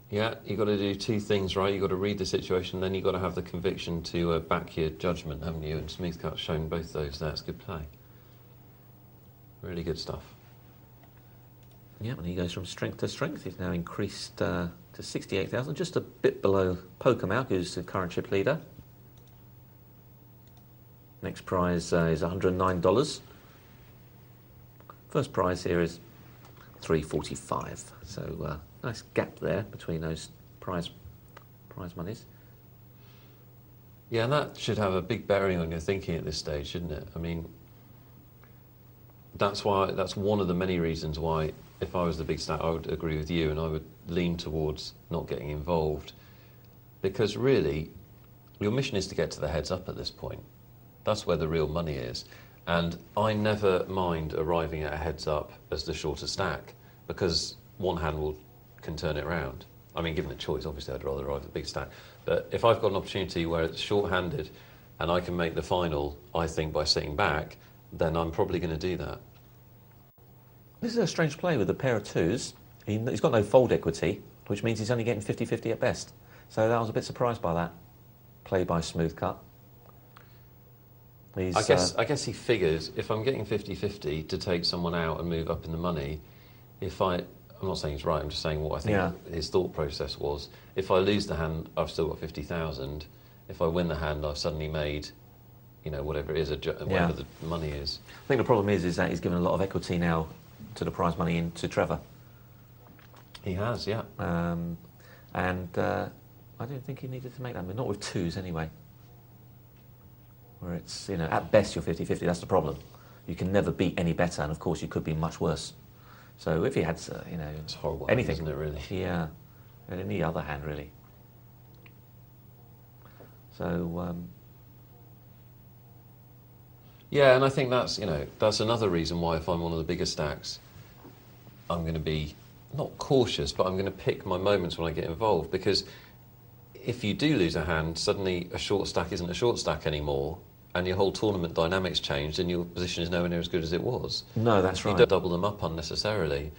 Yeah, you've got to do two things, right? You've got to read the situation, then you've got to have the conviction to back your judgment, haven't you? And Smoothcut's shown both those there. It's a good play. Really good stuff. Yeah, and he goes from strength to strength. He's now increased to 68,000, just a bit below Pokermouth, who's the current chip leader. Next prize is $109. First prize here is $345. So nice gap there between those prize monies. Yeah, and that should have a big bearing on your thinking at this stage, shouldn't it? I mean, that's one of the many reasons why, if I was the big stack, I would agree with you and I would lean towards not getting involved. Because really, your mission is to get to the heads up at this point. That's where the real money is. And I never mind arriving at a heads up as the shorter stack, because one hand can turn it around. I mean, given the choice, obviously I'd rather arrive at a big stack. But if I've got an opportunity where it's short-handed and I can make the final, I think, by sitting back, then I'm probably going to do that. This is a strange play with a pair of twos. He's got no fold equity, which means he's only getting 50-50 at best. So I was a bit surprised by that play by Smoothcut. I guess he figures if I'm getting 50-50 to take someone out and move up in the money, I'm not saying he's right, I'm just saying what I think his thought process was. If I lose the hand, I've still got 50,000. If I win the hand, I've suddenly made, whatever it is, whatever the money is. I think the problem is that he's given a lot of equity now to the prize money into Trevor. He has, yeah. And I didn't think he needed to make that move, not with twos anyway. Where it's, at best you're 50-50, that's the problem. You can never be any better, and of course you could be much worse. So if he had, it's horrible, anything, isn't it, really? Yeah, and any other hand, really. So, yeah, and I think that's another reason why if I'm one of the bigger stacks, I'm going to be not cautious, but I'm going to pick my moments when I get involved, because if you do lose a hand, suddenly a short stack isn't a short stack anymore, and your whole tournament dynamics changed, and your position is nowhere near as good as it was. No, that's right. You don't double them up unnecessarily.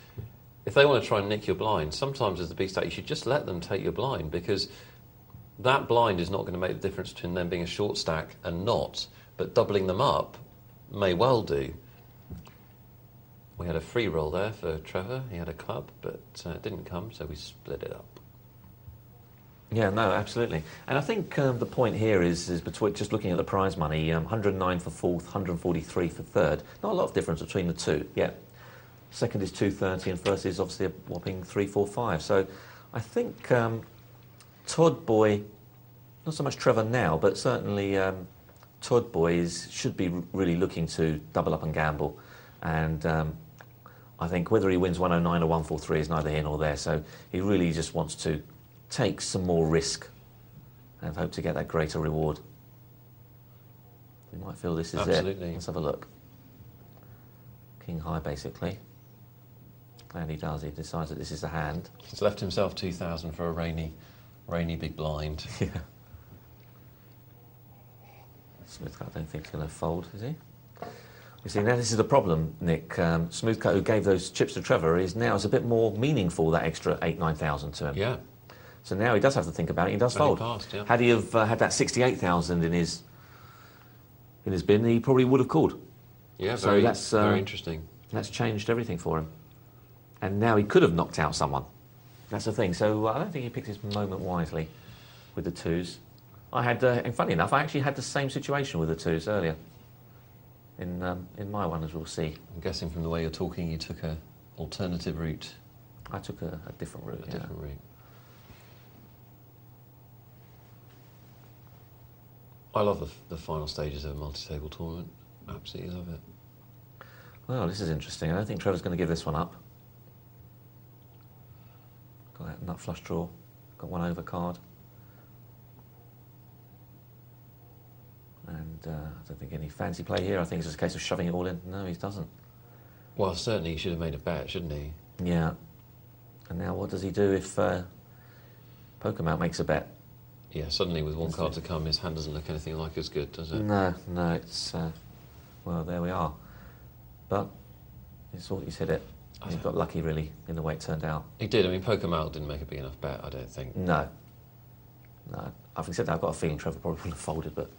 If they want to try and nick your blind, sometimes as the big stack, you should just let them take your blind, because that blind is not going to make the difference between them being a short stack and not. But doubling them up may well do. We had a free roll there for Trevor. He had a club, but it didn't come, so we split it up. Yeah, no, absolutely. And I think the point here is between just looking at the prize money, 109 for fourth, 143 for third. Not a lot of difference between the two. Yeah, second is 230, and first is obviously a whopping 345. So I think Todd Boy, not so much Trevor now, but certainly Todd Boy should be really looking to double up and gamble. And I think whether he wins 109 or 143 is neither here nor there. So he really just wants to take some more risk and hope to get that greater reward. You might feel this is Absolutely. it. Let's have a look. King high, basically. And he does. He decides that this is the hand. He's left himself 2,000 for a rainy big blind. Yeah. Smooth cut, I don't think he's going to fold, is he? You see, now this is the problem, Nick. Smooth cut, who gave those chips to Trevor, is a bit more meaningful, that extra 8,000-9,000 to him. Yeah. So now he does have to think about it. He does fold. Passed, yeah. Had he have had that 68,000 in his bin, he probably would have called. Yeah, so that's very interesting. That's changed everything for him. And now he could have knocked out someone. That's the thing. So I don't think he picked his moment wisely with the twos. I had, and funny enough, I actually had the same situation with the twos earlier. In my one, as we'll see. I'm guessing from the way you're talking, you took an alternative route. I took a different route. A different route. I love the final stages of a multi-table tournament. Absolutely love it. Well, this is interesting. I don't think Trevor's going to give this one up. Got that nut flush draw. Got one over card. And I don't think any fancy play here. I think it's just a case of shoving it all in. No, he doesn't. Well, certainly he should have made a bet, shouldn't he? Yeah. And now what does he do if Pokemon makes a bet? Yeah, suddenly with one card to come, his hand doesn't look anything like as good, does it? No, it's... well, there we are. But he's hit it. He got lucky, really, in the way it turned out. He did. I mean, Pokemon didn't make a big enough bet, I don't think. No. Having said that, I've got a feeling Trevor probably wouldn't have folded, but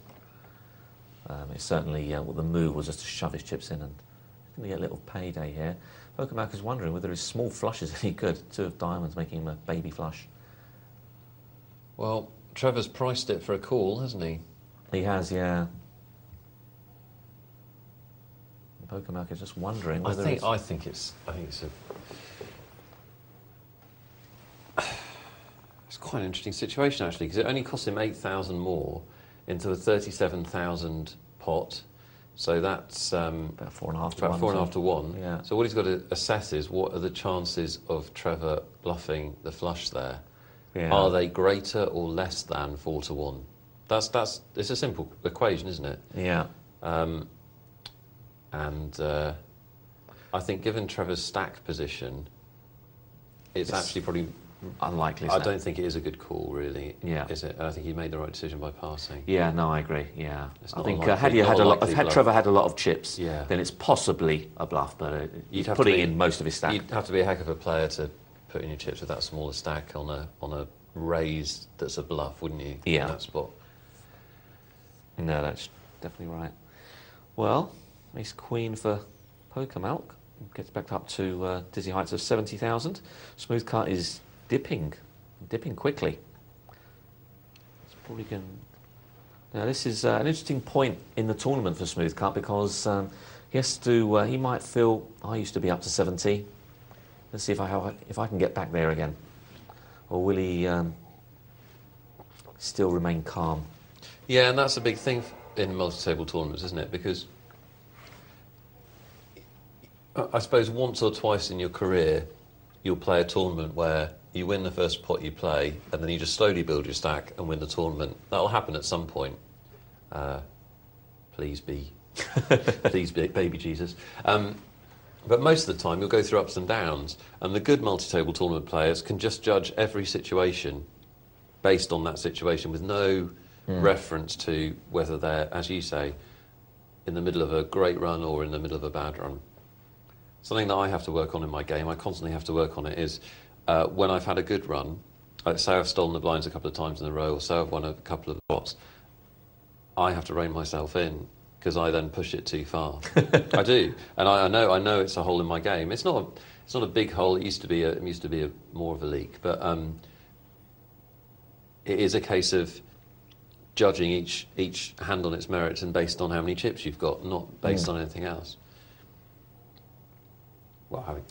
it's certainly well, the move was just to shove his chips in, and he's going to get a little payday here. Pokemon is wondering whether his small flush is any good. Two of diamonds making him a baby flush. Well, Trevor's priced it for a call, hasn't he? He has, yeah. Pokemon is just wondering whether I think it's quite an interesting situation, actually, because it only cost him 8,000 more into the 37,000 pot. So that's about 4.5 to 1. 4.5 to 1. Yeah. So what he's got to assess is what are the chances of Trevor bluffing the flush there? Yeah. Are they greater or less than 4 to 1? It's a simple equation, isn't it? Yeah. And I think given Trevor's stack position, it's actually probably unlikely. I don't think it is a good call, really. Yeah. Is it? I think he made the right decision by passing. Yeah, no, I agree. Yeah. It's I not think unlikely- had Trevor had a lot of chips, Yeah. then it's possibly a bluff, but You'd he's have putting to be- in most of his stack. You'd have to be a heck of a player to put in your chips with that smaller stack on a raise that's a bluff, wouldn't you? Yeah. In that spot. No, that's definitely right. Well, ace queen for Pokemon gets back up to dizzy heights of 70,000. Smooth cut is dipping quickly. It's probably going. Now this is an interesting point in the tournament for Smooth cut because he has to. He might feel I used to be up to 70. Let's see if I can get back there again, or will he still remain calm? Yeah, and that's a big thing in multi-table tournaments, isn't it? Because I suppose once or twice in your career, you'll play a tournament where you win the first pot you play, and then you just slowly build your stack and win the tournament. That'll happen at some point. Please be, baby Jesus. But most of the time, you'll go through ups and downs, and the good multi-table tournament players can just judge every situation based on that situation with no reference to whether they're, as you say, in the middle of a great run or in the middle of a bad run. Something that I have to work on in my game, I constantly have to work on it, is when I've had a good run, say I've stolen the blinds a couple of times in a row, or say I've won a couple of spots, I have to rein myself in, because I then push it too far. I do, and I know it's a hole in my game. It's not a big hole. It used to be more of a leak, but it is a case of judging each hand on its merits and based on how many chips you've got, not based on anything else. Well, having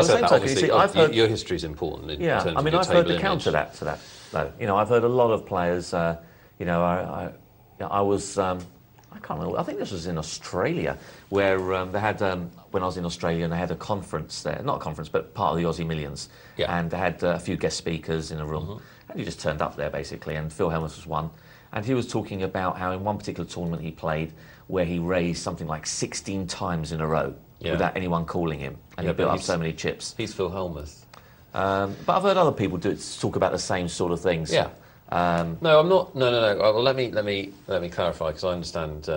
said that, obviously, your history is important in terms of your I've heard the counter to that, though. You know, I've heard a lot of players. You know, I was. I can't remember. I think this was in Australia, where they had when I was in Australia, and they had a conference there. Not a conference, but part of the Aussie Millions. Yeah. And they had a few guest speakers in a room, and you just turned up there basically. And Phil Helmers was one, and he was talking about how in one particular tournament he played, where he raised something like 16 times in a row. Yeah. Without anyone calling him, and he built up so many chips. He's Phil Helmuth. But I've heard other people talk about the same sort of things. Yeah. No, I'm not. No. Well, let me clarify, because I understand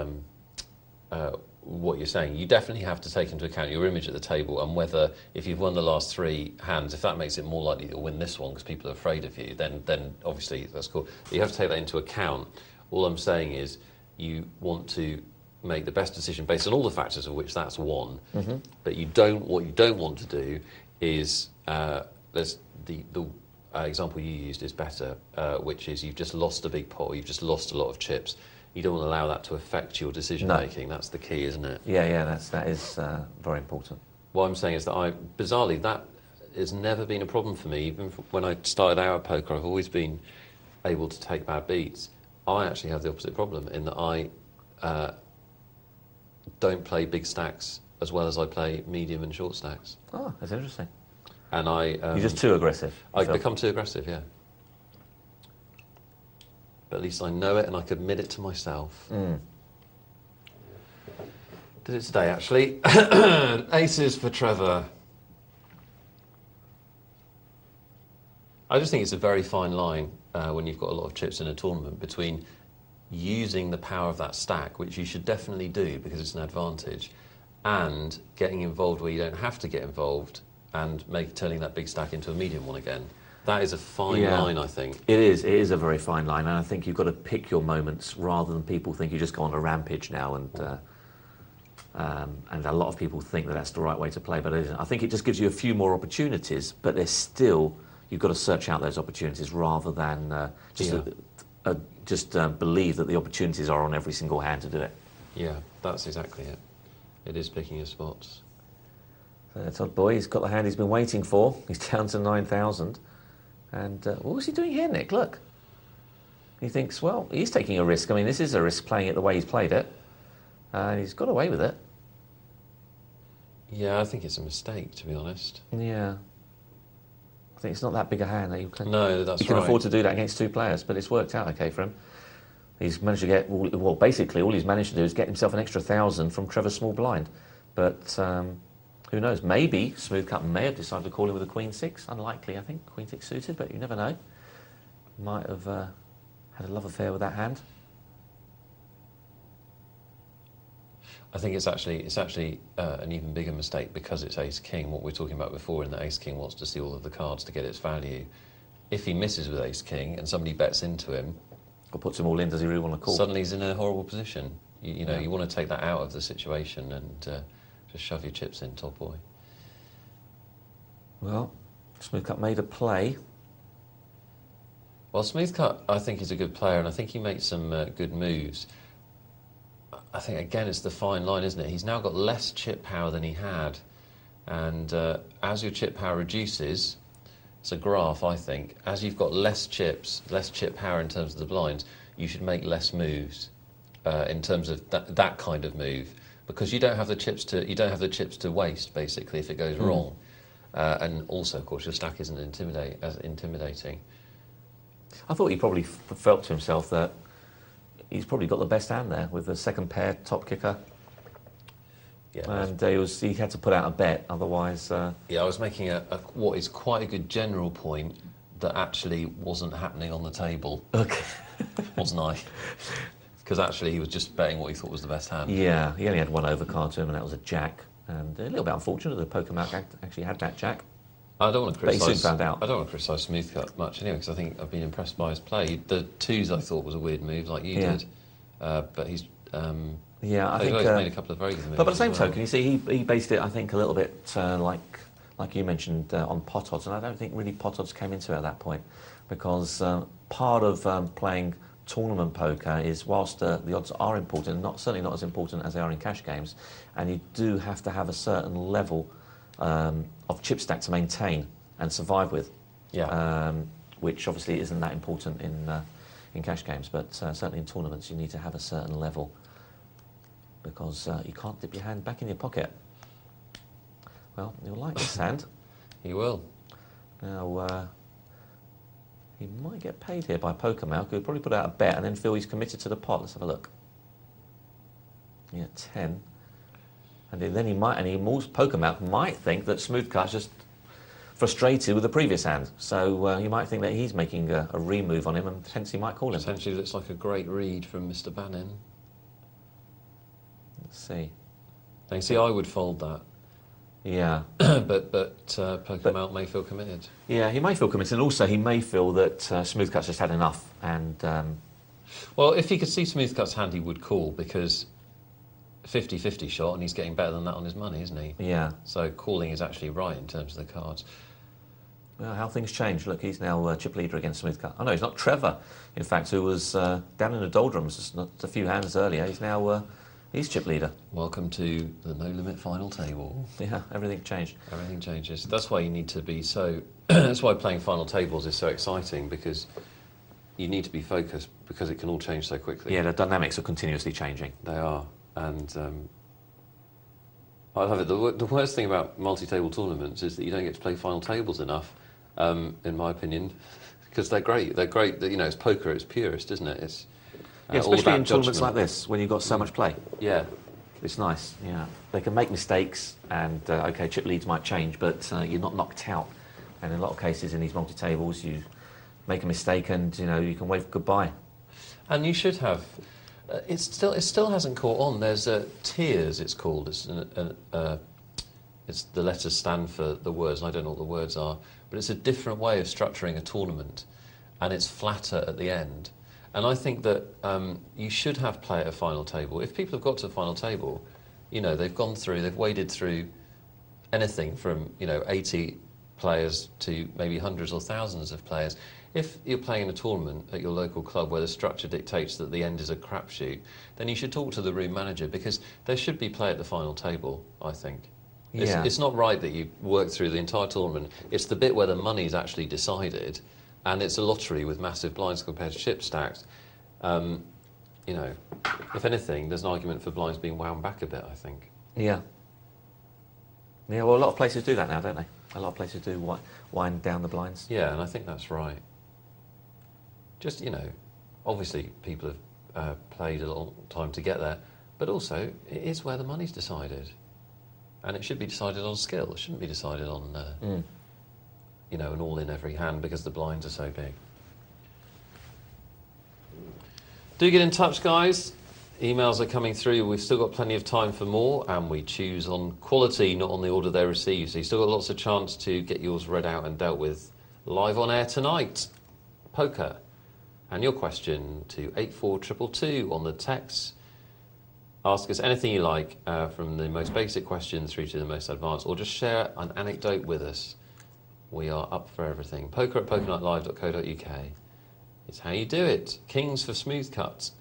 what you're saying. You definitely have to take into account your image at the table, and whether, if you've won the last 3 hands, if that makes it more likely you'll win this one because people are afraid of you, then obviously that's cool. You have to take that into account. All I'm saying is you want to make the best decision based on all the factors, of which that's one. But what you don't want to do is there's the example you used is better, which is you've just lost a big pot, you've just lost a lot of chips. You don't want to allow that to affect your decision making. That's the key, isn't it? Yeah, that is very important. What I'm saying is that bizarrely, that has never been a problem for me. Even when I started out at poker, I've always been able to take bad beats. I actually have the opposite problem in that I don't play big stacks as well as I play medium and short stacks. Oh, that's interesting. And you're just too aggressive. I become too aggressive, yeah. But at least I know it and I can admit it to myself. Did it today, actually. Aces for Trevor. I just think it's a very fine line when you've got a lot of chips in a tournament between using the power of that stack, which you should definitely do because it's an advantage, and getting involved where you don't have to get involved and turning that big stack into a medium one again. That is a fine line, I think. It is a very fine line, and I think you've got to pick your moments rather than people think you just go on a rampage now, and a lot of people think that that's the right way to play, but it isn't. I think it just gives you a few more opportunities, but there's still, you've got to search out those opportunities rather than just believe that the opportunities are on every single hand to do it. Yeah, that's exactly it. It is picking your spots. So Todd Boy, he's got the hand he's been waiting for. He's down to 9,000. And what was he doing here, Nick? Look. He thinks, well, he's taking a risk. I mean, this is a risk playing it the way he's played it. And he's got away with it. Yeah, I think it's a mistake, to be honest. Yeah. I think it's not that big a hand that you can... No, that's right. You can afford to do that against 2 players, but it's worked out okay for him. He's managed to get... Well, basically, all he's managed to do is get himself an extra 1,000 from Trevor's small blind. But who knows? Maybe Smooth Cut may have decided to call him with a Queen-6. Unlikely, I think. Queen-6 suited, but you never know. Might have had a love affair with that hand. I think it's actually an even bigger mistake because it's Ace-King, what we were talking about before, in that Ace-King wants to see all of the cards to get its value. If he misses with Ace-King and somebody bets into him... Or puts them all in, does he really want to call? Suddenly he's in a horrible position. You know, you want to take that out of the situation and just shove your chips in, Top Boy. Well, Smooth Cut made a play. Well, Smooth Cut, I think, is a good player, and I think he makes some good moves. I think, again, it's the fine line, isn't it? He's now got less chip power than he had. And as your chip power reduces, it's a graph, I think. As you've got less chip power in terms of the blinds, you should make less moves in terms of that kind of move, because you don't have the chips to waste, basically, if it goes wrong. And also, of course, your stack isn't intimidating. I thought he probably felt to himself that he's probably got the best hand there with the second pair top kicker. Yeah, and he had to put out a bet, otherwise... Yeah, I was making what is quite a good general point that actually wasn't happening on the table. Okay. Wasn't I? Because actually he was just betting what he thought was the best hand. Yeah, he only had one overcard to him, and that was a jack. And a little bit unfortunate that PokerMac actually had that jack. I don't want to criticise... But he soon found out. I don't want to criticise Smooth Cut much anyway, because I think I've been impressed by his play. The twos I thought was a weird move, like you did. But he's Yeah, I think he's made a couple of very good moves. But by the same as well. token, you see, he based it, I think, a little bit like you mentioned on pot odds, and I don't think really pot odds came into it at that point, because part of playing tournament poker is, whilst the odds are important, certainly not as important as they are in cash games, and you do have to have a certain level of chip stack to maintain and survive with. Yeah. Which obviously isn't that important in cash games, but certainly in tournaments you need to have a certain level, because you can't dip your hand back in your pocket. Well, you'll like this hand. He will. Now, he might get paid here by PokerMalk, who'll probably put out a bet and then feel he's committed to the pot. Let's have a look. Yeah, 10. And then he might, PokerMalk might think that Smoothcut's just frustrated with the previous hand. So you might think that he's making a remove on him, and hence he might call him. Potentially looks like a great read from Mr. Banin. Let's see. Now, you see, I would fold that. Yeah. but PokerMalk may feel committed. Yeah, he may feel committed, and also he may feel that Smoothcut's just had enough. And well, if he could see Smoothcut's hand, he would call, because 50-50 shot, and he's getting better than that on his money, isn't he? Yeah. So calling is actually right in terms of the cards. Well, how things change. Look, he's now chip leader against Smoothcut. Oh no, he's not. Trevor, in fact, who was down in the doldrums just a few hands earlier. He's now he's chip leader. Welcome to the No Limit final table. Yeah, everything changed. Everything changes. That's why you need to be so... that's why playing final tables is so exciting, because you need to be focused, because it can all change so quickly. Yeah, the dynamics are continuously changing. They are. And I love it. The worst thing about multi-table tournaments is that you don't get to play final tables enough, in my opinion, because they're great. They're great. You know, it's poker at its purest, isn't it? It's yeah, all especially about in tournaments judgment. like this, when you've got so much play. Yeah. It's nice, yeah. They can make mistakes, and OK, chip leads might change, but you're not knocked out. And in a lot of cases in these multi-tables, you make a mistake and, you know, you can wave goodbye. And you should have... it still hasn't caught on. There's tiers, it's called. It's the letters stand for the words, and I don't know what the words are. But it's a different way of structuring a tournament, and it's flatter at the end. And I think that you should have play at a final table. If people have got to a final table, you know, they've gone through, they've waded through anything from, you know, 80 players to maybe hundreds or thousands of players. If you're playing in a tournament at your local club where the structure dictates that the end is a crapshoot, then you should talk to the room manager, because there should be play at the final table, I think. Yeah. It's not right that you work through the entire tournament. It's the bit where the money's actually decided, and it's a lottery with massive blinds compared to chip stacks. You know, if anything, there's an argument for blinds being wound back a bit, I think. Yeah. Yeah, well, a lot of places do that now, don't they? A lot of places do wind down the blinds. Yeah, and I think that's right. Just, you know, obviously people have played a long time to get there, but also it is where the money's decided. And it should be decided on skill. It shouldn't be decided on, you know, an all-in every hand because the blinds are so big. Do get in touch, guys. Emails are coming through. We've still got plenty of time for more, and we choose on quality, not on the order they're received. So you've still got lots of chance to get yours read out and dealt with live on air tonight. Poker. And your question to 84222 on the text. Ask us anything you like, from the most basic questions through to the most advanced, or just share an anecdote with us. We are up for everything. Poker@pokernightlive.co.uk. It's how you do it. Kings for smooth cuts.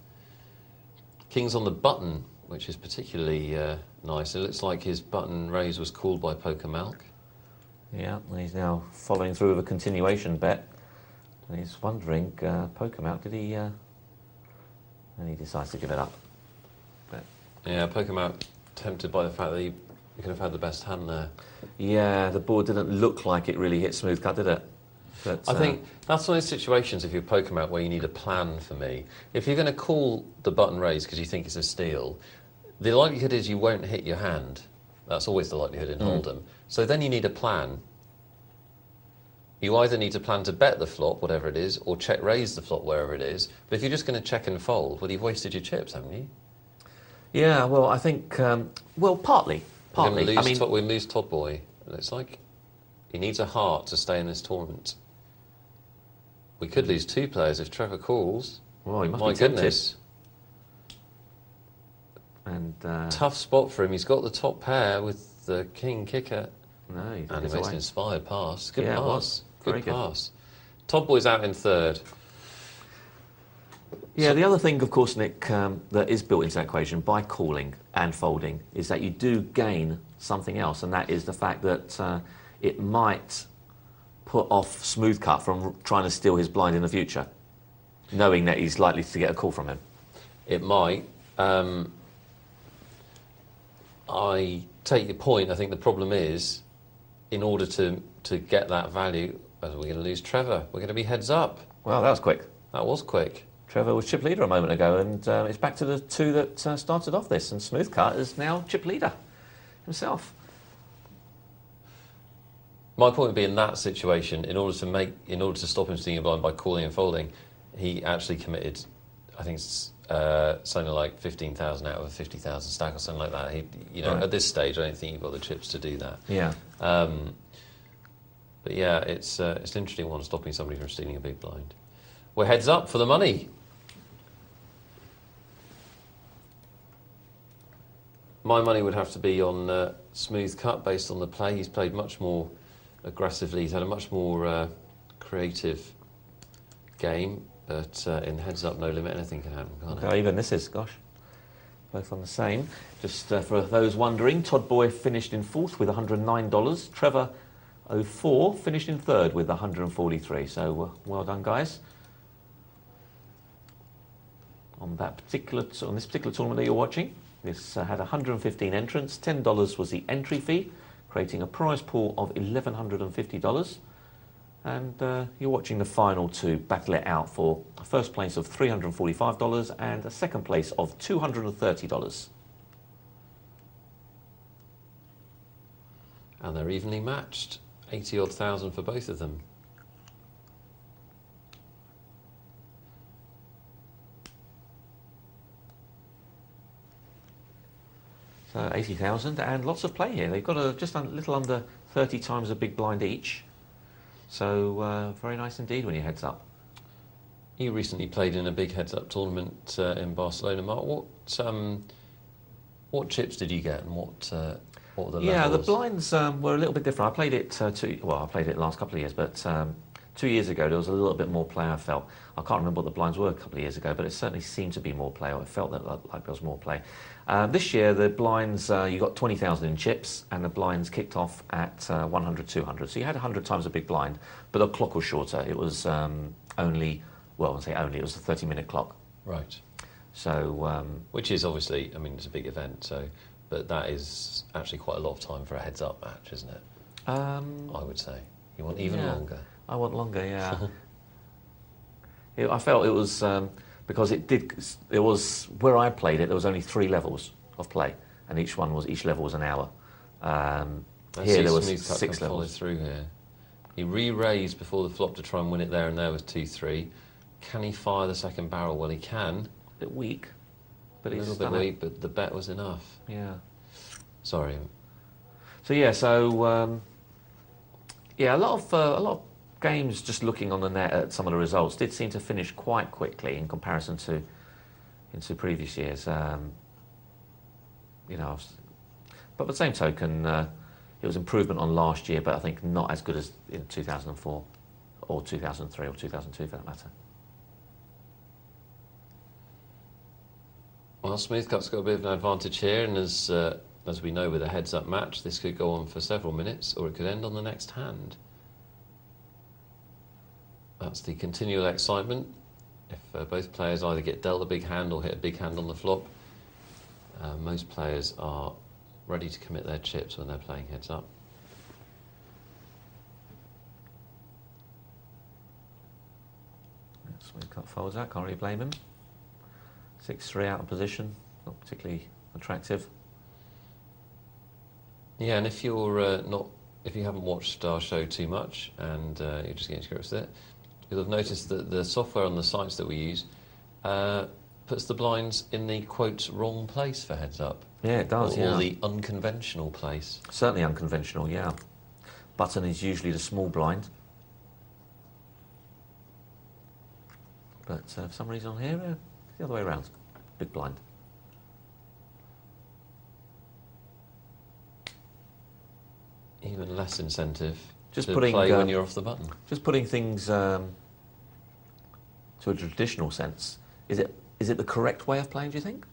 Kings on the button, which is particularly nice. It looks like his button raise was called by PokerMalk. Yeah, and he's now following through with a continuation bet. And he's wondering, PokerMalk, did he... and he decides to give it up. But Yeah, PokerMalk tempted by the fact that he could have had the best hand there. yeah, the board didn't look like it really hit smooth cut, did it? But, I think that's one of those situations, if you're PokerMalk, where you need a plan for me. If you're going to call the button raise because you think it's a steal, the likelihood is you won't hit your hand. That's always the likelihood in Hold'em. So then you need a plan. You either need to plan to bet the flop, whatever it is, or check raise the flop, wherever it is. But if you're just going to check and fold, well, you've wasted your chips, haven't you? Yeah, well, I think... well, partly. We're going Partly. to I mean, we lose Todd Boy. And it's like he needs a heart to stay in this tournament. We could lose two players if Trevor calls. well, he must My be tempted. goodness. And Tough spot for him. He's got the top pair with the king kicker. no, he And took he it makes an away. inspired pass. Good Yeah, it pass. was. Very Good good. pass. Todd Boy's out in third. Yeah, the other thing, of course, Nick, that is built into that equation by calling and folding is that you do gain something else, and that is the fact that it might put off Smooth Cut from trying to steal his blind in the future, knowing that he's likely to get a call from him. It might. I take your point. I think the problem is, in order to get that value, we're going to lose Trevor. We're going to be heads up. Well, that was quick. That was quick. Trevor was chip leader a moment ago, and it's back to the two that started off this, and Smooth Cut is now chip leader himself. My point would be in that situation, in order to stop him stealing a blind by calling and folding, he actually committed, I think, something like 15,000 out of a 50,000 stack or something like that. Right. At this stage, I don't think you've got the chips to do that. Yeah. But yeah, it's an interesting one, stopping somebody from stealing a big blind. We're heads up for the money. My money would have to be on Smooth Cut based on the play. He's played much more aggressively. He's had a much more creative game. But in heads up, no limit, anything can happen, can't it? Okay, even this is, gosh, both on the same. Just for those wondering, Todd Boy finished in fourth with $109. Trevor 04 finished in third with 143. So well done, guys. On this particular tournament that you're watching, this had 115 entrants. $10 was the entry fee, creating a prize pool of $1,150. And you're watching the final two battle it out for a first place of $345 and a second place of $230. And they're evenly matched. 80-odd thousand for both of them. So 80,000 and lots of play here. They've got just a little under 30 times a big blind each. So very nice indeed when you heads up. You recently played in a big heads-up tournament in Barcelona, Mark. What chips did you get, and what were the levels? Yeah, the blinds were a little bit different. I played it I played it the last couple of years, but 2 years ago there was a little bit more play. I felt I can't remember what the blinds were a couple of years ago, but it certainly seemed to be more play. Or it felt that like there was more play. This year the blinds you got 20,000 in chips, and the blinds kicked off at 100, 200. So you had 100 times a big blind, but the clock was shorter. It was only. Well, I say only, it was a 30-minute clock. Right. So... which is obviously, I mean, it's a big event, but that is actually quite a lot of time for a heads-up match, isn't it? I would say. You want even longer. I want longer, yeah. I felt it was, because it was, where I played it, there was only 3 levels of play, and each level was an hour. Here there was 6 levels. Through here. He re-raised before the flop to try and win it there and there with 2-3. Can he fire the second barrel? Well, he can. A bit weak, but a little bit weak, but the bet was enough. Yeah. Sorry. So yeah, a lot of games. Just looking on the net at some of the results, did seem to finish quite quickly in comparison to previous years. But by the same token, it was improvement on last year, but I think not as good as in 2004 or 2003 or 2002 for that matter. Well, Smooth Cut's got a bit of an advantage here, and as we know with a heads-up match, this could go on for several minutes, or it could end on the next hand. That's the continual excitement. If both players either get dealt a big hand or hit a big hand on the flop, most players are ready to commit their chips when they're playing heads-up. Smooth Cut folds out, can't really blame him. 6-3 out of position, not particularly attractive. Yeah, and if you're if you haven't watched our show too much and you're just getting to grips with it, you'll have noticed that the software on the sites that we use puts the blinds in the quote wrong place for heads up. Yeah, it does. Or the unconventional place. Certainly unconventional. Yeah, button is usually the small blind, but for some reason on here. The other way around, big blind. Even less incentive Just to putting, play when you're off the button. Just putting things to a traditional sense. Is it the correct way of playing, do you think?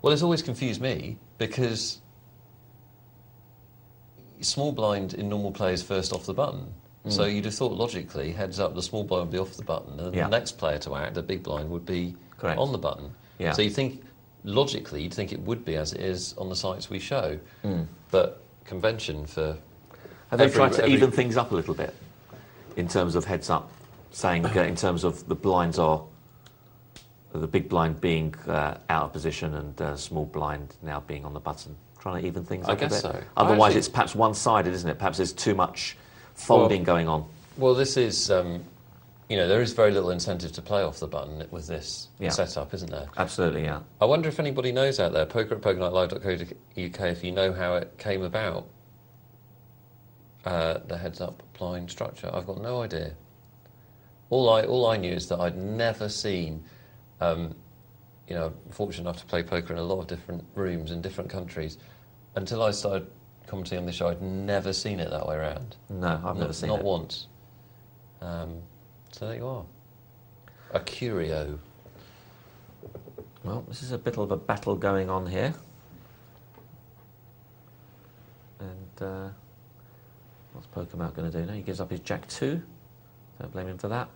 Well, it's always confused me because small blind in normal play is first off the button. So you'd have thought logically, heads up, the small blind would be off the button, and the next player to act, the big blind, would be on the button. Yeah. So you think, logically, you'd think it would be as it is on the sites we show. But convention for... Have they tried to even things up a little bit in terms of heads up, saying in terms of the blinds are, the big blind being out of position and small blind now being on the button? Trying to even things up a bit? I guess so. Otherwise it's perhaps one-sided, isn't it? Perhaps there's too much folding going on. Well, this is, you know, there is very little incentive to play off the button with this setup, isn't there? Absolutely, yeah. I wonder if anybody knows out there, poker@pokernightlive.co.uk, if you know how it came about, the heads-up blind structure. I've got no idea. All I knew is that I'd never seen, you know, fortunate enough to play poker in a lot of different rooms in different countries, until I started commenting on this show. I'd never seen it that way around. No, I've never seen it. Not once. So there you are. A curio. Well, this is a bit of a battle going on here. And what's Pokermount going to do now? He gives up his Jack-2. Don't blame him for that.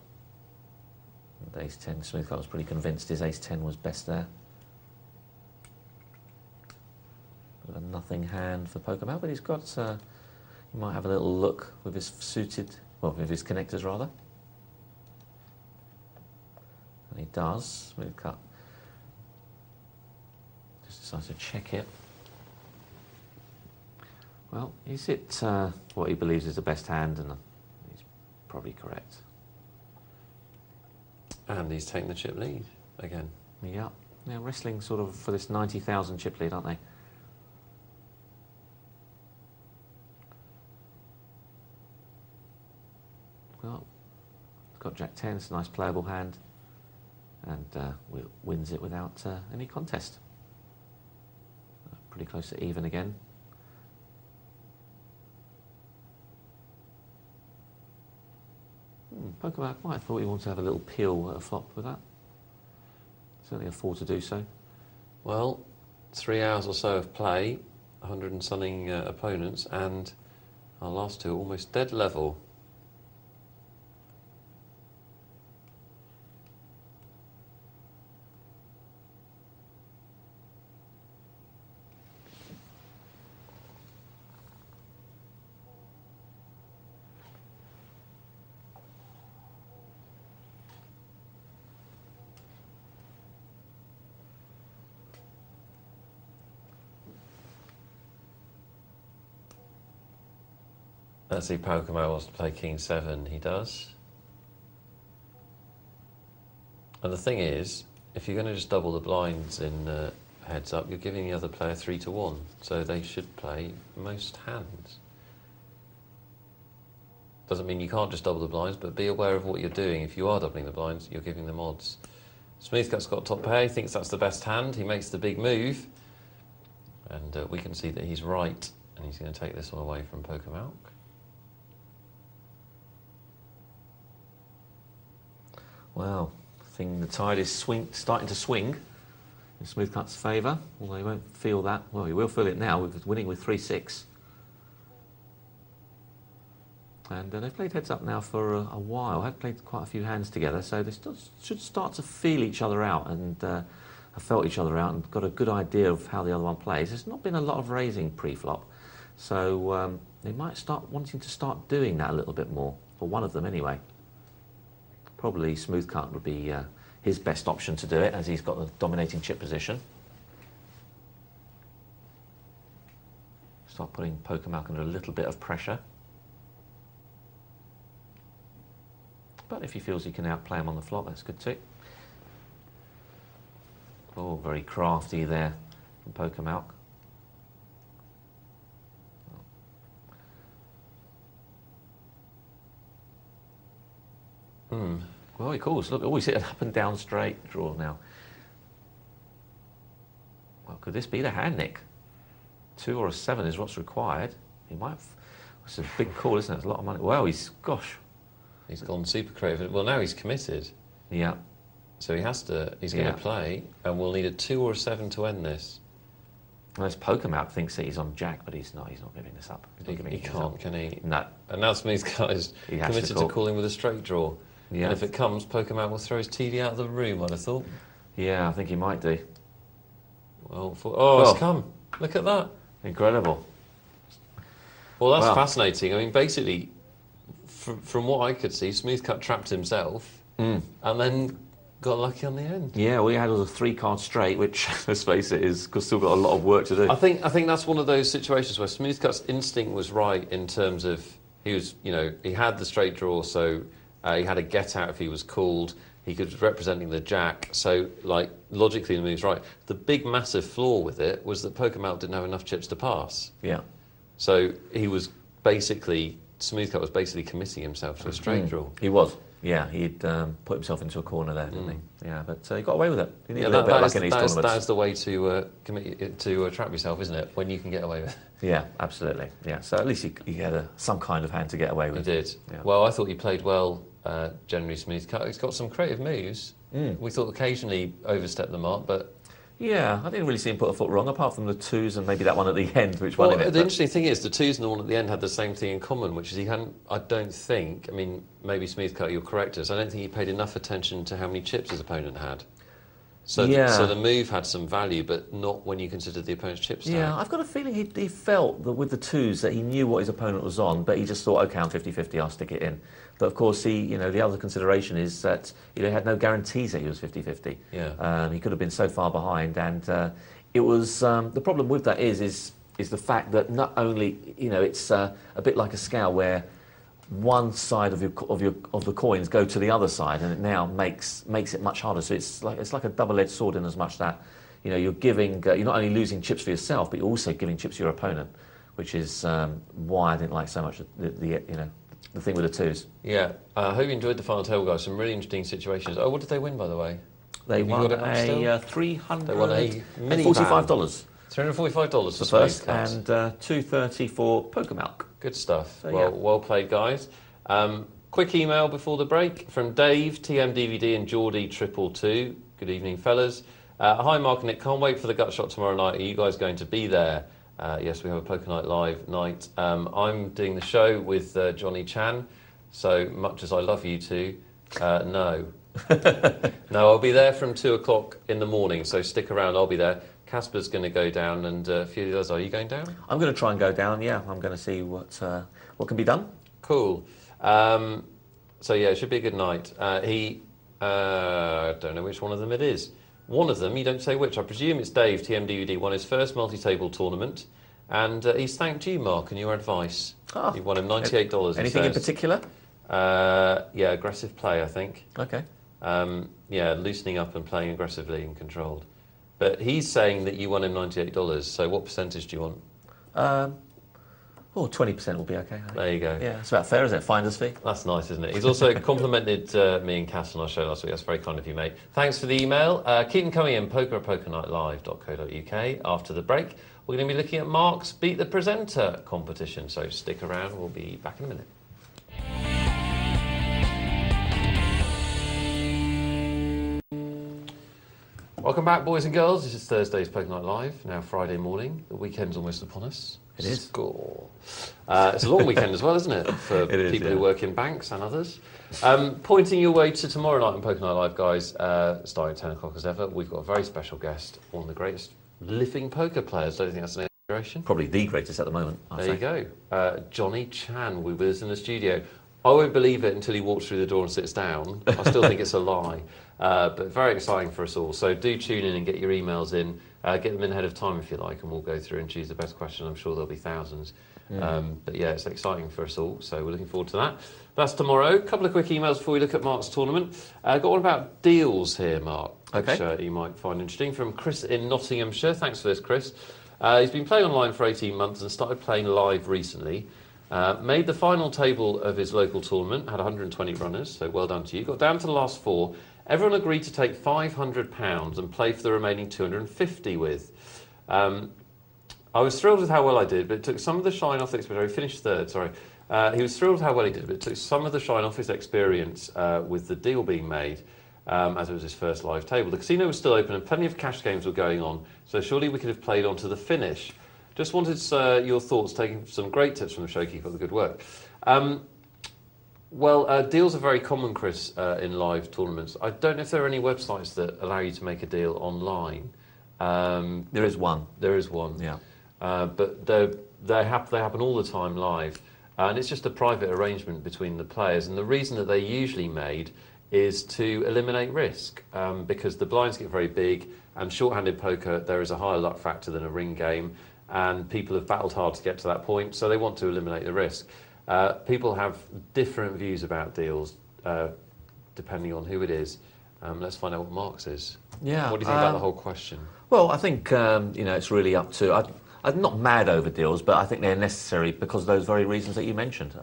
And Ace-10, Smoothcut was pretty convinced his Ace-10 was best there. Bit of a nothing hand for Pokermount, but he's got... he might have a little look with his suited... Well, with his connectors, rather. And he does. Smoothcut. Just decides to check it. Well, is it what he believes is the best hand? And he's probably correct. And he's taking the chip lead again. Yeah. They're wrestling sort of for this 90,000 chip lead, aren't they? Well, got Jack-10, it's a nice playable hand. And wins it without any contest. Pretty close to even again. Pokermount might have thought he wanted to have a little peel at a flop with that. Certainly afford to do so. Well, 3 hours or so of play, 100 and something opponents, and our last two are almost dead level. Let's see, Pokermount wants to play King-7. He does. And the thing is, if you're going to just double the blinds in heads up, you're giving the other player 3-1. So they should play most hands. Doesn't mean you can't just double the blinds, but be aware of what you're doing. If you are doubling the blinds, you're giving them odds. Smoothcut's got top pair. He thinks that's the best hand. He makes the big move. And we can see that he's right. And he's going to take this one away from Pokermount. Well, I think the tide is starting to swing in Smoothcut's favour, although he won't feel that. Well, he will feel it now, with winning with 3-6. And they've played heads up now for a while. Have played quite a few hands together, so they should start to feel each other out and have felt each other out and got a good idea of how the other one plays. There's not been a lot of raising pre-flop, so they might start wanting to start doing that a little bit more, for one of them anyway. Probably Smoothcut would be his best option to do it, as he's got the dominating chip position. Start putting Pokermount under a little bit of pressure. But if he feels he can outplay him on the flop, that's good too. Oh, very crafty there from Pokermount. Well, he calls. Look, always hit an up and down straight draw now. Well, could this be the hand, Nick? 2 or a 7 is what's required. He might It's a big call, isn't it? It's a lot of money. Wow, he's gone super creative. Well, now he's committed. Yeah. So he has to. He's going to play, and we'll need a 2 or a 7 to end this. Well, this Pokermouth thinks that he's on Jack, but he's not. He's not giving this up. He can't, can he? No. And now Smooth Cut is committed to calling with a straight draw. Yeah. And if it comes, Pokermouth will throw his TV out of the room, I'd have thought. Yeah, I think he might do. Well, it's come. Look at that. Incredible. Well, that's fascinating. I mean, basically, from what I could see, Smooth Cut trapped himself and then got lucky on the end. Yeah, all he had was a 3-card straight, which, let's face it, is still got a lot of work to do. I think that's one of those situations where Smooth Cut's instinct was right in terms of he was, he had the straight draw, so he had a get out if he was called. He was representing the jack, so like logically the move's right. The big massive flaw with it was that Pokermouth didn't have enough chips to pass. Yeah. So he was basically, Smooth Cut was basically committing himself to a straight draw. He was. Yeah, he'd put himself into a corner there, didn't he? Yeah, but he got away with it. He needed a little bit of luck in these tournaments. That is the way to trap yourself, isn't it? When you can get away with it. Yeah, absolutely. Yeah, so at least he had some kind of hand to get away with. He did. Yeah. Well, I thought he played well, generally Smooth Cut. He's got some creative moves. We thought occasionally overstepped the mark, but... Yeah, I didn't really see him put a foot wrong, apart from the 2s and maybe that one at the end, which won him it. The interesting thing is, the 2s and the one at the end had the same thing in common, which is he hadn't, I don't think, I mean, maybe Smooth Cut, you'll correct us, I don't think he paid enough attention to how many chips his opponent had. So, so the move had some value, but not when you consider the opponent's chip stack. Yeah, I've got a feeling he felt that with the 2s that he knew what his opponent was on, but he just thought, OK, I'm 50-50, I'll stick it in. But of course, the other consideration is that he had no guarantees that he was 50-50. Yeah. He could have been so far behind, and it was the problem with that is the fact that not only it's a bit like a scale where one side of the coins go to the other side, and it now makes it much harder. So it's like a double-edged sword in as much that you're giving you're not only losing chips for yourself, but you're also giving chips to your opponent, which is why I didn't like so much the thing with the 2s. Yeah, I hope you enjoyed the final table, guys. Some really interesting situations. Oh, what did they win, by the way? They won a $345. They won a mini $45. $345 for first, and $230 for Poker Milk. Good stuff. So, well played, guys. Quick email before the break from Dave, TMDVD and Geordie 222. Good evening, fellas. Hi, Mark and Nick. Can't wait for the gut shot tomorrow night. Are you guys going to be there? Yes, we have a Poker Night Live night. I'm doing the show with Johnny Chan, so much as I love you two, no. No, I'll be there from 2 o'clock in the morning, so stick around, I'll be there. Casper's going to go down, and a few of the others. Are you going down? I'm going to try and go down, yeah. I'm going to see what can be done. Cool. So, yeah, it should be a good night. I don't know which one of them it is. One of them, you don't say which. I presume it's Dave, TMDVD, won his first multi-table tournament, and he's thanked you, Mark, and your advice. Oh. You won him $98. Anything in particular? Yeah, aggressive play, I think. Okay. Yeah, loosening up and playing aggressively and controlled. But he's saying that you won him $98, so what percentage do you want? 20% will be okay. There you go. Yeah, it's about fair, isn't it? Finder's fee. That's nice, isn't it? He's also complimented me and Cass on our show last week. That's very kind of you, mate. Thanks for the email. Keep them coming in, poker@pokernightlive.co.uk. After the break, we're going to be looking at Mark's Beat the Presenter competition, so stick around. We'll be back in a minute. Welcome back, boys and girls. This is Thursday's Poker Night Live, now Friday morning. The weekend's almost upon us. It is. Score. It's a long weekend as well, isn't it? For people who work in banks and others. Pointing your way to tomorrow night on Poker Night Live, guys, starting at 10 o'clock as ever, we've got a very special guest, one of the greatest living poker players. Don't you think that's an exaggeration? Probably the greatest at the moment, I'd say. There you go. Johnny Chan will be with us in the studio. I won't believe it until he walks through the door and sits down. I still think it's a lie. But very exciting for us all. So do tune in and get your emails in. Get them in ahead of time if you like, and we'll go through and choose the best question. I'm sure there'll be thousands. But yeah, it's exciting for us all. So we're looking forward to that. That's tomorrow. A couple of quick emails before we look at Mark's tournament. Got one about deals here, Mark, which you might find interesting, from Chris in Nottinghamshire. Thanks for this, Chris. He's been playing online for 18 months and started playing live recently. Made the final table of his local tournament, had 120 runners, so well done to you. Got down to the last 4. Everyone agreed to take £500 and play for the remaining 250 with. I was thrilled with how well I did, but it took some of the shine off the experience. He finished third, sorry. He was thrilled with how well he did, but it took some of the shine off his experience with the deal being made, as it was his first live table. The casino was still open and plenty of cash games were going on, so surely we could have played on to the finish. Just wanted your thoughts, taking some great tips from the show. Keep up the good work. Well, deals are very common, Chris, in live tournaments. I don't know if there are any websites that allow you to make a deal online. There is one. There is one. Yeah. But they happen all the time live. And it's just a private arrangement between the players. And the reason that they're usually made is to eliminate risk, because the blinds get very big, and short-handed poker, there is a higher luck factor than a ring game, and people have battled hard to get to that point, so they want to eliminate the risk. People have different views about deals, depending on who it is. Let's find out what Mark's is. Yeah. What do you think about the whole question? Well, I think it's really up to. I'm not mad over deals, but I think they're necessary because of those very reasons that you mentioned.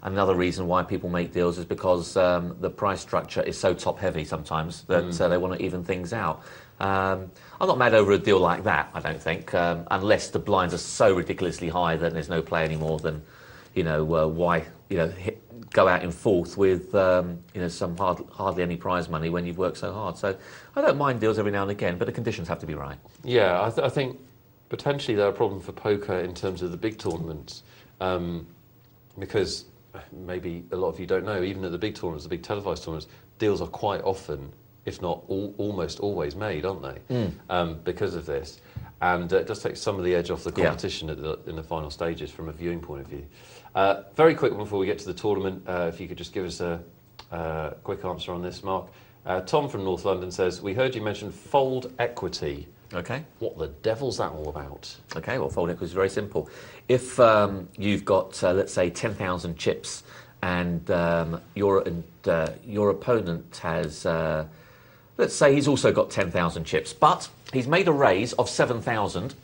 Another reason why people make deals is because the price structure is so top-heavy sometimes that they want to even things out. I'm not mad over a deal like that, I don't think, unless the blinds are so ridiculously high that there's no play anymore. Then, why go out in fourth with some hardly any prize money when you've worked so hard. So I don't mind deals every now and again, but the conditions have to be right. Yeah, I think potentially they're a problem for poker in terms of the big tournaments, because maybe a lot of you don't know, even at the big tournaments, the big televised tournaments, deals are quite often, if not almost always made, aren't they? Because of this. And it does take some of the edge off the competition in the final stages from a viewing point of view. Very quick one before we get to the tournament, if you could just give us a quick answer on this, Mark. Tom from North London says, we heard you mention fold equity. Okay. What the devil's that all about? Okay, well, fold equity is very simple. If you've got, let's say, 10,000 chips, and your opponent has, let's say, he's also got 10,000 chips, but he's made a raise of 7,000,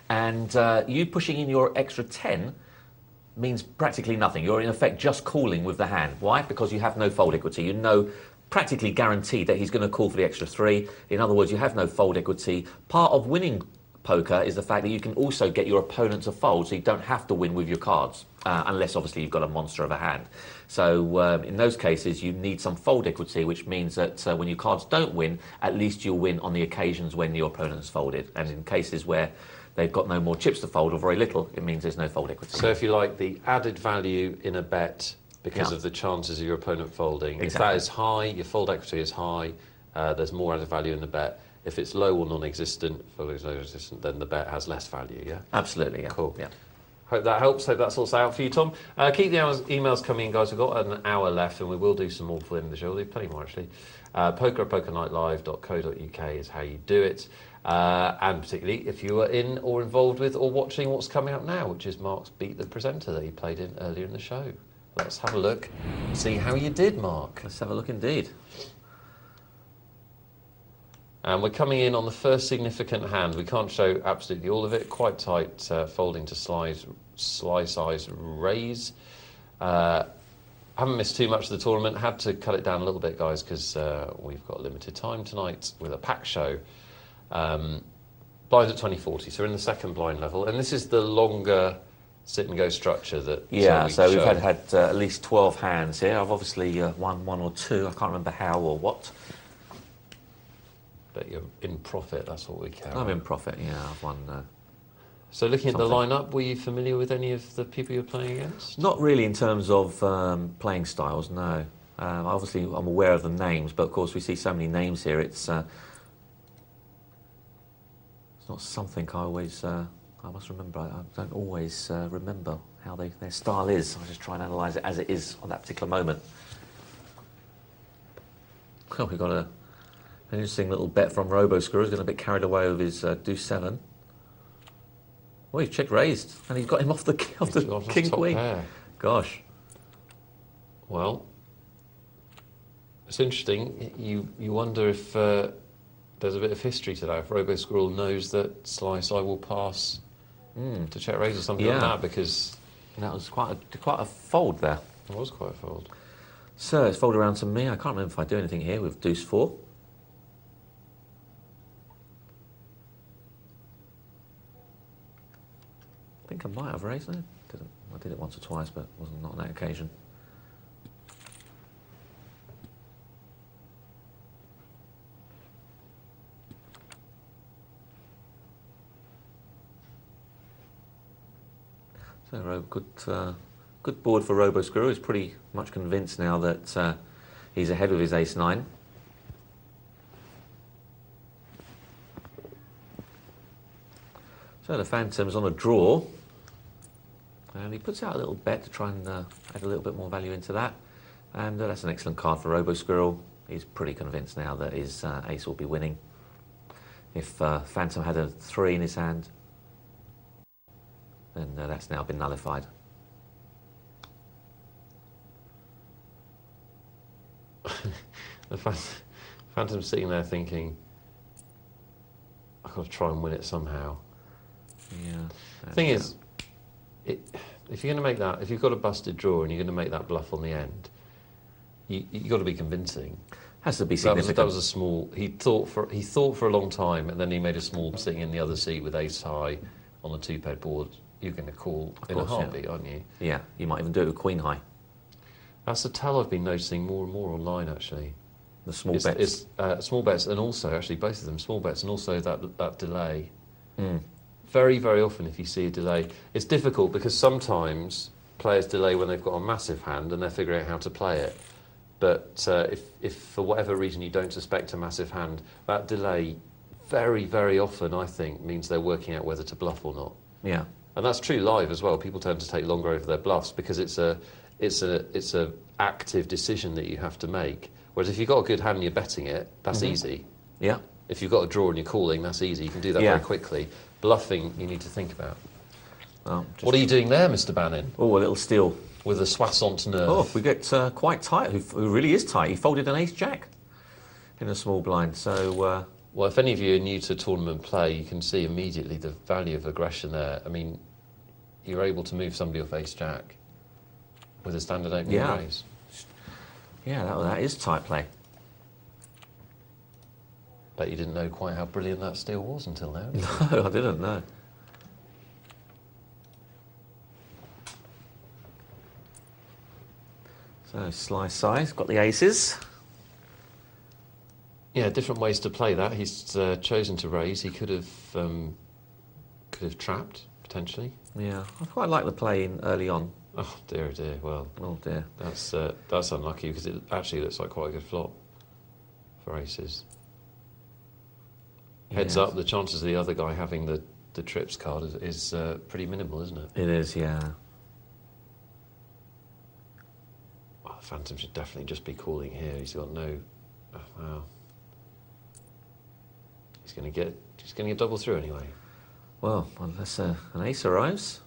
and you pushing in your extra 10 means practically nothing. You're in effect just calling with the hand. Why? Because you have no fold equity. You know, practically guaranteed that he's going to call for the extra 3. In other words, you have no fold equity. Part of winning poker is the fact that you can also get your opponent to fold, so you don't have to win with your cards, unless obviously you've got a monster of a hand. So in those cases, you need some fold equity, which means that when your cards don't win, at least you'll win on the occasions when your opponent's folded. And in cases where they've got no more chips to fold or very little, it means there's no fold equity. So if you like, the added value in a bet because of the chances of your opponent folding. Exactly. If that is high, your fold equity is high, there's more added value in the bet. If it's low or non-existent, then the bet has less value, yeah? Absolutely, yeah. Cool. Yeah. Hope that helps. Hope that sorts out for you, Tom. Keep the emails coming in, guys. We've got an hour left, and we will do some more for the end of the show. We'll do plenty more, actually. poker@pokernightlive.co.uk is how you do it. And particularly if you are in or involved with or watching what's coming up now, which is Mark's Beat the Presenter that he played in earlier in the show. Let's have a look, see how you did, Mark. Let's have a look indeed. And we're coming in on the first significant hand. We can't show absolutely all of it. Quite tight, folding to sly size raise. Haven't missed too much of the tournament. Had to cut it down a little bit, guys, because we've got limited time tonight with a pack show. Blinds at 2040, so we're in the second blind level. And this is the longer sit and go structure that so we've had at least 12 hands here. I've obviously won one or two. I can't remember how or what. But you're in profit, that's what we care about. I'm in profit, yeah. I've won So looking something. at the lineup, were you familiar with any of the people you're playing against? Not really in terms of playing styles, no. Obviously I'm aware of the names, but of course we see so many names here, it's not something I always I must remember. I don't always remember how their style is. I just try and analyse it as it is on that particular moment. Well, we've got an interesting little bet from RoboScrew. He's getting a bit carried away with his deuce 7. Oh, he's check raised, and he's got him off the king queen. Pair. Gosh. Well, it's interesting. You wonder if there's a bit of history to that. If RoboSquirrel knows that Slice I will pass to check raise or something like that, because that was quite a fold there. It was quite a fold. So it's folded around to me. I can't remember if I do anything here with deuce 4. think I might have raised it. I did it once or twice, but wasn't not on that occasion. So good board for Robo Squirrel. He's pretty much convinced now that he's ahead with his ace-9. So the Phantom's on a draw, and he puts out a little bet to try and add a little bit more value into that. And that's an excellent card for Robo Squirrel. He's pretty convinced now that his ace will be winning. If Phantom had a 3 in his hand, then that's now been nullified. The Phantom's sitting there thinking, I've got to try and win it somehow. Yeah. Thing is, if you're going to make that, if you've got a busted draw and you're going to make that bluff on the end, you've got to be convincing. Has to be significant. That was a small. He thought for a long time, and then he made a small sitting in the other seat with ace high on the 2-pair board. You're going to call in a heartbeat, aren't you? Yeah, you might even do it with queen high. That's a tell I've been noticing more and more online, actually. The small bets. Small bets, and also, actually, both of them, small bets, and also that delay. Very, very often, if you see a delay, it's difficult because sometimes players delay when they've got a massive hand and they're figuring out how to play it. But if for whatever reason you don't suspect a massive hand, that delay very, very often, I think, means they're working out whether to bluff or not. Yeah. And that's true live as well. People tend to take longer over their bluffs because it's a active decision that you have to make. Whereas if you've got a good hand and you're betting it, that's easy. Yeah. If you've got a draw and you're calling, that's easy. You can do that very quickly. Bluffing, you need to think about. Well, what are you doing there, Mr. Banin? Oh, a little steal. With a soissons nerve. Oh, we get quite tight, who really is tight. He folded an ace-jack in a small blind, so... Well, if any of you are new to tournament play, you can see immediately the value of aggression there. I mean, you're able to move somebody off ace-jack with a standard opening raise. Yeah, that is tight play. Bet you didn't know quite how brilliant that steal was until now. No, I didn't know. So, slice size, got the aces. Yeah, different ways to play that. He's chosen to raise. He could have trapped, potentially. Yeah, I quite like the play in early on. Oh, dear, dear. Well, oh, dear. That's unlucky because it actually looks like quite a good flop for aces. Heads up, the chances of the other guy having the trips card is pretty minimal, isn't it? It is, yeah. Well, the Phantom should definitely just be calling here. He's got no... Oh, wow. He's going to get double through anyway. Well, unless an ace arrives.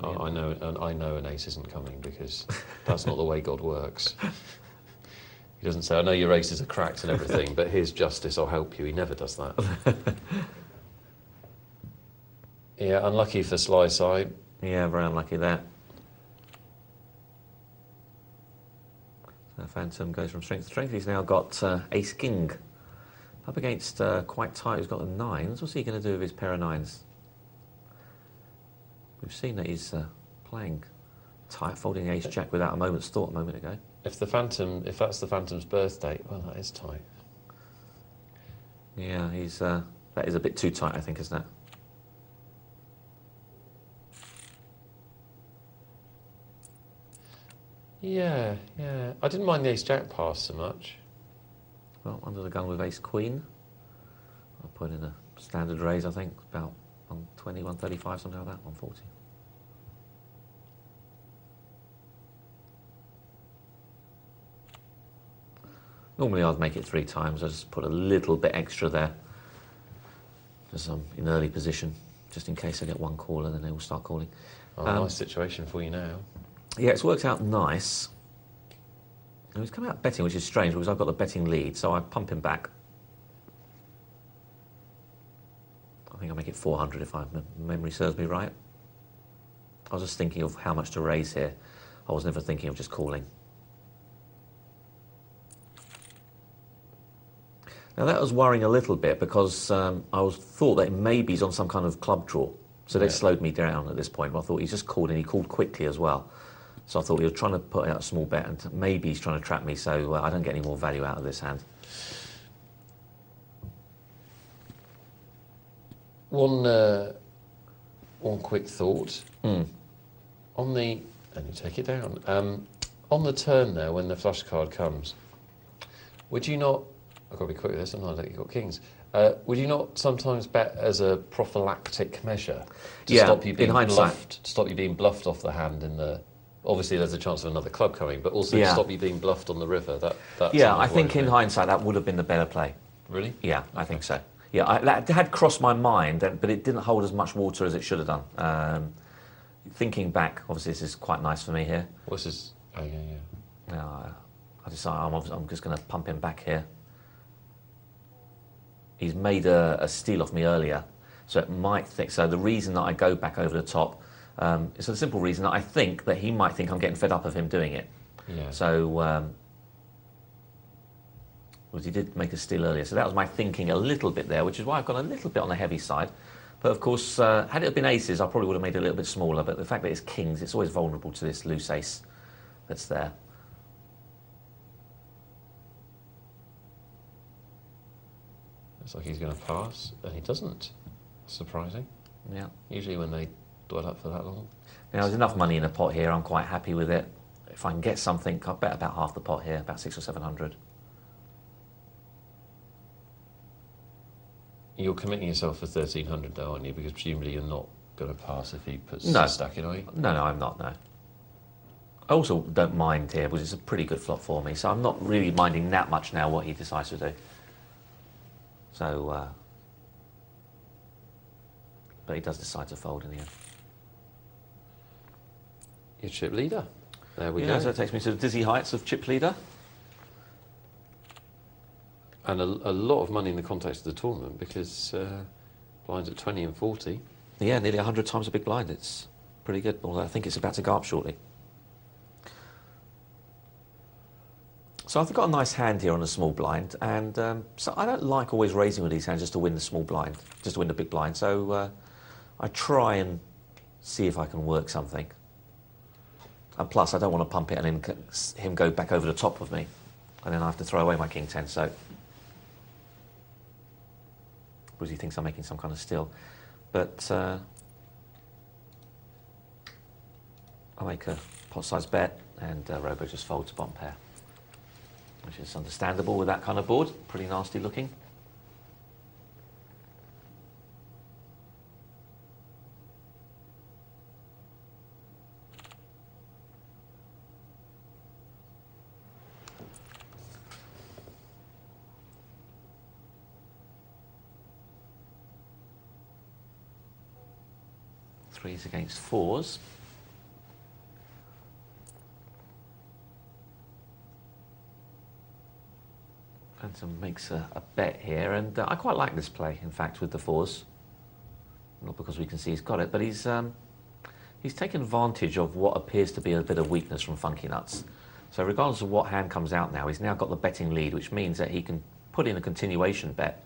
Oh, I know an ace isn't coming because that's not the way God works. He doesn't say, I know your aces are cracked and everything, but here's justice, I'll help you. He never does that. Yeah, unlucky for sly side. Yeah, very unlucky there. So Phantom goes from strength to strength. He's now got ace-king. Up against quite tight, who's got the 9s. What's he going to do with his pair of 9s? We've seen that he's playing tight, folding ace-jack without a moment's thought a moment ago. If that's the Phantom's birthday, well, that is tight. Yeah, that is a bit too tight, I think, isn't it? Yeah. I didn't mind the ace-jack pass so much. Well, under the gun with ace-queen. I'll put in a standard raise, I think, about 120, 135, something like that, 140. Normally I'd make it 3 times. I just put a little bit extra there because I'm in early position, just in case I get one caller, then they will start calling. Oh, nice situation for you now. Yeah, it's worked out nice. And he's come out betting, which is strange because I've got the betting lead, so I pump him back. I think I'll make it 400 if my memory serves me right. I was just thinking of how much to raise here. I was never thinking of just calling. Now that was worrying a little bit because thought that maybe he's on some kind of club draw. So they slowed me down at this point. But I thought he's just called, and he called quickly as well. So I thought he was trying to put out a small bet, and maybe he's trying to trap me, so I don't get any more value out of this hand. One quick thought. On the, and you take it down. On the turn there, when the flush card comes, would you not? I've got to be quick with this, and I think you've got kings. Would you not sometimes bet as a prophylactic measure to stop you being bluffed? To stop you being bluffed off the hand in the. Obviously, there's a chance of another club coming, but also to stop you being bluffed on the river. I think in hindsight that would have been the better play. Really? Yeah, I think so. Yeah, that had crossed my mind, but it didn't hold as much water as it should have done. Thinking back, obviously this is quite nice for me here. What's this? Oh, yeah. Now, I decide I'm just going to pump him back here. He's made a steal off me earlier, so it might think. So the reason that I go back over the top is for the simple reason that I think that he might think I'm getting fed up of him doing it. Yeah. So, well, he did make a steal earlier, so that was my thinking a little bit there, which is why I've gone a little bit on the heavy side. But of course, had it been aces, I probably would have made it a little bit smaller. But the fact that it's kings, it's always vulnerable to this loose ace that's there. Looks like he's going to pass, and he doesn't. Surprising. Yeah. Usually when they dwell up for that long. Now, there's enough money in the pot here. I'm quite happy with it. If I can get something, I'll bet about half the pot here, about 600 or 700. You're committing yourself for 1,300 though, aren't you? Because presumably you're not going to pass if he puts a stack in, are you? No, I'm not, no. I also don't mind here because it's a pretty good flop for me, so I'm not really minding that much now what he decides to do. So, but he does decide to fold in the end. Your chip leader. There we go. So it takes me to the dizzy heights of chip leader. And a lot of money in the context of the tournament because blinds at 20 and 40. Yeah, nearly 100 times a big blind. It's pretty good, although I think it's about to go up shortly. So I've got a nice hand here on a small blind, and so I don't like always raising with these hands just to win the small blind, just to win the big blind. So I try and see if I can work something. And plus, I don't want to pump it and then him go back over the top of me, and then I have to throw away my king 10. So because he thinks I'm making some kind of steal, but I make a pot-sized bet, and Robo just folds a bottom pair, which is understandable with that kind of board. Pretty nasty looking. Threes against fours. Phantom makes a bet here, and I quite like this play, in fact, with the fours. Not because we can see he's got it, but he's taken advantage of what appears to be a bit of weakness from Funky Nuts. So regardless of what hand comes out now, he's now got the betting lead, which means that he can put in a continuation bet.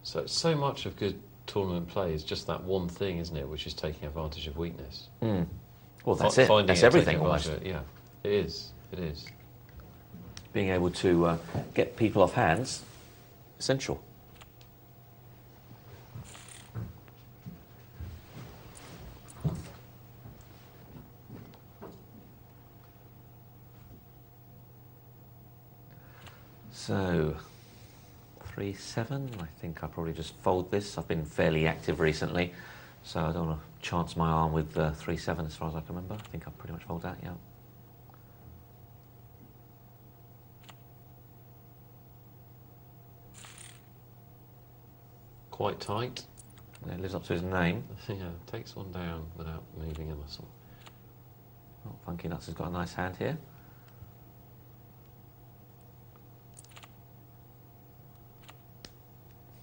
So much of good tournament play is just that one thing, isn't it, which is taking advantage of weakness. Well, that's it. That's everything almost. Yeah, it is. It is. Being able to get people off hands, essential. So, 3-7. I think I'll probably just fold this. I've been fairly active recently, so I don't want to chance my arm with 3-7 as far as I can remember. I think I'll pretty much fold that, yeah. Quite tight. Yeah, lives up to his name. Yeah, takes one down without moving a muscle. Oh, Funky Nuts has got a nice hand here.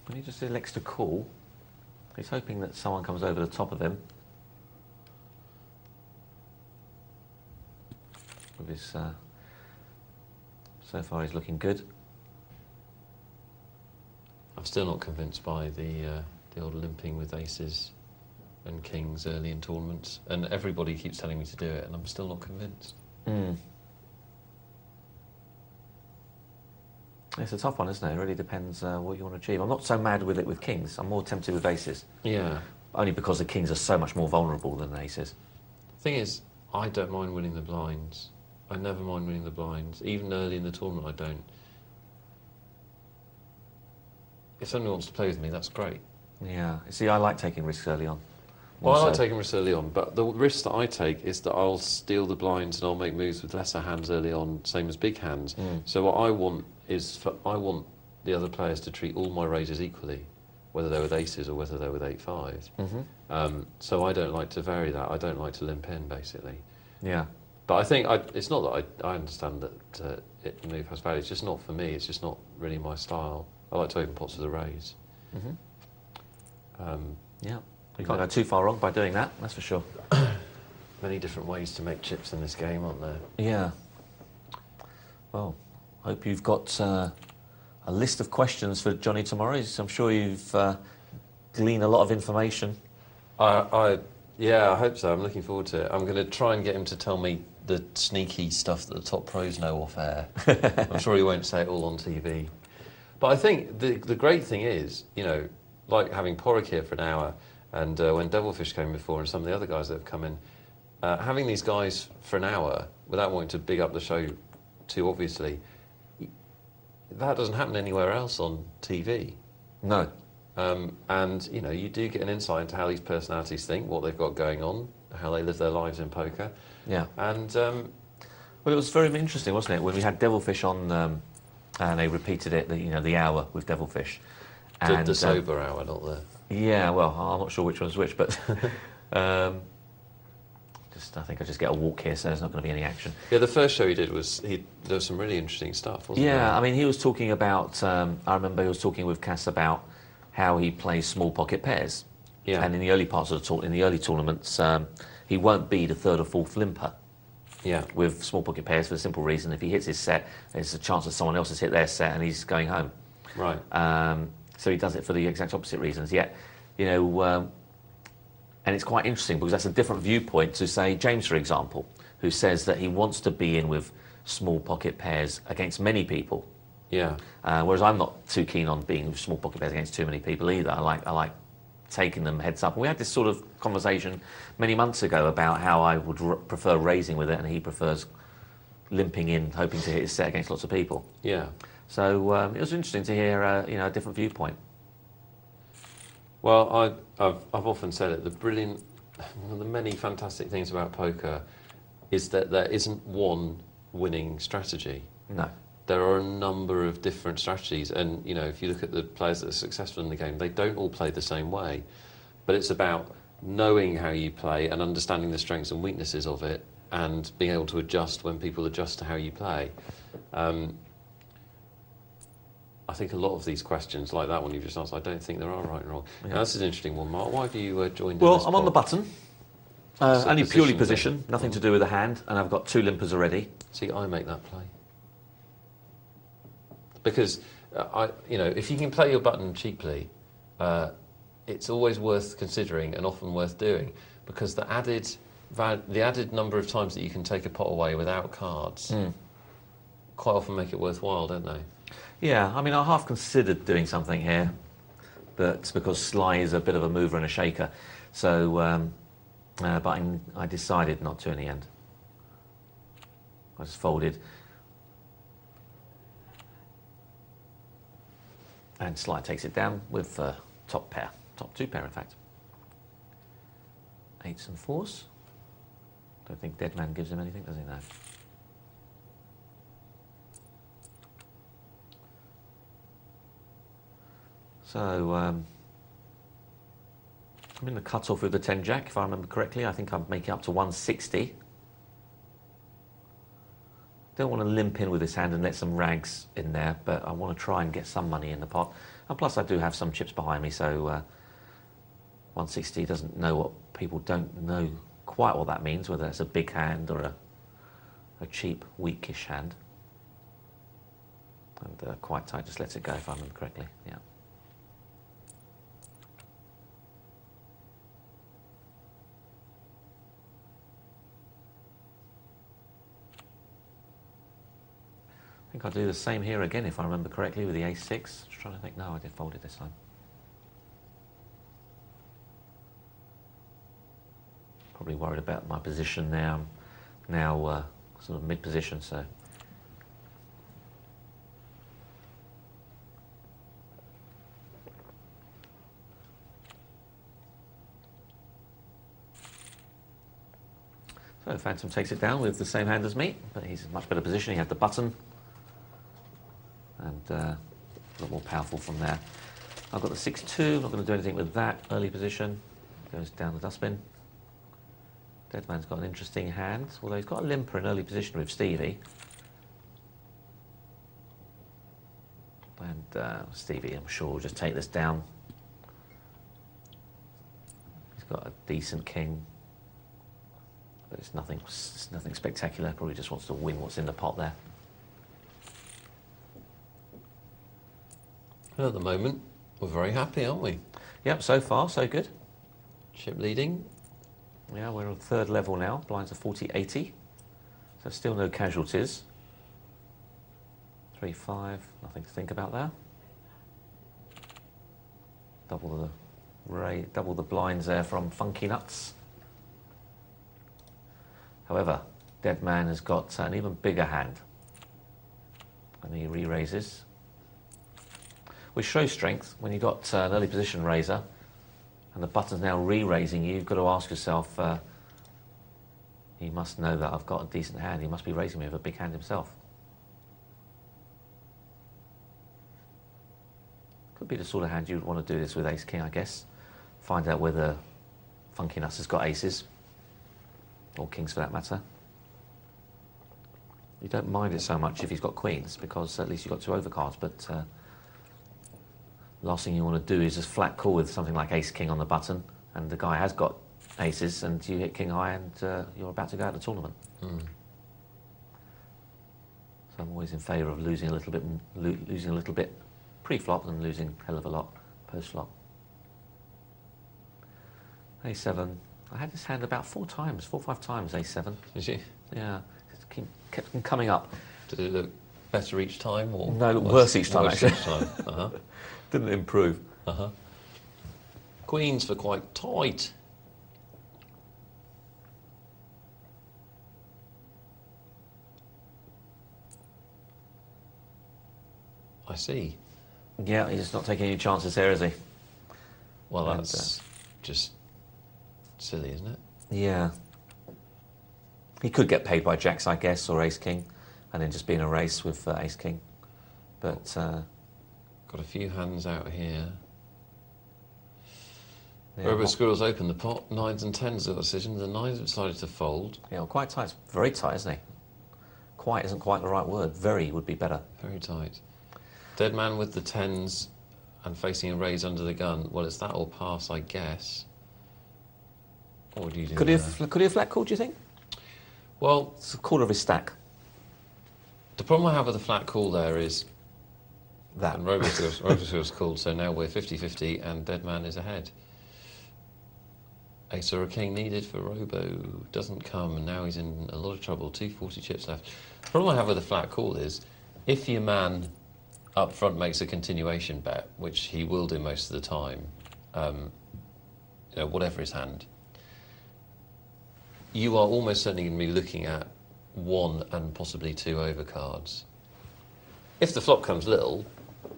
When he just elects to call, he's hoping that someone comes over the top of him. With his, so far he's looking good. I'm still not convinced by the old limping with aces and kings early in tournaments, and everybody keeps telling me to do it, and I'm still not convinced. It's a tough one, isn't it? It really depends what you want to achieve. I'm not so mad with it with kings. I'm more tempted with aces. Yeah. Only because the kings are so much more vulnerable than aces. Thing is, I don't mind winning the blinds. I never mind winning the blinds. Even early in the tournament, I don't. If somebody wants to play with me, that's great. Yeah. See, I like taking risks early on. Well, I like taking risks early on, but the risk that I take is that I'll steal the blinds and I'll make moves with lesser hands early on, same as big hands. So what I want is I want the other players to treat all my raises equally, whether they're with aces or whether they're with 8-5s. So I don't like to vary that. I don't like to limp in, basically. Yeah. But I think it's not that I understand that the move has value. It's just not for me. It's just not really my style. I like to open pots with a raise. Yeah. You can't go too far wrong by doing that, that's for sure. Many different ways to make chips in this game, aren't there? Yeah. Well, hope you've got a list of questions for Johnny tomorrow. I'm sure you've gleaned a lot of information. Yeah, I hope so. I'm looking forward to it. I'm going to try and get him to tell me the sneaky stuff that the top pros know off air. I'm sure he won't say it all on TV. But I think the great thing is, you know, like having Porrick here for an hour, and when Devilfish came before and some of the other guys that have come in, having these guys for an hour, without wanting to big up the show too obviously, that doesn't happen anywhere else on TV. No. And, you know, you do get an insight into how these personalities think, what they've got going on, how they live their lives in poker. Yeah. And, well, it was very interesting, wasn't it, when we had Devilfish on, and they repeated it, the hour with Devilfish. And, the sober hour, not the... Yeah, well, I'm not sure which one's which, but I think I just get a walk here, so there's not going to be any action. Yeah, the first show he did was, there was some really interesting stuff, wasn't there? Yeah, I mean, he was talking about, I remember he was talking with Cass about how he plays small pocket pairs. Yeah. And in the early parts of in the early tournaments, he won't be the third or fourth limper. Yeah. With small pocket pairs for the simple reason, if he hits his set, there's a chance that someone else has hit their set and he's going home. Right. So he does it for the exact opposite reasons. Yet, you know, and it's quite interesting because that's a different viewpoint to, say, James, for example, who says that he wants to be in with small pocket pairs against many people. Yeah. Whereas I'm not too keen on being with small pocket pairs against too many people either. I like taking them heads up. And we had this sort of conversation many months ago about how I would prefer raising with it, and he prefers limping in, hoping to hit his set against lots of people. Yeah. So it was interesting to hear, a different viewpoint. Well, I've often said it. One of the many fantastic things about poker is that there isn't one winning strategy. No. There are a number of different strategies, and you know, if you look at the players that are successful in the game, they don't all play the same way. But it's about knowing how you play and understanding the strengths and weaknesses of it, and being able to adjust when people adjust to how you play. I think a lot of these questions, like that one you've just asked, I don't think there are right and wrong. Yeah. Now, this is an interesting one, Mark. Why have you joined? Well, in this I'm on the pod? button. So Only purely position, position, nothing to do with the hand, and I've got two limpers already. See, I make that play. Because, if you can play your button cheaply, it's always worth considering and often worth doing, because the added number of times that you can take a pot away without cards quite often make it worthwhile, don't they? Yeah, I mean, I half considered doing something here, but because Sly is a bit of a mover and a shaker, so, but I decided not to in the end. I just folded. And Sly takes it down with top pair, top two pair in fact. 8s and 4s. Don't think Dead Man gives him anything, does he? No. So, I'm in the cut-off with the 10 Jack, if I remember correctly. I think I'm making up to 160. Don't want to limp in with this hand and let some rags in there, but I want to try and get some money in the pot. And plus I do have some chips behind me, so 160 doesn't know what people don't know quite what that means, whether it's a big hand or a cheap, weakish hand. And quite tight, just lets it go if I remember correctly, yeah. think I'll do the same here again, if I remember correctly, with the ace-6. Just trying to think. No, I did fold it this time. Probably worried about my position now. Now sort of mid-position, so... So Phantom takes it down with the same hand as me, but he's in a much better position. He had the button, and a lot more powerful from there. I've got the 6-2, not going to do anything with that. Early position, goes down the dustbin. Deadman's got an interesting hand, although he's got a limper in early position with Stevie. And Stevie, I'm sure, will just take this down. He's got a decent king. But it's nothing spectacular. Probably just wants to win what's in the pot there. And at the moment, we're very happy, aren't we? Yep, so far, so good. Chip leading. Yeah, we're on third level now. Blinds are 40-80. So still no casualties. 3-5, nothing to think about there. Double the blinds there from Funky Nuts. However, Deadman has got an even bigger hand. And he re-raises. Which shows strength. When you've got an early position raiser, and the button's now re-raising you, you've got to ask yourself, he must know that I've got a decent hand. He must be raising me with a big hand himself. Could be the sort of hand you'd want to do this with ace-king, I guess. Find out whether Funky Nuts has got aces. Or kings, for that matter. You don't mind it so much if he's got queens, because at least you've got two overcards, but last thing you want to do is just flat call with something like ace-king on the button, and the guy has got aces, and you hit king high, and you're about to go out of the tournament. So I'm always in favour of losing a little bit pre-flop and losing a hell of a lot post-flop. A7. I had this hand about 4 or 5 times, A7. Did you? Yeah, it kept coming up. Did it look better each time? Or no, it looked worse each time, actually. Each time. Didn't improve. Queens for quite tight. I see. Yeah, he's not taking any chances there, is he? Well, that's just silly, isn't it? Yeah. He could get paid by jacks, I guess, or ace-king, and then just be in a race with ace-king. But... got a few hands out here. Yeah, Robo Squirrels opened the pot. 9s and 10s got a decision. The 9s have decided to fold. Yeah, well, quite tight. Very tight, isn't he? Quite isn't quite the right word. Very would be better. Very tight. Deadman with the 10s and facing a raise under the gun. Well, it's that or pass, I guess. What would you do? Could he have flat called, do you think? Well, it's a quarter of his stack. The problem I have with the flat call there is that. And Robo's called, so now we're 50-50 and Deadman is ahead. Ace or a king needed for Robo. Doesn't come, and now he's in a lot of trouble. 240 chips left. The problem I have with the flat call is, if your man up front makes a continuation bet, which he will do most of the time, you know, whatever his hand, you are almost certainly going to be looking at 1 and possibly 2 overcards. If the flop comes little,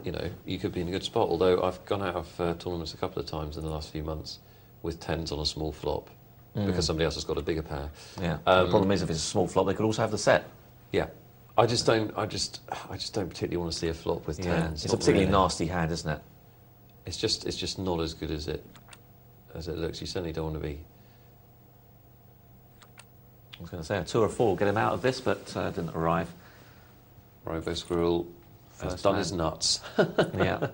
you know, you could be in a good spot. Although I've gone out of tournaments a couple of times in the last few months with 10s on a small flop because somebody else has got a bigger pair. Yeah. The problem is, if it's a small flop, they could also have the set. Yeah. I just don't particularly want to see a flop with 10s. It's a particularly nasty hand, isn't it? It's just not as good as it looks. You certainly don't want to be. I was going to say a 2 or 4 will get him out of this, but didn't arrive. Robo Squirrel has done his nuts. Yeah.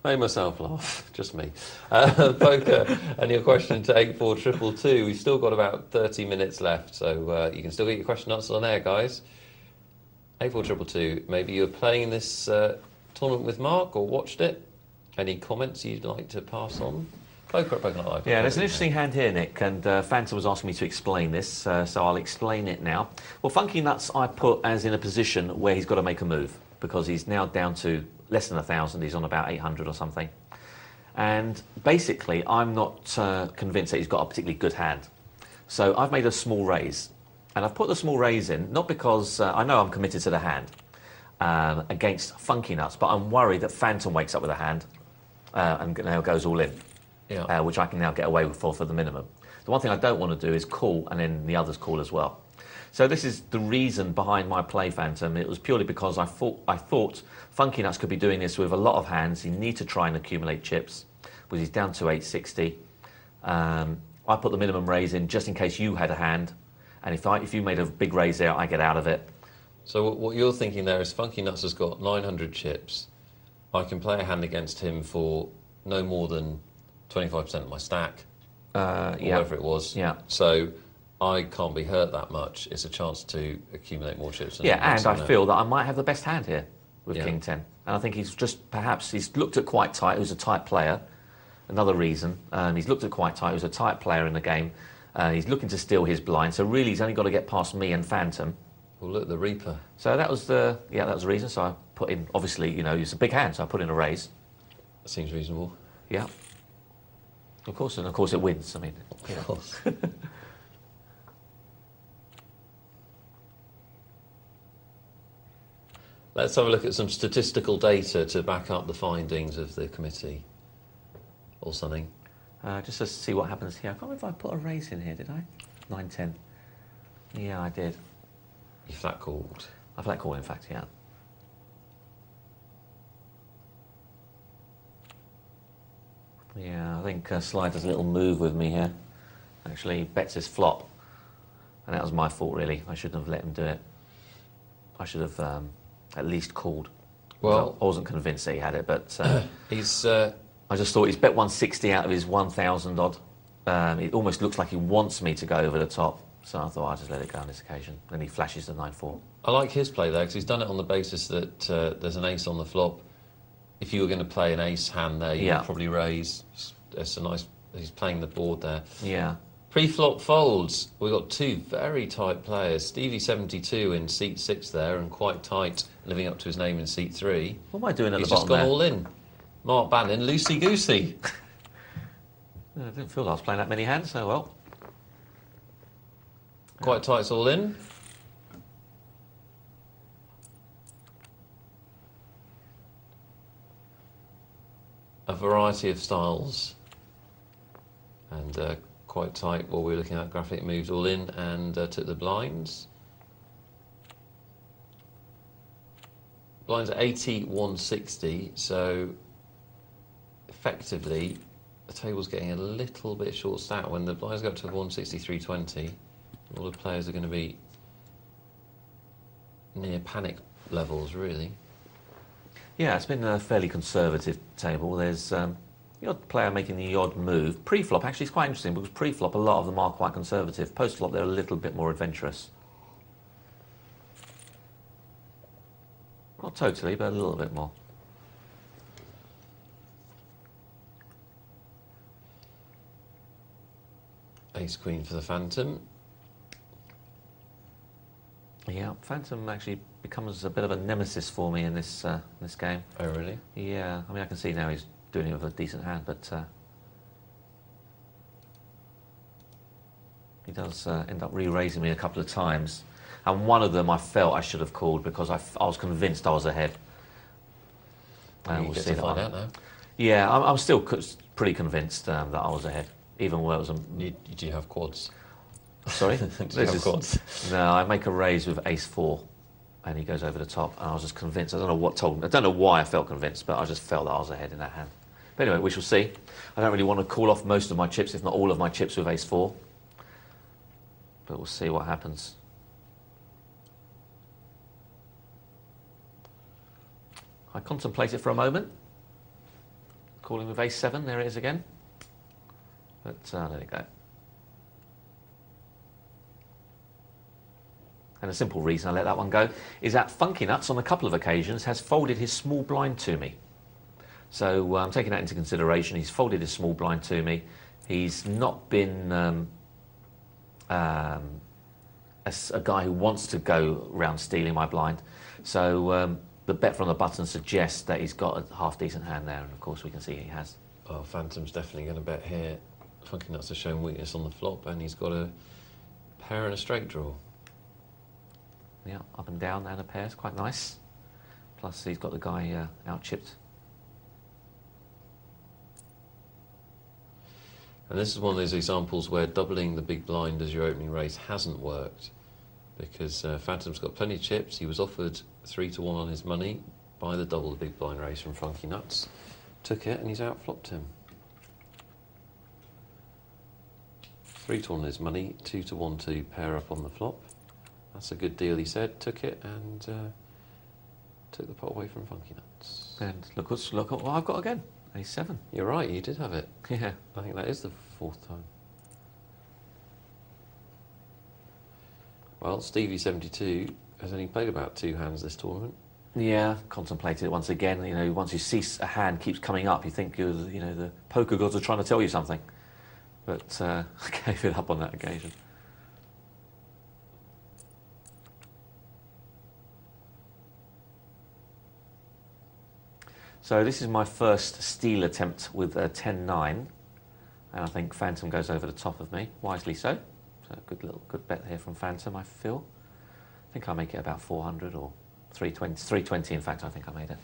Made myself laugh, just me. Poker, and your question to 84222. We've still got about 30 minutes left, so you can still get your question answered on air, guys. 84222. Maybe you're playing this tournament with Mark or watched it. Any comments you'd like to pass on? Poker at Poker Night Live. Yeah, there's an interesting hand here, Nick, and Phantom was asking me to explain this, so I'll explain it now. Well, Funky Nuts I put as in a position where he's got to make a move, because he's now down to less than 1,000, he's on about 800 or something. And basically, I'm not convinced that he's got a particularly good hand. So I've made a small raise, and I've put the small raise in, not because I know I'm committed to the hand against Funky Nuts, but I'm worried that Phantom wakes up with a hand and now goes all in. Yeah. Which I can now get away with for the minimum. The one thing I don't want to do is call and then the others call as well. So this is the reason behind my play, Phantom. It was purely because I thought Funky Nuts could be doing this with a lot of hands. He need to try and accumulate chips, because he's down to 860. I put the minimum raise in just in case you had a hand, and if you made a big raise there, I get out of it. So what you're thinking there is Funky Nuts has got 900 chips. I can play a hand against him for no more than 25% of my stack, or whatever it was. Yeah. So I can't be hurt that much. It's a chance to accumulate more chips. And I feel that I might have the best hand here with King 10. And I think he's he's looked at quite tight. He was a tight player. Another reason. He's looked at quite tight. He was a tight player in the game. He's looking to steal his blind. So really, he's only got to get past me and Phantom. Well, look, the Reaper. So that was the reason. So I put in, obviously, it's a big hand, so I put in a raise. That seems reasonable. Yeah. Of course, and of course it wins. I mean, of course. Let's have a look at some statistical data to back up the findings of the committee, or something. Just to see what happens here. I can't remember if I put a raise in here, did I? 9-10. Yeah, I did. You flat called. I flat called, in fact, yeah. Yeah, I think Slide does a little move with me here. Actually, he bets his flop. And that was my fault, really. I shouldn't have let him do it. I should have at least called. Well, I wasn't convinced that he had it, but he's. I just thought he's bet 160 out of his 1,000 odd. It almost looks like he wants me to go over the top. So I thought I'd just let it go on this occasion. Then he flashes the 9-4. I like his play there, because he's done it on the basis that there's an ace on the flop. If you were going to play an ace hand there, you'd probably raise. It's a nice. He's playing the board there. Yeah. Pre-flop folds. We've got two very tight players. Stevie 72 in seat 6 there, and quite tight, living up to his name in seat 3. What am I doing at the bottom? He's just gone all in. Mark Banin, loosey goosey. I didn't feel I was playing that many hands. So well. Quite tight's all in. A variety of styles, and quite tight. What we're looking at, graphic moves all in, and took the blinds. Blinds at 80, 160. So effectively, the table's getting a little bit short stack. When the blinds go up to 163, 20, all the players are going to be near panic levels, really. Yeah, it's been a fairly conservative table. There's the odd player making the odd move. Pre-flop actually is quite interesting, because pre-flop a lot of them are quite conservative. Post-flop they're a little bit more adventurous. Not totally, but a little bit more. Ace Queen for the Phantom. Yeah, Phantom actually becomes a bit of a nemesis for me in this this game. Oh, really? Yeah, I mean, I can see now he's doing it with a decent hand, but he does end up re-raising me a couple of times. And one of them I felt I should have called, because I was convinced I was ahead. We'll see find out now. Yeah, I'm still pretty convinced that I was ahead, even though it was a... Do you have quads? Sorry? Do you have quads? No, I make a raise with ace 4, and he goes over the top, and I was just convinced. I don't know what told me. I don't know why I felt convinced, but I just felt that I was ahead in that hand. But anyway, we shall see. I don't really want to call off most of my chips, if not all of my chips, with ace 4. But we'll see what happens. I contemplate it for a moment. Calling with ace 7, there it is again. But there you go. And a simple reason I let that one go is that Funky Nuts on a couple of occasions has folded his small blind to me. So I'm taking that into consideration. He's folded his small blind to me. He's not been a guy who wants to go around stealing my blind. So the bet from the button suggests that he's got a half-decent hand there, and of course we can see he has. Oh, Phantom's definitely going to bet here. Funky Nuts has shown weakness on the flop, and he's got a pair and a straight draw. Yeah, up and down and a pair. It's quite nice. Plus he's got the guy out-chipped. And this is one of those examples where doubling the big blind as your opening raise hasn't worked, because Phantom's got plenty of chips. He was offered 3-1 on his money by the double the big blind raise from Funky Nuts. Took it and he's out-flopped him. 3-1 on his money, 2-1 to pair up on the flop. That's a good deal, he said. Took it and took the pot away from Funky Nuts. And look what I've got again. A7. You're right, you did have it. Yeah. I think that is the 4th time. Well, Stevie72 has only played about 2 hands this tournament. Yeah, contemplated it once again. You know, once you see a hand keeps coming up, you think the poker gods are trying to tell you something. But I gave it up on that occasion. So this is my first steal attempt with a 10-9, and I think Phantom goes over the top of me, wisely so. So good bet here from Phantom, I feel. I think I make it about 400 or 320. 320, in fact, I think I made it.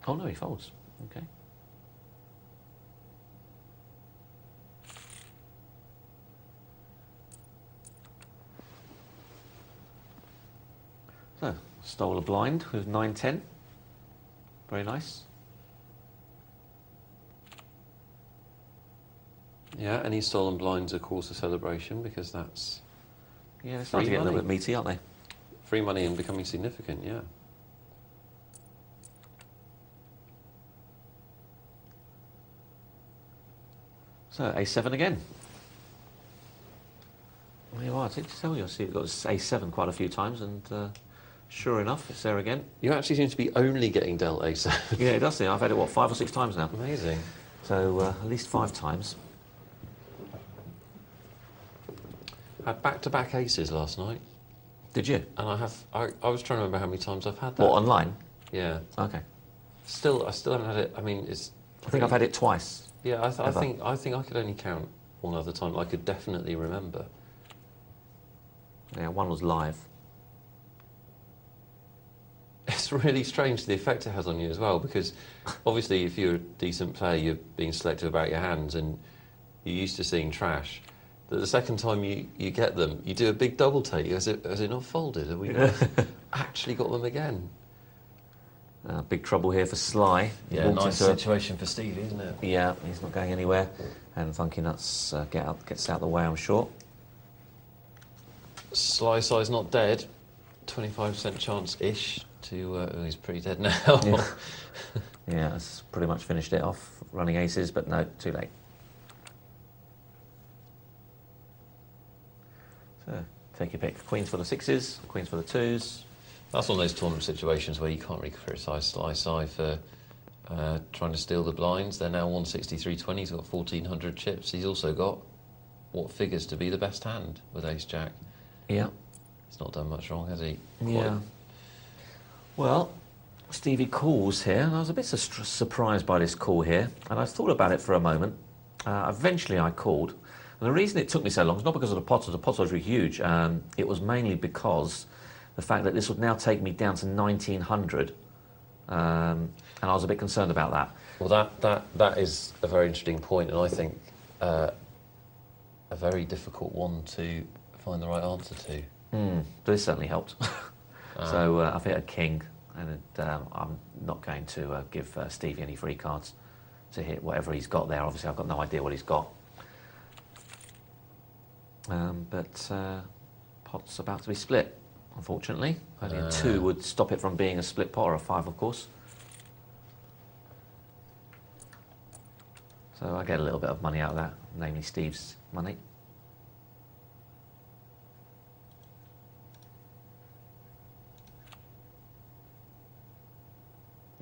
Oh no, he folds. Okay. So, stole a blind with 9-10. Very nice. Yeah, any stolen blinds are cause for celebration, because that's... Yeah, they're starting to get a little bit meaty, aren't they? Free money and becoming significant, yeah. So, A7 again. There you are, I did tell you, I see it got A7 quite a few times, and sure enough, it's there again. You actually seem to be only getting dealt A7. Yeah, it does seem. I've had it, what, 5 or 6 times now? Amazing. So, at least 5 times. Had back-to-back aces last night. Did you? And I was trying to remember how many times I've had that. What, online? Yeah. Okay. I still haven't had it. I mean, it's... I think I've had it twice. Yeah, I think I could only count one other time I could definitely remember. Yeah, one was live. It's really strange the effect it has on you as well, because obviously if you're a decent player, you're being selective about your hands and you're used to seeing trash. But the second time you get them, you do a big double take. Has it not folded? Have we not actually got them again? Big trouble here for Sly. Yeah, nice situation for Stevie, isn't it? Yeah, he's not going anywhere. And Funky Nuts gets out of the way, I'm sure. Sly size not dead. 25% chance-ish to... oh, he's pretty dead now. Yeah. Yeah, that's pretty much finished it off, running aces, but no, too late. So, take your pick. Queens for the 6s, queens for the 2s. That's one of those tournament situations where you can't really criticise Sly side for trying to steal the blinds. They're now 163.20. He's got 1,400 chips. He's also got what figures to be the best hand with Ace-Jack. Yeah. He's not done much wrong, has he? Yeah. Well, Stevie calls here, and I was a bit surprised by this call here, and I thought about it for a moment. Eventually I called, and the reason it took me so long is not because of the potters. The potters were huge. It was mainly because the fact that this would now take me down to 1,900, and I was a bit concerned about that. Well, that is a very interesting point, and I think a very difficult one to find the right answer to. But this certainly helped. So I've hit a king, and I'm not going to give Stevie any free cards to hit whatever he's got there. Obviously, I've got no idea what he's got. But pot's about to be split, unfortunately. Only a 2 would stop it from being a split pot, or a 5, of course. So I get a little bit of money out of that, namely Steve's money.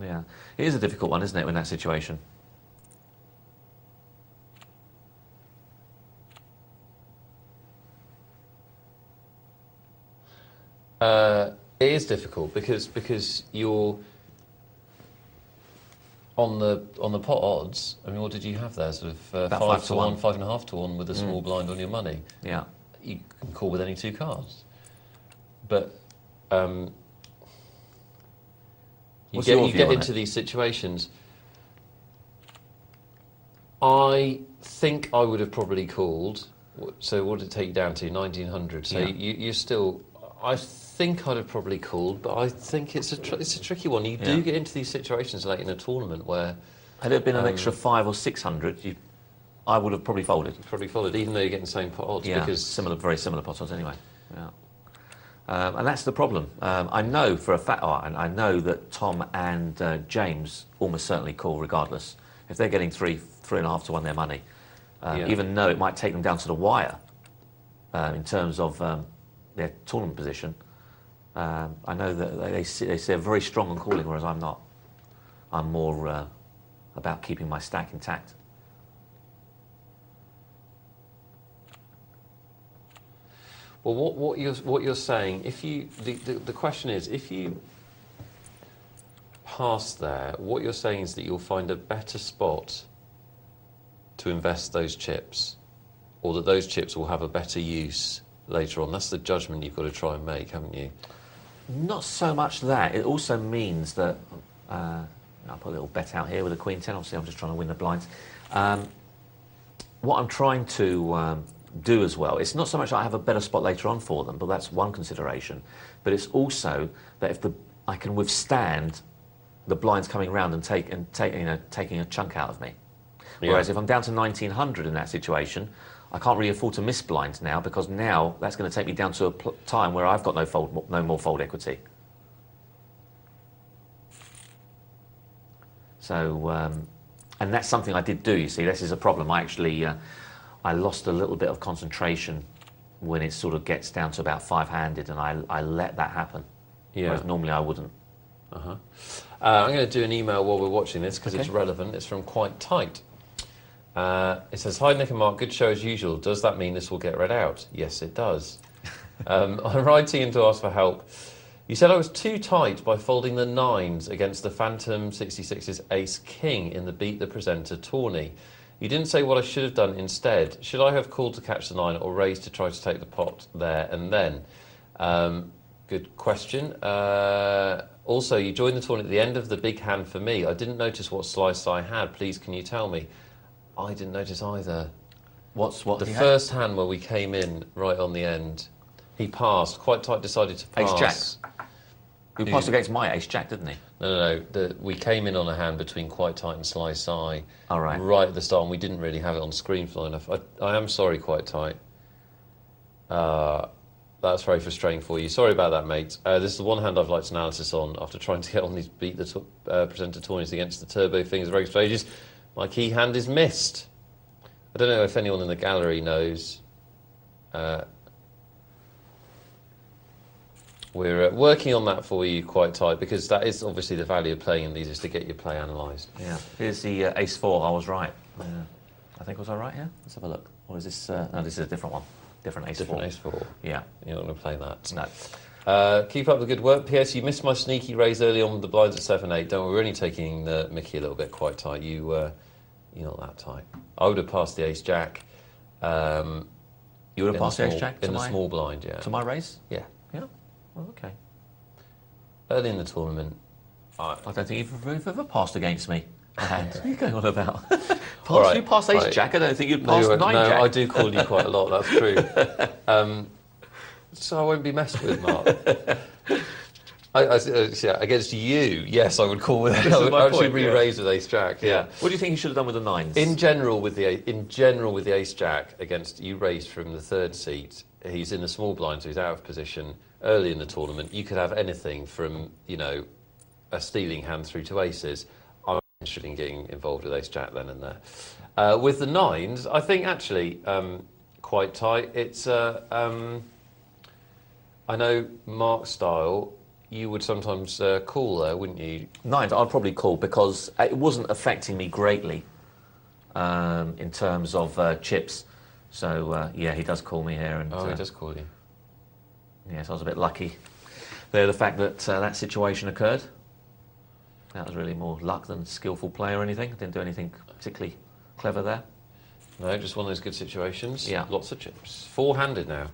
Yeah. It is a difficult one, isn't it, in that situation? It is difficult because you're on the pot odds. I mean, what did you have there? Sort of About 5 to 1, 1. 5.5 to 1 with a small blind on your money. Yeah. You can call with any two cards, but you get into these situations. I think I would have probably called. So what did it take you down to? 1900. So you're still. I think I'd have probably called, but I think it's a tricky one. You do get into these situations late in a tournament where had it been an extra 500 or 600, I would have probably folded. Probably folded, even though you're getting the same pot odds. Yeah, because very similar pot odds anyway. Yeah. And that's the problem. I know for a fact, I know that Tom and James almost certainly call regardless. If they're getting 3.5 to 1 their money, even though it might take them down to the wire in terms of their tournament position, I know that they say very strong on calling, whereas I'm not. I'm more about keeping my stack intact. Well, what you're saying, if you the question is, if you pass there, what you're saying is that you'll find a better spot to invest those chips, or that those chips will have a better use later on. That's the judgment you've got to try and make, haven't you? Not so much that. It also means that I'll put a little bet out here with a Queen 10. Obviously, I'm just trying to win the blinds. What I'm trying to do as well, it's not so much that I have a better spot later on for them, but that's one consideration. But it's also that if I can withstand the blinds coming round and taking a chunk out of me. Yeah. Whereas if I'm down to 1900 in that situation, I can't really afford to miss blinds now, because now that's going to take me down to a time where I've got no more fold equity. So, and that's something I did do. You see, this is a problem. I actually I lost a little bit of concentration when it sort of gets down to about 5-handed, and I let that happen. Yeah. Whereas normally I wouldn't. I'm going to do an email while we're watching this because it's relevant. It's from Quite Tight. It says, "Hi Nick and Mark, good show as usual. Does that mean this will get read out?" Yes, it does. I'm writing in to ask for help. You said I was too tight by folding the 9s against the Phantom 66's Ace-King in the Beat the Presenter tourney. You didn't say what I should have done instead. Should I have called to catch the 9 or raised to try to take the pot there and then? Good question. Also, you joined the tournament at the end of the big hand for me. I didn't notice what slice I had. Please, can you tell me? I didn't notice either. What the first hand where we came in right on the end, he passed. Quite Tight decided to pass. Ace-Jack. He passed against my Ace-Jack, didn't he? No. We came in on a hand between Quite Tight and Slice I. All right. Right at the start, and we didn't really have it on screen fly enough. I am sorry, Quite Tight. That's very frustrating for you. Sorry about that, mate. This is the one hand I've liked analysis on after trying to get on these Beat the Presenter tourneys against the Turbo Fingers Reg stages. My key hand is missed. I don't know if anyone in the gallery knows. We're working on that for you, Quite Tight, because that is obviously the value of playing in these, is to get your play analysed. Yeah. Here's the Ace-4. I was right. I think, was I right here? Let's have a look. Or is this... no, this is a different one. Different Ace-4. Different Ace-4. Yeah. You're not going to play that. No. Keep up the good work. P.S. You missed my sneaky raise early on with the blinds at 7-8. Don't worry, we're only taking the Mickey a little bit. Quite tight. You're not that tight. I would have passed the Ace-Jack. You would have passed the Ace-Jack in the small blind, yeah. To my raise? Yeah. Yeah. Well, okay. Early in the tournament. I don't think you've ever passed against me. What are you going on about? Right, you passed Ace-Jack, I don't think you'd passed 9-Jack. No, I do call you quite a lot, that's true. So I won't be messed with, Mark. Against you, yes, I would call with it. I would actually re-raise with Ace-Jack, yeah. What do you think you should have done with the 9s? In general, with the Ace-Jack, against you raised from the third seat, he's in the small blind, so he's out of position. Early in the tournament, you could have anything from, a stealing hand through to aces. I'm interested in getting involved with Ace-Jack then and there. With the 9s, I think actually Quite Tight. It's, I know Mark's style, you would sometimes call there, wouldn't you? Nines, I'd probably call because it wasn't affecting me greatly in terms of chips. So, yeah, he does call me here. And, he does call you. Yes, I was a bit lucky there, the fact that that situation occurred. That was really more luck than skillful play or anything. I didn't do anything particularly clever there. No, just one of those good situations. Yeah. Lots of chips. Four-handed now.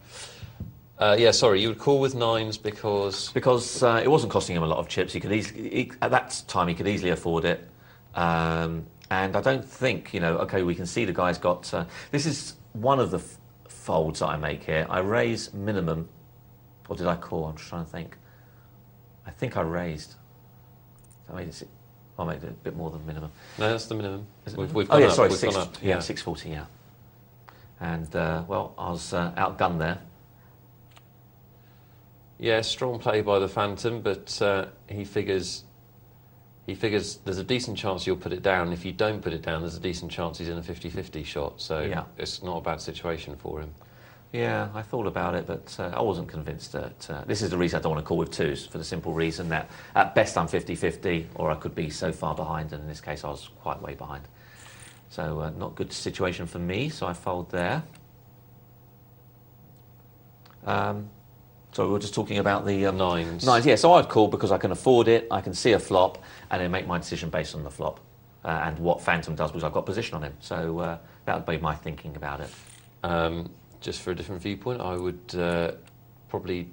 Yeah, sorry, you would call with nines because... Because it wasn't costing him a lot of chips. He could easily, at that time, he could easily afford it. And I don't think, OK, we can see the guy's got... this is one of the folds that I make here. I raise minimum. Or did I call? I'm just trying to think. I think I raised. So I'll make it a bit more than minimum. No, that's the minimum. We've gone up. Gone up. Yeah, 640, yeah. And, well, I was outgunned there. Yeah, strong play by the Phantom, but he figures there's a decent chance you'll put it down. If you don't put it down, there's a decent chance he's in a 50-50 shot. So yeah. It's not a bad situation for him. Yeah, I thought about it, but I wasn't convinced that... this is the reason I don't want to call with twos, for the simple reason that at best I'm 50-50, or I could be so far behind, and in this case I was quite way behind. So not good situation for me, so I fold there. So we were just talking about the... nines. Nines, yeah, so I'd call because I can afford it, I can see a flop, and then make my decision based on the flop. And what Phantom does, because I've got position on him. So that would be my thinking about it. Just for a different viewpoint, I would probably,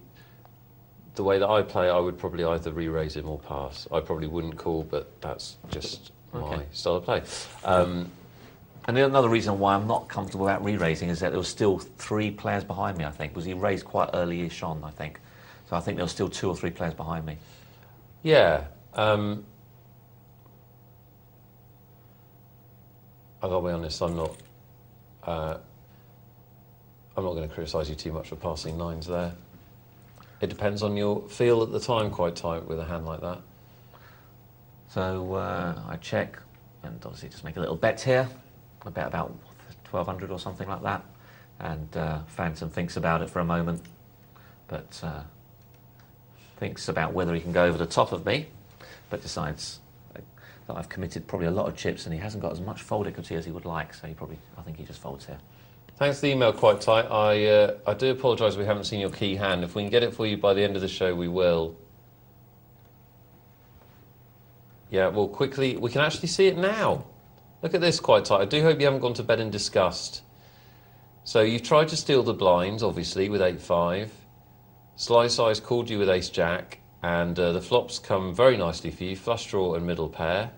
the way that I play, I would probably either re-raise him or pass. I probably wouldn't call, but that's just my style of play. And another reason why I'm not comfortable about re-raising is that there was still 3 players behind me, I think, because he raised quite early-ish on, I think. So I think there were still 2 or 3 players behind me. Yeah. I've got to be honest, I'm not going to criticise you too much for passing nines there. It depends on your feel at the time, quite tight with a hand like that. So I check, and obviously just make a little bet here. I bet about 1,200 or something like that. And Phantom thinks about it for a moment, but thinks about whether he can go over the top of me, but decides that I've committed probably a lot of chips and he hasn't got as much fold equity as he would like, so I think he just folds here. Thanks for the email, quite tight. I do apologise we haven't seen your key hand. If we can get it for you by the end of the show, we will. Yeah, well, quickly, we can actually see it now. Look at this, quite tight. I do hope you haven't gone to bed in disgust. So you've tried to steal the blinds, obviously, with 8-5. Slice Eyes called you with Ace-Jack, and the flops come very nicely for you, flush draw and middle pair.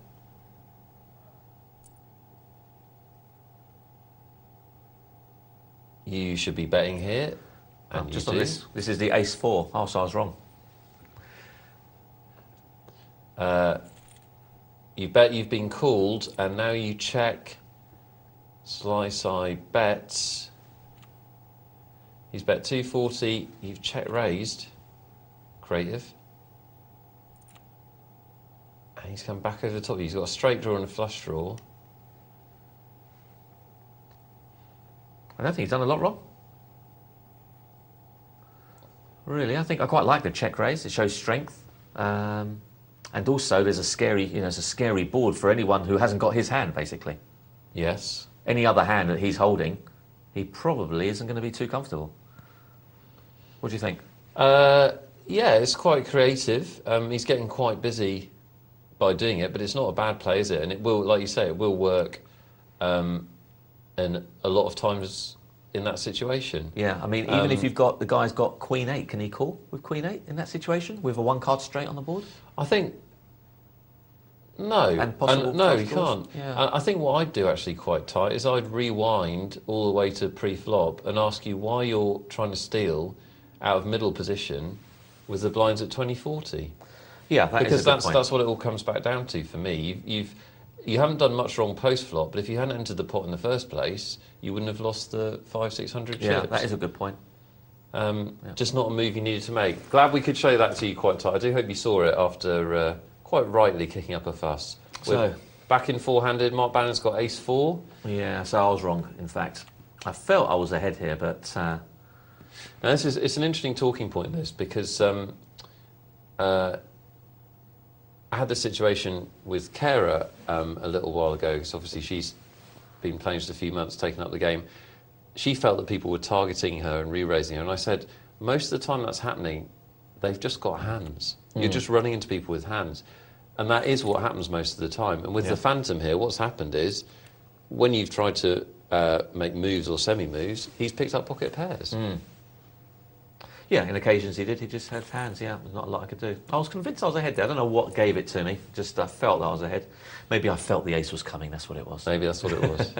You should be betting here. And just on this is the Ace-4. Oh, so I was wrong. You bet you've been called, and now you check. Slice Eye bets. He's bet 240. You've check raised. Creative. And he's come back over the top. He's got a straight draw and a flush draw. I don't think he's done a lot wrong. Really, I think I quite like the check raise. It shows strength. And also, there's a scary, it's a scary board for anyone who hasn't got his hand, basically. Yes. Any other hand that he's holding, he probably isn't going to be too comfortable. What do you think? Yeah, it's quite creative. He's getting quite busy by doing it, but it's not a bad play, is it? And it will, like you say, it will work. And a lot of times in that situation. Yeah, I mean, even if you've got the guy's got Queen 8, can he call with Queen 8 in that situation with a 1-card straight on the board? I think no, no, he can't. Yeah. I think what I'd do actually quite tight is I'd rewind all the way to pre-flop and ask you why you're trying to steal out of middle position with the blinds at 20-40. Yeah, because that's what it all comes back down to for me. You haven't done much wrong post-flop, but if you hadn't entered the pot in the first place, you wouldn't have lost the 500-600 chips. Yeah, that is a good point. Just not a move you needed to make. Glad we could show that to you quite tight. I do hope you saw it after quite rightly kicking up a fuss. So, back in four-handed, Mark Bannon's got Ace-4. Yeah, so I was wrong, in fact. I felt I was ahead here, but... Now it's an interesting talking point, this, because I had this situation with Kara a little while ago, because obviously she's been playing just a few months, taking up the game. She felt that people were targeting her and re-raising her, and I said, most of the time that's happening, they've just got hands. You're just running into people with hands. And that is what happens most of the time. And with the Phantom here, what's happened is, when you've tried to make moves or semi-moves, he's picked up pocket pairs. Yeah, in occasions he did. He just had hands, yeah. There's not a lot I could do. I was convinced I was ahead there. I don't know what gave it to me. Just I felt that I was ahead. Maybe I felt the ace was coming. That's what it was. Maybe that's what it was.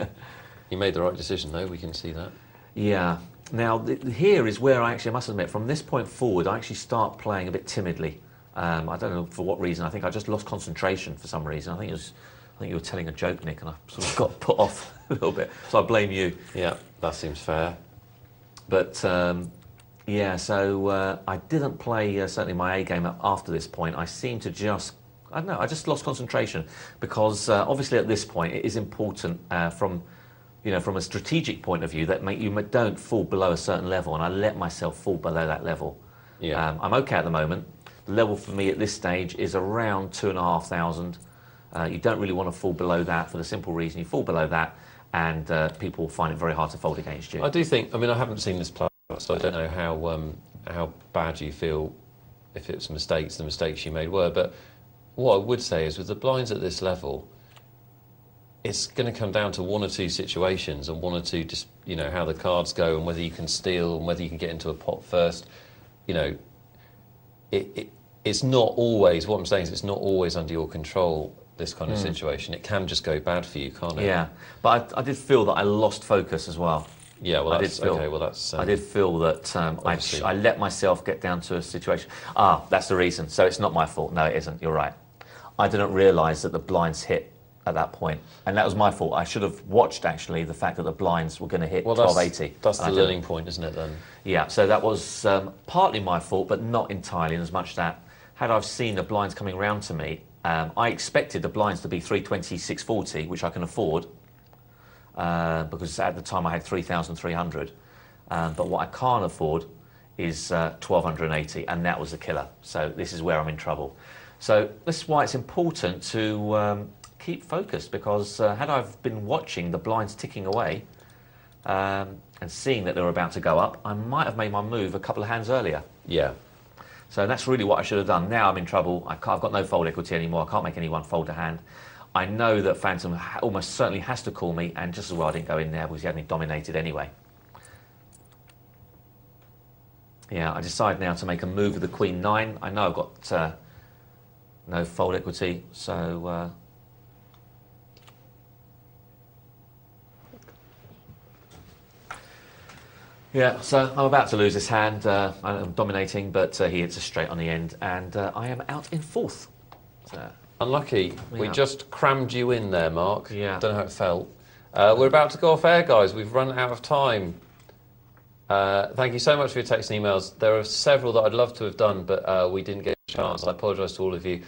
You made the right decision, though. We can see that. Yeah. Now, here is where I must admit, from this point forward, I actually start playing a bit timidly. I don't know for what reason. I think I just lost concentration for some reason. I think you were telling a joke, Nick, and I sort of got put off a little bit. So I blame you. Yeah, that seems fair. But... yeah, so I didn't play certainly my A game after this point. I seemed to just, I don't know, I just lost concentration because obviously at this point it is important from a strategic point of view that you don't fall below a certain level, and I let myself fall below that level. Yeah. I'm okay at the moment. The level for me at this stage is around 2,500. You don't really want to fall below that for the simple reason you fall below that and people find it very hard to fold against you. I do think, I mean, I haven't seen this play, so I don't know how bad you feel if it's mistakes, the mistakes you made were. But what I would say is with the blinds at this level, it's going to come down to one or two situations and one or two, just how the cards go and whether you can steal and whether you can get into a pot first. It's not always, what I'm saying is it's not always under your control, this kind of situation. It can just go bad for you, can't it? Yeah, but I did feel that I lost focus as well. Yeah, well, that's okay. Well, that's. I did feel that I let myself get down to a situation. That's the reason. So it's not my fault. No, it isn't. You're right. I didn't realise that the blinds hit at that point, and that was my fault. I should have watched actually the fact that the blinds were going to hit 1280. That's the learning point, isn't it? Then. Yeah. So that was partly my fault, but not entirely. In as much that had I seen the blinds coming round to me, I expected the blinds to be 320, 640, which I can afford. Because at the time I had 3,300, but what I can't afford is 1,280, and that was the killer. So this is where I'm in trouble. So this is why it's important to keep focused, because had I been watching the blinds ticking away and seeing that they were about to go up, I might have made my move a couple of hands earlier. Yeah. So that's really what I should have done. Now I'm in trouble. I've got no fold equity anymore. I can't make anyone fold a hand. I know that Phantom almost certainly has to call me, and just as well I didn't go in there because he had me dominated anyway. Yeah, I decide now to make a move with the Queen 9. I know I've got no fold equity, so... yeah, so I'm about to lose this hand. I'm dominating, but he hits a straight on the end, and I am out in fourth. So, unlucky. Yeah. We just crammed you in there, Mark. Yeah. Don't know how it felt. We're about to go off air, guys. We've run out of time. Thank you so much for your texts and emails. There are several that I'd love to have done, but we didn't get a chance. I apologise to all of you.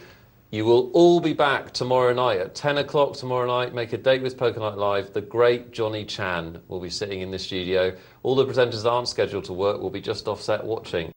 You will all be back tomorrow night at 10 o'clock tomorrow night. Make a date with Poker Night Live. The great Johnny Chan will be sitting in the studio. All the presenters that aren't scheduled to work will be just offset watching.